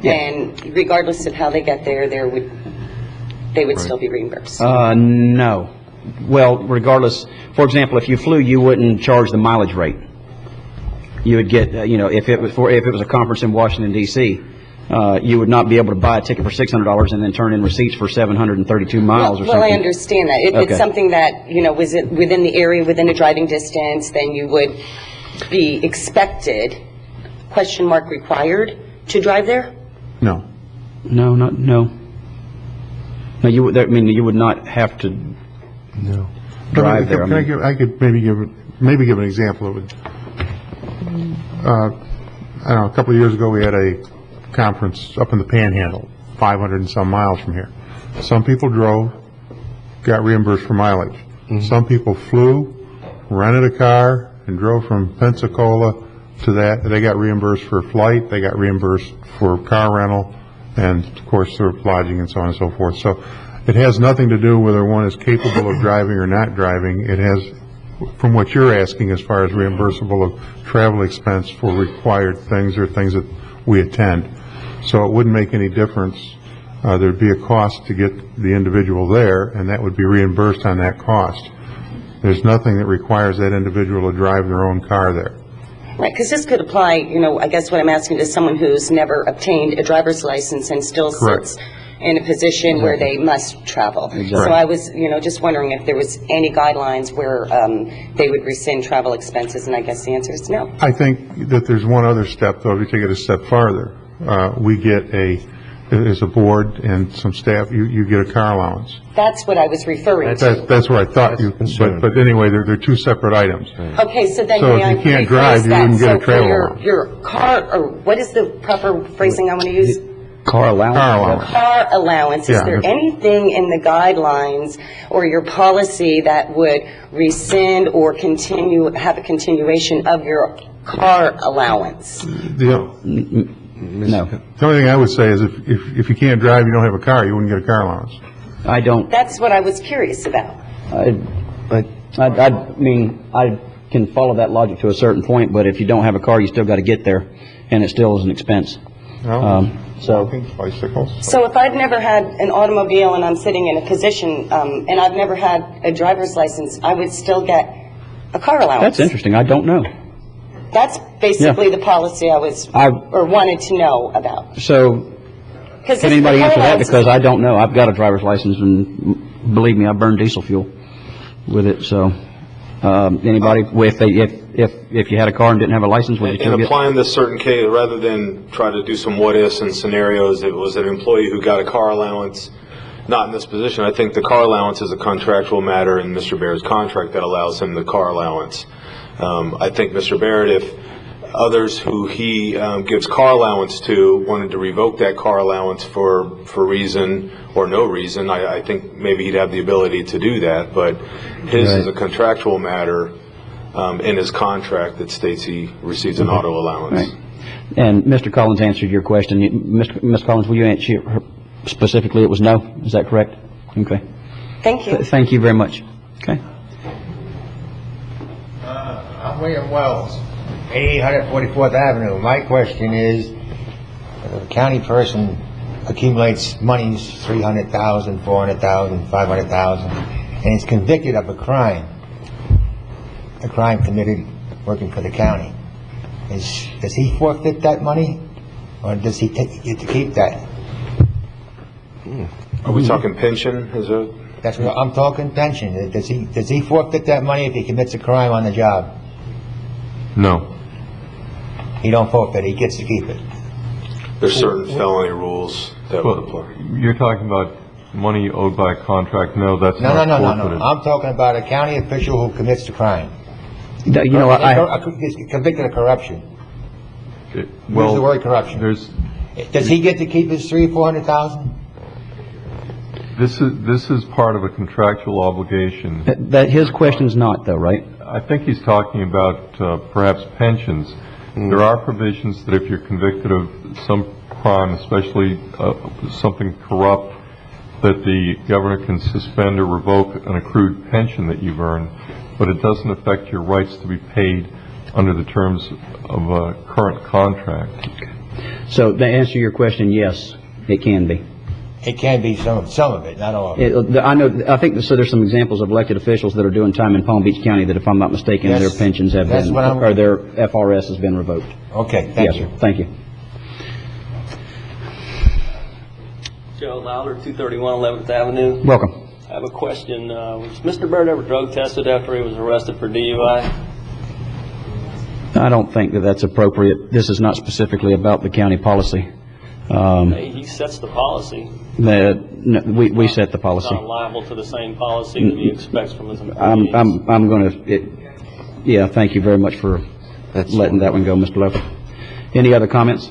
Speaker 1: Yeah.
Speaker 18: And regardless of how they get there, they would still be reimbursed.
Speaker 1: No. Well, regardless, for example, if you flew, you wouldn't charge the mileage rate. You would get, if it was a conference in Washington, D.C., you would not be able to buy a ticket for $600 and then turn in receipts for 732 miles or something.
Speaker 18: Well, I understand that. If it's something that, was within the area, within a driving distance, then you would be expected, required, to drive there?
Speaker 3: No.
Speaker 1: No. No, you would not have to drive there.
Speaker 3: I could maybe give an example of it. I don't know, a couple of years ago we had a conference up in the Panhandle, 500 and some miles from here. Some people drove, got reimbursed for mileage. Some people flew, rented a car, and drove from Pensacola to that. They got reimbursed for flight, they got reimbursed for car rental, and of course their lodging and so on and so forth. So it has nothing to do whether one is capable of driving or not driving. It has, from what you're asking as far as reimbursable of travel expense for required things or things that we attend. So it wouldn't make any difference. There'd be a cost to get the individual there, and that would be reimbursed on that cost. There's nothing that requires that individual to drive their own car there.
Speaker 18: Right, because this could apply, I guess what I'm asking to someone who's never obtained a driver's license and still
Speaker 3: Correct.
Speaker 18: sits in a position where they must travel.
Speaker 3: Exactly.
Speaker 18: So I was, just wondering if there was any guidelines where they would rescind travel expenses, and I guess the answer is no.
Speaker 3: I think that there's one other step, though, if you take it a step farther. We get as a board and some staff, you get a car allowance.
Speaker 18: That's what I was referring to.
Speaker 3: That's where I thought you, but anyway, they're two separate items.
Speaker 18: Okay, so then
Speaker 3: So
Speaker 18: may I
Speaker 3: if you can't
Speaker 18: rephrase
Speaker 3: drive, you
Speaker 18: that?
Speaker 3: wouldn't get a
Speaker 18: So
Speaker 3: travel
Speaker 18: for
Speaker 3: allowance.
Speaker 18: your car, or what is the proper phrasing I want to use?
Speaker 1: Car allowance?
Speaker 3: Car allowance.
Speaker 18: Car allowance. Is
Speaker 3: Yeah.
Speaker 18: there anything in the guidelines or your policy that would rescind or have a continuation of your car allowance?
Speaker 3: No. The only thing I would say is if you can't drive, you don't have a car, you wouldn't get a car allowance.
Speaker 1: I don't.
Speaker 18: That's what I was curious about.
Speaker 1: I mean, I can follow that logic to a certain point, but if you don't have a car, you still got to get there, and it still is an expense.
Speaker 3: Bicycles.
Speaker 18: So if I've never had an automobile and I'm sitting in a position, and I've never had a driver's license, I would still get a car allowance.
Speaker 1: That's interesting. I don't know.
Speaker 18: That's basically the policy I wanted to know about.
Speaker 1: So,
Speaker 18: Because
Speaker 1: can anybody answer that? Because I don't know. I've got a driver's license, and believe me, I burn diesel fuel with it. So, anybody, if you had a car and didn't have a license, would you still
Speaker 16: And
Speaker 1: get?
Speaker 16: applying this certain case, rather than try to do some what-ifs and scenarios, it was an employee who got a car allowance, not in this position. I think the car allowance is a contractual matter in Mr. Barrett's contract that allows him the car allowance. I think Mr. Barrett, if others who he gives car allowance to wanted to revoke that car allowance for reason or no reason, I think maybe he'd have the ability to do that. But his is a contractual matter in his contract that states he receives an auto allowance.
Speaker 1: Right. And Mr. Collins answered your question. Ms. Collins, will you answer her specifically? It was no. Is that correct? Okay.
Speaker 18: Thank you.
Speaker 1: Thank you very much. Okay.
Speaker 19: I'm William Wells, 8844th Avenue. My question is, a county person accumulates monies, $300,000, $400,000, $500,000, and is convicted of a crime committed working for the county. Does he forfeit that money, or does he get to keep that?
Speaker 16: Are we talking pension?
Speaker 19: That's what I'm talking, pension. Does he forfeit that money if he commits a crime on the job?
Speaker 5: No.
Speaker 19: He don't forfeit, he gets to keep it.
Speaker 16: There's certain felony rules that would apply.
Speaker 5: You're talking about money owed by a contract. No, that's
Speaker 19: No.
Speaker 5: not forfeited.
Speaker 19: I'm talking about a county official who commits the crime.
Speaker 1: You know,
Speaker 19: He's convicted of corruption. Use the word corruption. Does he get to keep his $300,000, $400,000?
Speaker 5: This is part of a contractual obligation.
Speaker 1: That his question's not, though, right?
Speaker 5: I think he's talking about perhaps pensions. There are provisions that if you're convicted of some crime, especially something corrupt, that the governor can suspend or revoke an accrued pension that you've earned, but it doesn't affect your rights to be paid under the terms of a current contract.
Speaker 1: So to answer your question, yes, it can be.
Speaker 19: It can be some of it, not all of it.
Speaker 1: I think so. There's some examples of elected officials that are doing time in Palm Beach County that, if I'm not mistaken, their pensions have been, or their FRS has been revoked.
Speaker 19: Okay, thank you.
Speaker 1: Sir. Thank you.
Speaker 20: Joe Lowder, 231 11th Avenue.
Speaker 1: Welcome.
Speaker 20: I have a question. Was Mr. Bird ever drug tested after he was arrested for DUI?
Speaker 1: I don't think that that's appropriate. This is not specifically about the county policy.
Speaker 20: He sets the policy.
Speaker 1: We set the policy.
Speaker 20: He's not liable to the same policy that he expects from his employees.
Speaker 1: I'm going to. Yeah, thank you very much for letting that one go, Mr. Loper. Any other comments?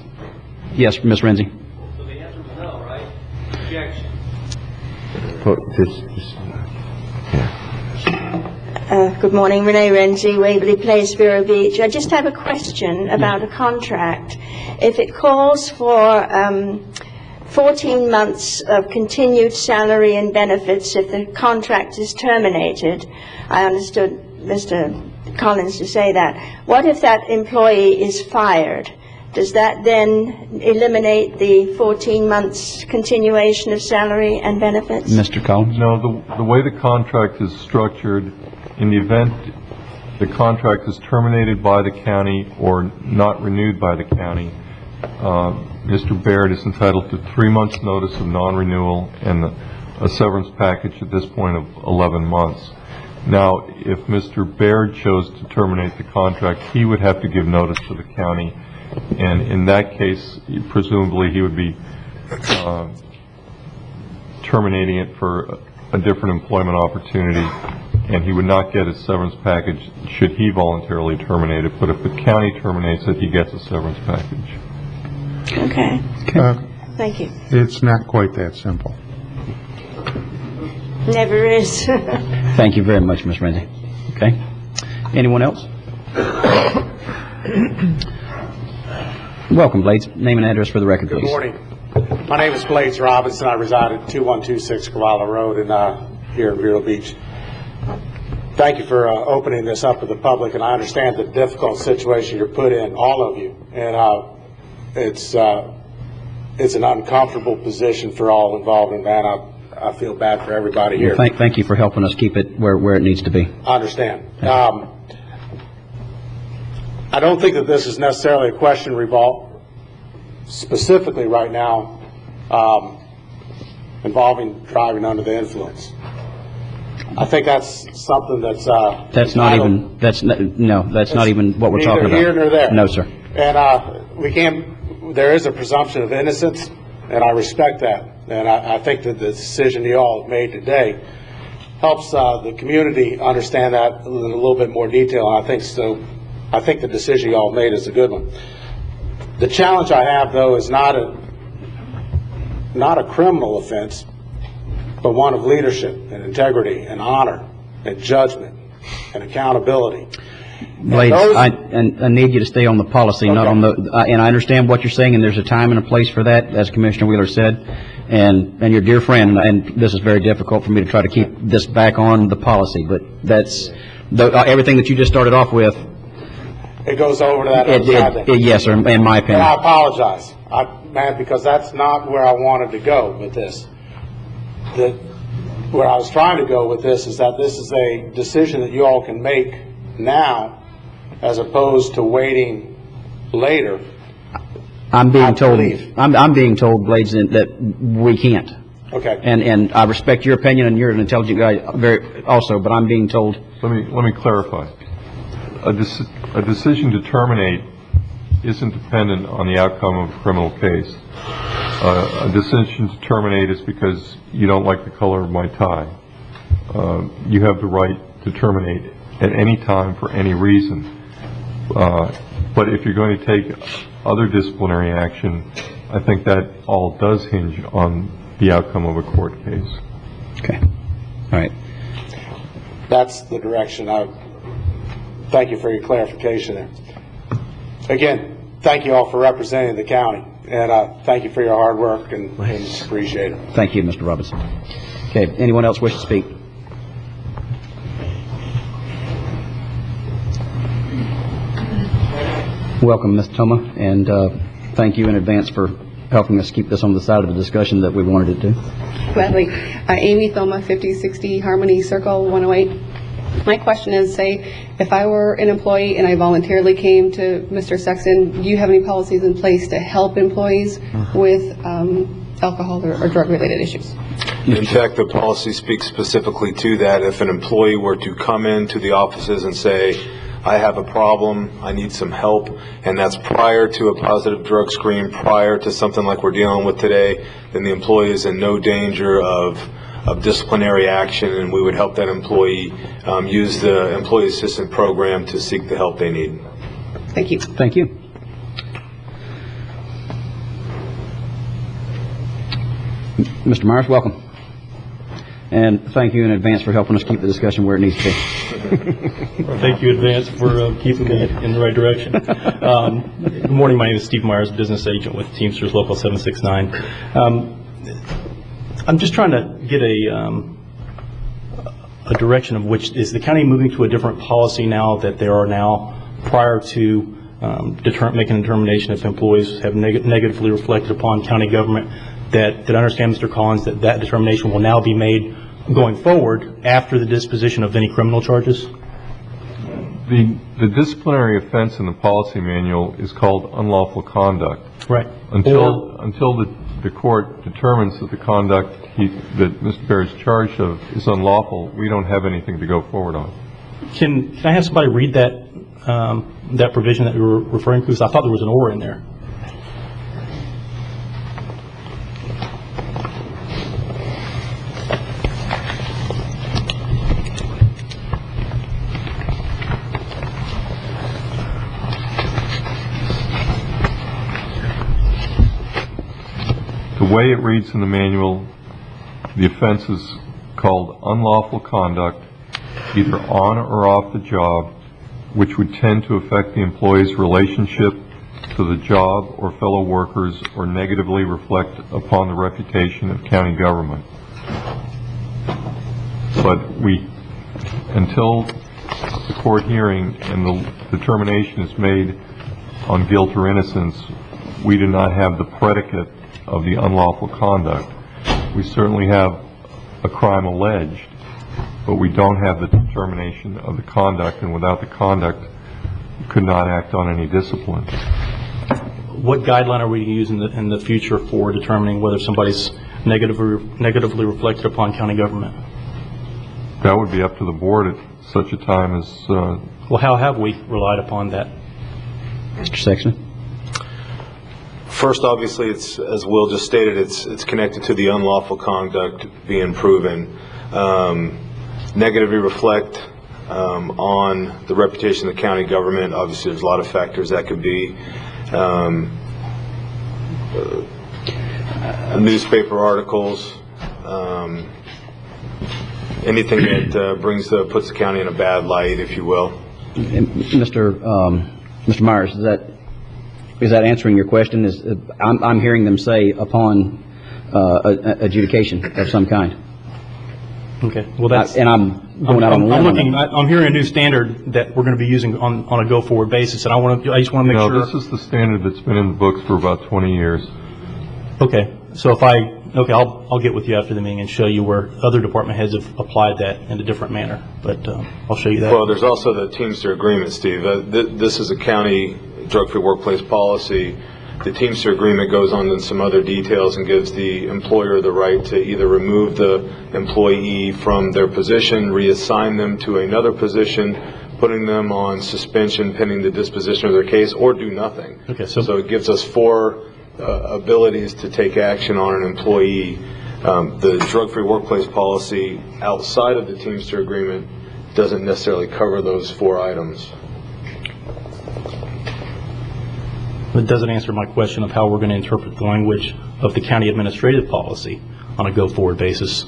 Speaker 1: Yes, Ms. Renzi.
Speaker 20: So the answer was no, right? Objection.
Speaker 21: Good morning, Renee Renzi, Waverly Place, Vero Beach. I just have a question about a contract. If it calls for 14 months of continued salary and benefits if the contract is terminated, I understood Mr. Collins to say that. What if that employee is fired does that then eliminate the 14 months continuation of salary and benefits?
Speaker 1: Mr. Collins?
Speaker 5: No, the way the contract is structured, in the event the contract is terminated by the county or not renewed by the county, Mr. Baird is entitled to 3 months' notice of non-renewal and a severance package at this point of 11 months. Now, if Mr. Baird chose to terminate the contract, he would have to give notice to the county, and in that case, presumably he would be terminating it for a different employment opportunity, and he would not get a severance package should he voluntarily terminate it, but if the county terminates it, he gets a severance package.
Speaker 21: Okay. Thank you.
Speaker 3: It's not quite that simple.
Speaker 21: Never is.
Speaker 1: Thank you very much, Ms. Renzi. Okay. Anyone else? Welcome, Blades. Name and address for the record, please.
Speaker 4: Good morning. My name is Blades Robinson. I reside at 2126 Cavallo Road here in Vero Beach. Thank you for opening this up to the public, and I understand the difficult situation you're put in, all of you. And it's an uncomfortable position for all involved in that. I feel bad for everybody here.
Speaker 1: Thank you for helping us keep it where it needs to be.
Speaker 4: I understand. I don't think that this is necessarily a question specifically right now involving driving under the influence. I think that's something that's
Speaker 1: not even what we're talking about.
Speaker 4: Neither here nor there.
Speaker 1: No, sir.
Speaker 4: And there is a presumption of innocence, and I respect that. And I think that the decision you all have made today helps the community understand that in a little bit more detail. And I think the decision you all made is a good one. The challenge I have, though, is not a criminal offense, but one of leadership and integrity and honor and judgment and accountability.
Speaker 1: Blades, I need you to stay on the policy, not on the. And I understand what you're saying, and there's a time and a place for that, as Commissioner Wheeler said. And your dear friend, and this is very difficult for me to try to keep this back on the policy, but that's everything that you just started off with.
Speaker 4: It goes over to that other side.
Speaker 1: Yes, sir, in my opinion.
Speaker 4: And I apologize, because that's not where I wanted to go with this. Where I was trying to go with this is that this is a decision that you all can make now, as opposed to waiting later.
Speaker 1: I'm being told, Blades, that we can't.
Speaker 4: Okay.
Speaker 1: And I respect your opinion, and you're an intelligent guy also, but I'm being told.
Speaker 5: Let me clarify. A decision to terminate isn't dependent on the outcome of a criminal case. A decision to terminate is because you don't like the color of my tie. You have the right to terminate at any time for any reason. But if you're going to take other disciplinary action, I think that all does hinge on the outcome of a court case.
Speaker 1: Okay. All right.
Speaker 4: That's the direction. Thank you for your clarification there. Again, thank you all for representing the county, and thank you for your hard work, and appreciate it.
Speaker 1: Thank you, Mr. Robinson. Okay. Anyone else wish to speak? Welcome, Ms. Thoma, and thank you in advance for helping us keep this on the side of the discussion that we wanted it to.
Speaker 22: Gladly. Amy Thoma, 5060 Harmony Circle, 108. My question is, say, if I were an employee and I voluntarily came to Mr. Sexton, do you have any policies in place to help employees with alcohol or drug-related issues?
Speaker 16: In fact, the policy speaks specifically to that. If an employee were to come into the offices and say, I have a problem, I need some help, and that's prior to a positive drug screen, prior to something like we're dealing with today, then the employee is in no danger of disciplinary action, and we would help that employee use the employee assistance program to seek the help they need.
Speaker 22: Thank you.
Speaker 1: Thank you. Mr. Myers, welcome. And thank you in advance for helping us keep the discussion where it needs to be.
Speaker 23: Well, thank you in advance for keeping me in the right direction. Good morning. My name is Steve Myers, business agent with Teamsters Local 769. I'm just trying to get a direction of which is the county moving to a different policy now that there are now prior to making a determination if employees have negatively reflected upon county government, that understand, Mr. Collins, that determination will now be made going forward after the disposition of any criminal charges?
Speaker 5: The disciplinary offense in the policy manual is called unlawful conduct.
Speaker 23: Right.
Speaker 5: Until the court determines that the conduct that Mr. Bear is charged of is unlawful, we don't have anything to go forward on.
Speaker 23: Can I have somebody read that provision that you were referring to? Because I thought there was an or in there.
Speaker 5: The way it reads in the manual, the offense is called unlawful conduct, either on or off the job, which would tend to affect the employee's relationship to the job or fellow workers or negatively reflect upon the reputation of county government. But until the court hearing and the determination is made on guilt or innocence, we do not have the predicate of the unlawful conduct. We certainly have a crime alleged, but we don't have the determination of the conduct, and without the conduct, we could not act on any discipline.
Speaker 23: What guideline are we using in the future for determining whether somebody's negatively reflected upon county government?
Speaker 5: That would be up to the board at such a time as...
Speaker 23: Well, how have we relied upon that?
Speaker 1: Mr. Sexton?
Speaker 16: First, obviously, it's, as Will just stated, it's connected to the unlawful conduct being proven. Negatively reflect on the reputation of the county government. Obviously, there's a lot of factors that could be. Newspaper articles, anything that puts the county in a bad light, if you will.
Speaker 1: Mr. Myers, is that answering your question? I'm hearing them say upon adjudication of some kind.
Speaker 23: Okay. Well, that's
Speaker 1: I'm going out on a limb.
Speaker 23: I'm hearing a new standard that we're going to be using on a go-forward basis, and I just want to make sure.
Speaker 5: No, this is the standard that's been in the books for about 20 years.
Speaker 23: Okay. So I'll get with you after the meeting and show you where other department heads have applied that in a different manner. But I'll show you that.
Speaker 16: Well, there's also the Teamster agreement, Steve. This is a county drug-free workplace policy. The Teamster agreement goes on in some other details and gives the employer the right to either remove the employee from their position, reassign them to another position, putting them on suspension pending the disposition of their case, or do nothing.
Speaker 23: Okay,
Speaker 16: so it gives us 4 abilities to take action on an employee. The drug-free workplace policy outside of the Teamster agreement doesn't necessarily cover those 4 items.
Speaker 23: It doesn't answer my question of how we're going to interpret the language of the county administrative policy on a go-forward basis,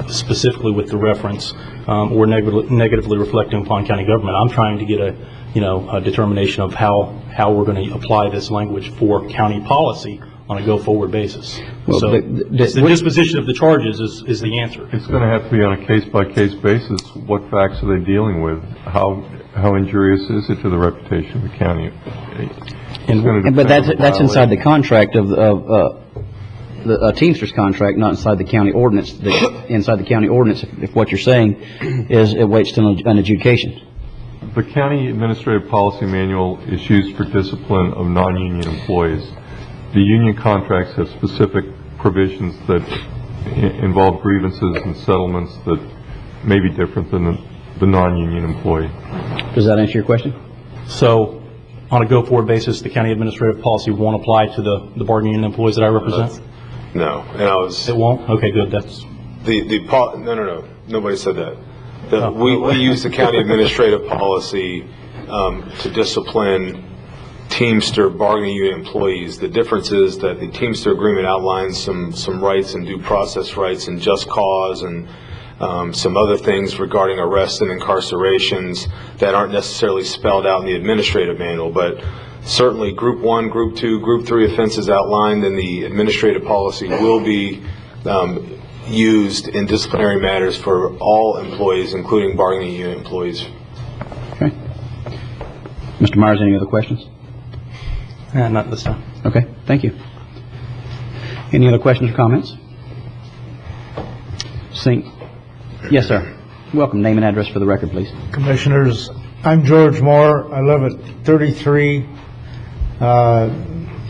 Speaker 23: specifically with the reference or negatively reflecting upon county government. I'm trying to get a determination of how we're going to apply this language for county policy on a go-forward basis.
Speaker 1: Well,
Speaker 23: so the disposition of the charges is the answer.
Speaker 5: It's going to have to be on a case-by-case basis. What facts are they dealing with? How injurious is it to the reputation of the county?
Speaker 1: But that's inside the contract of the Teamsters contract, not inside the county ordinance. Inside the county ordinance, if what you're saying is it waits till an adjudication.
Speaker 5: The county administrative policy manual is used for discipline of non-union employees. The union contracts have specific provisions that involve grievances and settlements that may be different than the non-union employee.
Speaker 1: Does that answer your question?
Speaker 23: So, on a go-forward basis, the county administrative policy won't apply to the bargaining unit employees that I represent?
Speaker 16: No. And
Speaker 23: it won't? Okay, good. That's...
Speaker 16: No. Nobody said that. We use the county administrative policy to discipline Teamster bargaining unit employees. The difference is that the Teamster agreement outlines some rights and due process rights and just cause and some other things regarding arrests and incarcerations that aren't necessarily spelled out in the administrative manual, but certainly Group 1, Group 2, Group 3 offenses outlined in the administrative policy will be used in disciplinary matters for all employees, including bargaining unit employees.
Speaker 1: Okay. Mr. Myers, any other questions?
Speaker 23: Not this time.
Speaker 1: Okay, thank you. Any other questions or comments? Yes, sir. Welcome. Name and address for the record, please.
Speaker 17: Commissioners, I'm George Moore. I live at 33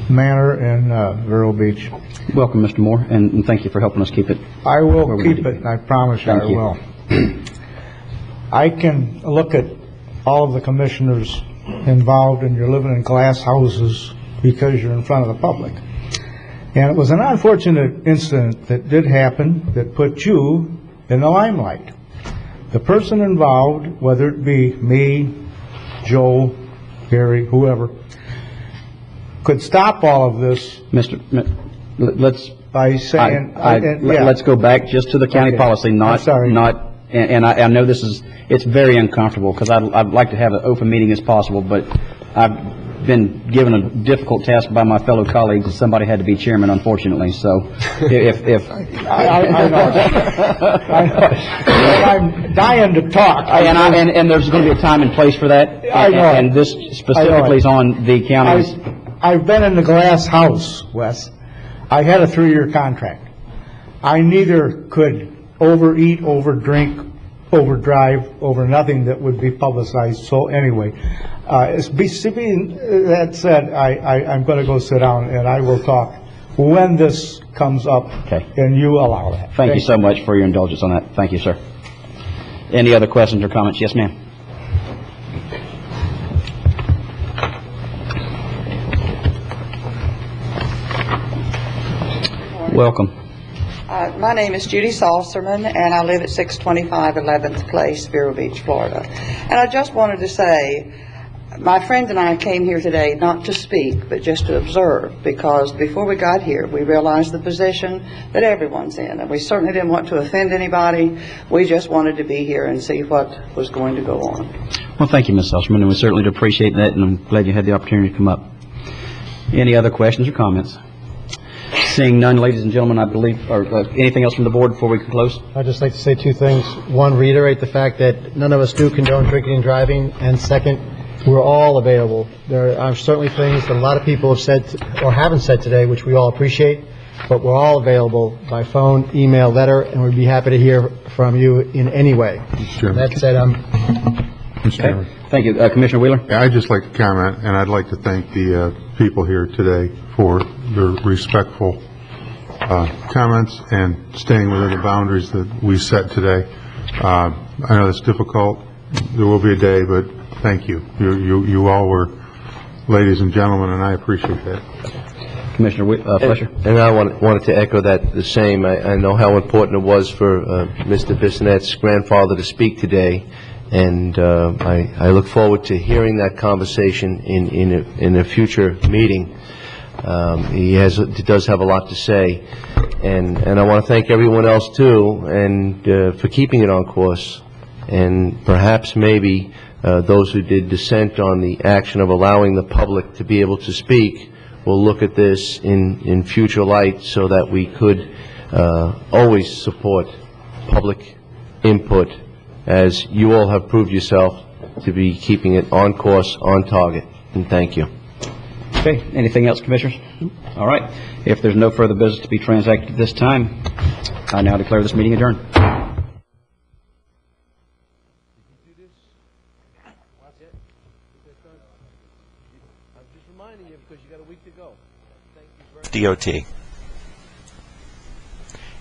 Speaker 17: Manor in Vero Beach.
Speaker 1: Welcome, Mr. Moore, and thank you for helping us keep it.
Speaker 17: I will keep it, and I promise you I
Speaker 1: Thank you.
Speaker 17: will. I can look at all of the commissioners involved, and you're living in glass houses because you're in front of the public. And it was an unfortunate incident that did happen that put you in the limelight. The person involved, whether it be me, Joe, Gary, whoever, could stop all of this.
Speaker 1: Let's
Speaker 17: by saying,
Speaker 1: let's go back just to the county policy, not. And I know it's very uncomfortable because I'd like to have an open meeting as possible, but I've been given a difficult task by my fellow colleagues, and somebody had to be chairman, unfortunately. So, if
Speaker 17: I know, I'm dying to talk,
Speaker 1: and there's going to be a time and place for that.
Speaker 17: I know,
Speaker 1: and this specifically is on the county's.
Speaker 17: I've been in the glass house, Wes. I had a 3-year contract. I neither could overeat, overdrink, overdrive, over nothing that would be publicized. So anyway, that said, I'm going to go sit down and I will talk when this comes up.
Speaker 1: Okay.
Speaker 17: And you allow that.
Speaker 1: Thank you so much for your indulgence on that. Thank you, sir. Any other questions or comments? Yes, ma'am. Welcome.
Speaker 2: My name is Judy Salserman, and I live at 625 11th Place, Vero Beach, Florida. And I just wanted to say, my friend and I came here today not to speak, but just to observe, because before we got here, we realized the position that everyone's in, and we certainly didn't want to offend anybody. We just wanted to be here and see what was going to go on.
Speaker 1: Well, thank you, Ms. Salzman, and we certainly do appreciate that, and I'm glad you had the opportunity to come up. Any other questions or comments? Seeing none, ladies and gentlemen, I believe, or anything else from the board before we close?
Speaker 6: I'd just like to say 2 things. One, reiterate the fact that none of us do condone drinking and driving, and second, we're all available. There are certainly things that a lot of people have said or haven't said today, which we all appreciate, but we're all available by phone, email, letter, and we'd be happy to hear from you in any way.
Speaker 3: Sure.
Speaker 6: That said,
Speaker 3: Mr. Chairman.
Speaker 1: Thank you. Commissioner Wheeler?
Speaker 3: Yeah, I'd just like to comment, and I'd like to thank the people here today for their respectful comments and staying within the boundaries that we set today. I know it's difficult. There will be a day, but thank you. You all were ladies and gentlemen, and I appreciate that.
Speaker 1: Commissioner Fletcher?
Speaker 13: And I wanted to echo that the same. I know how important it was for Mr. Bissonette's grandfather to speak today, and I look forward to hearing that conversation in a future meeting. He does have a lot to say, and I want to thank everyone else too, and for keeping it on course, and perhaps maybe those who did dissent on the action of allowing the public to be able to speak will look at this in future light, so that we could always support public input, as you all have proved yourself to be keeping it on course, on target, and thank you.
Speaker 1: Okay, anything else, Commissioners? All right. If there's no further business to be transacted at this time, I now declare this meeting adjourned.
Speaker 7: DOT.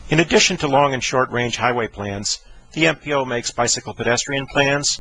Speaker 7: In addition to long and short-range highway plans, the MPO makes bicycle pedestrian plans,